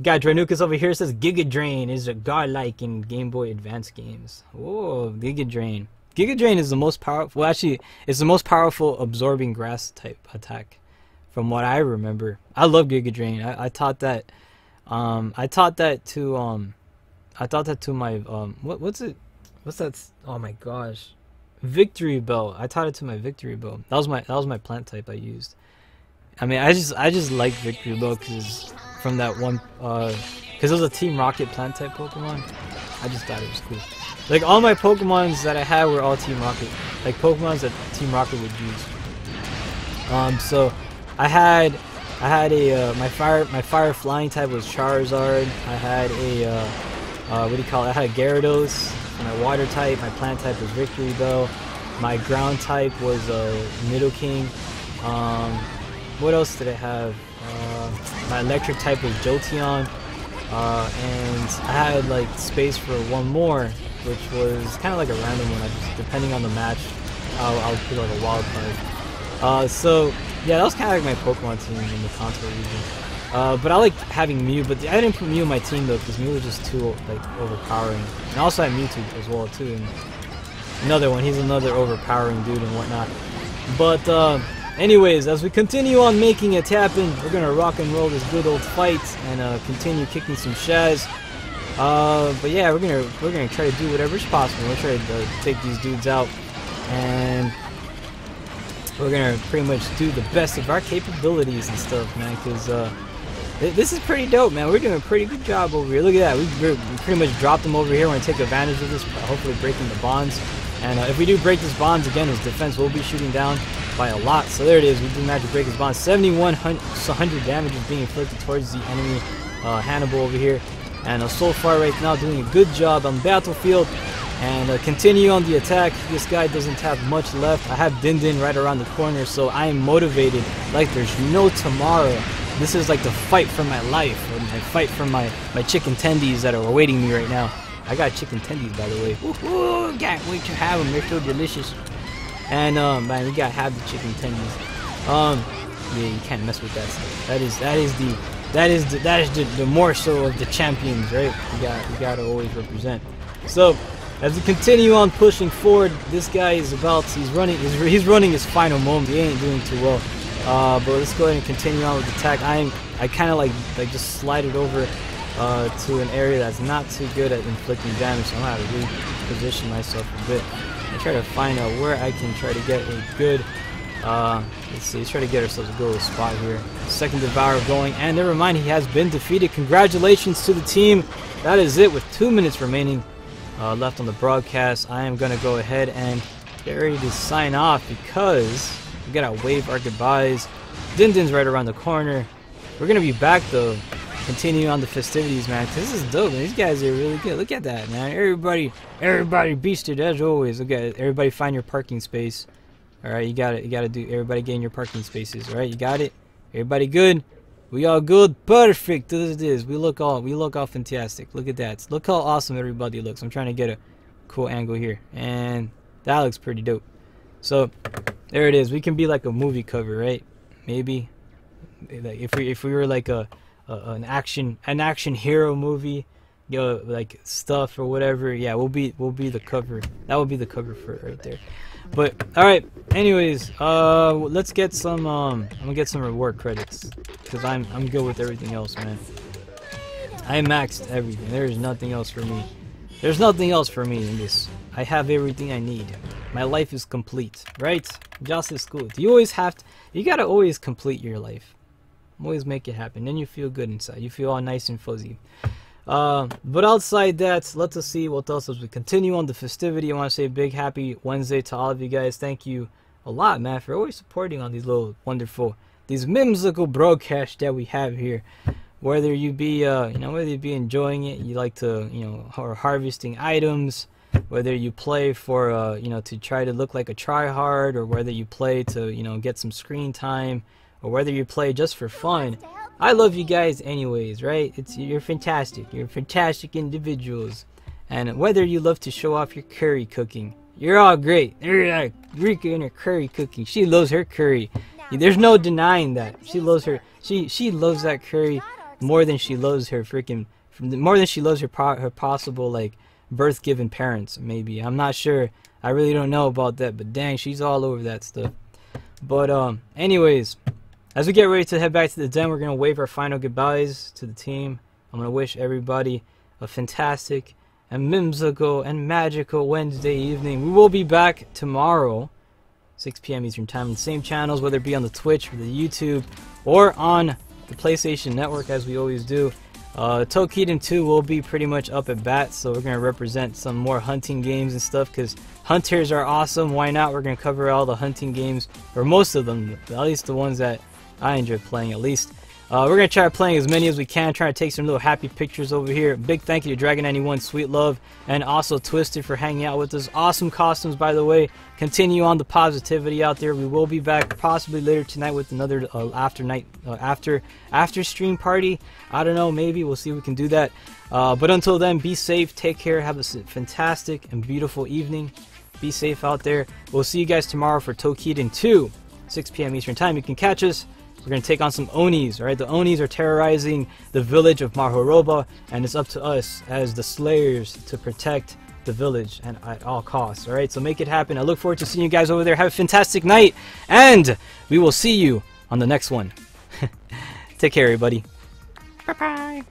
Got Dranukas over here says Giga Drain is a godlike in Game Boy Advance games. Whoa, Giga Drain. Giga Drain is the most powerful. Well, actually, it's the most powerful absorbing grass type attack, from what I remember. I love Giga Drain. I taught that. I taught that to my what's it? What's that? Oh my gosh, Victory Bell. I taught it to my Victory Bell. That was my plant type I used. I mean, I just like Victory Bell because from that one, because it was a Team Rocket plant type Pokemon. I just thought it was cool. Like all my Pokemons that I had were all Team Rocket, like Pokemons that Team Rocket would use. So I had a my fire flying type was Charizard. I had a what do you call it? I had a Gyarados. My water type, my plant type was Victory Bell. My ground type was Nidoking. What else did I have? My electric type was Jolteon. And I had like space for one more, which was kind of like a random one. I just, depending on the match, I'll put like a wild card. So yeah, that was kind of like my Pokemon team in the contour region. But I like having Mew, but I didn't put Mew in my team though, because Mew was just too like overpowering. And I also had Mewtwo as well too. And another one, he's another overpowering dude and whatnot. But anyways, as we continue on making it happen, we're gonna rock and roll this good old fight and continue kicking some Shaz. But yeah, we're gonna try to do whatever's possible. We're trying to take these dudes out, and we're gonna pretty much do the best of our capabilities and stuff, man. Because this is pretty dope, man. We're doing a pretty good job over here. Look at that. We pretty much dropped them over here. We're gonna take advantage of this, hopefully breaking the bonds. And if we do break this bonds again, his defense will be shooting down by a lot. So there it is. We do manage to break his bonds. 7,100 damage is being inflicted towards the enemy Hannibal over here. And so far right now doing a good job on the battlefield. And continue on the attack. This guy doesn't have much left. I have Din Din right around the corner, so I am motivated like there's no tomorrow. This is like the fight for my life, or my fight for my chicken tendies that are awaiting me right now. I got chicken tendies, by the way. Ooh, can't wait to have them. They're so delicious. And man, you gotta have the chicken tendies. Yeah, you can't mess with that stuff. That is the more so of the champions, right? You gotta always represent. So as we continue on pushing forward, this guy is he's running his final moment. He ain't doing too well. But let's go ahead and continue on with the attack. I kind of like just slide it over to an area that's not too good at inflicting damage, so I'm gonna have to reposition myself a bit and try to find out where I can try to get a good let's see, let's try to get ourselves a good little spot here. Second Devourer going, and never mind, he has been defeated. Congratulations to the team. That is it with 2 minutes remaining left on the broadcast. I am gonna go ahead and get ready to sign off because we gotta wave our goodbyes. Din Din's right around the corner. We're gonna be back though, continue on the festivities, man. This is dope, man. These guys are really good. Look at that, man. Everybody beasted as always. Look at it. Everybody find your parking space. All right, you got it. You got to do. Everybody get in your parking spaces. All right, you got it. Everybody good. We all good. Perfect. This is. We look all fantastic. Look at that. Look how awesome everybody looks. I'm trying to get a cool angle here, and that looks pretty dope. So there it is. We can be like a movie cover, right? Maybe. Like if we were like an action hero movie, you know, like stuff or whatever. Yeah, we'll be the cover. That would be the cover for it right there. But all right. Anyways, let's get some. I'm gonna get some reward credits because I'm good with everything else, man. I maxed everything. There is nothing else for me. There's nothing else for me in this. I have everything I need. My life is complete, right? Just as good. You always have to. You gotta always complete your life. Always make it happen. Then you feel good inside. You feel all nice and fuzzy. But outside that, let us see what else as we continue on the festivity. I want to say a big happy Wednesday to all of you guys. Thank you a lot, man, for always supporting on these little wonderful, these whimsical broadcasts that we have here. Whether you be, whether you be enjoying it, you like to, or harvesting items, whether you play for, to try to look like a tryhard, or whether you play to, get some screen time, or whether you play just for fun. I love you guys anyways, right? You're fantastic. You're fantastic individuals. And whether you love to show off your curry cooking, you're all great. You're Rika and her curry cooking. She loves her curry. There's no denying that. She loves her. She loves that curry more than she loves her freaking. More than she loves her possible like birth-given parents. Maybe, I'm not sure. I really don't know about that. But dang, she's all over that stuff. But anyways, as we get ready to head back to the den, we're gonna wave our final goodbyes to the team. I'm gonna wish everybody a fantastic and whimsical and magical Wednesday evening. We will be back tomorrow, 6 p.m. Eastern Time, on the same channels, whether it be on the Twitch or the YouTube or on the PlayStation Network, as we always do. Toukiden 2 will be pretty much up at bat, so we're going to represent some more hunting games and stuff, because hunters are awesome. Why not? We're going to cover all the hunting games, or most of them, at least the ones that I enjoy playing at least. We're going to try playing as many as we can, try to take some little happy pictures over here. Big thank you to Dragon91, Sweet Love, and also Twisted for hanging out with us. Awesome costumes, by the way. Continue on the positivity out there. We will be back possibly later tonight with another after stream party. I don't know, maybe. We'll see if we can do that. But until then, be safe, take care, have a fantastic and beautiful evening. Be safe out there. We'll see you guys tomorrow for Toukiden 2, 6 p.m. Eastern Time. You can catch us. We're going to take on some Onis, alright? The Onis are terrorizing the village of Mahoroba, and it's up to us as the Slayers to protect the village and at all costs, alright? So make it happen. I look forward to seeing you guys over there. Have a fantastic night, and we will see you on the next one. Take care, everybody. Bye-bye.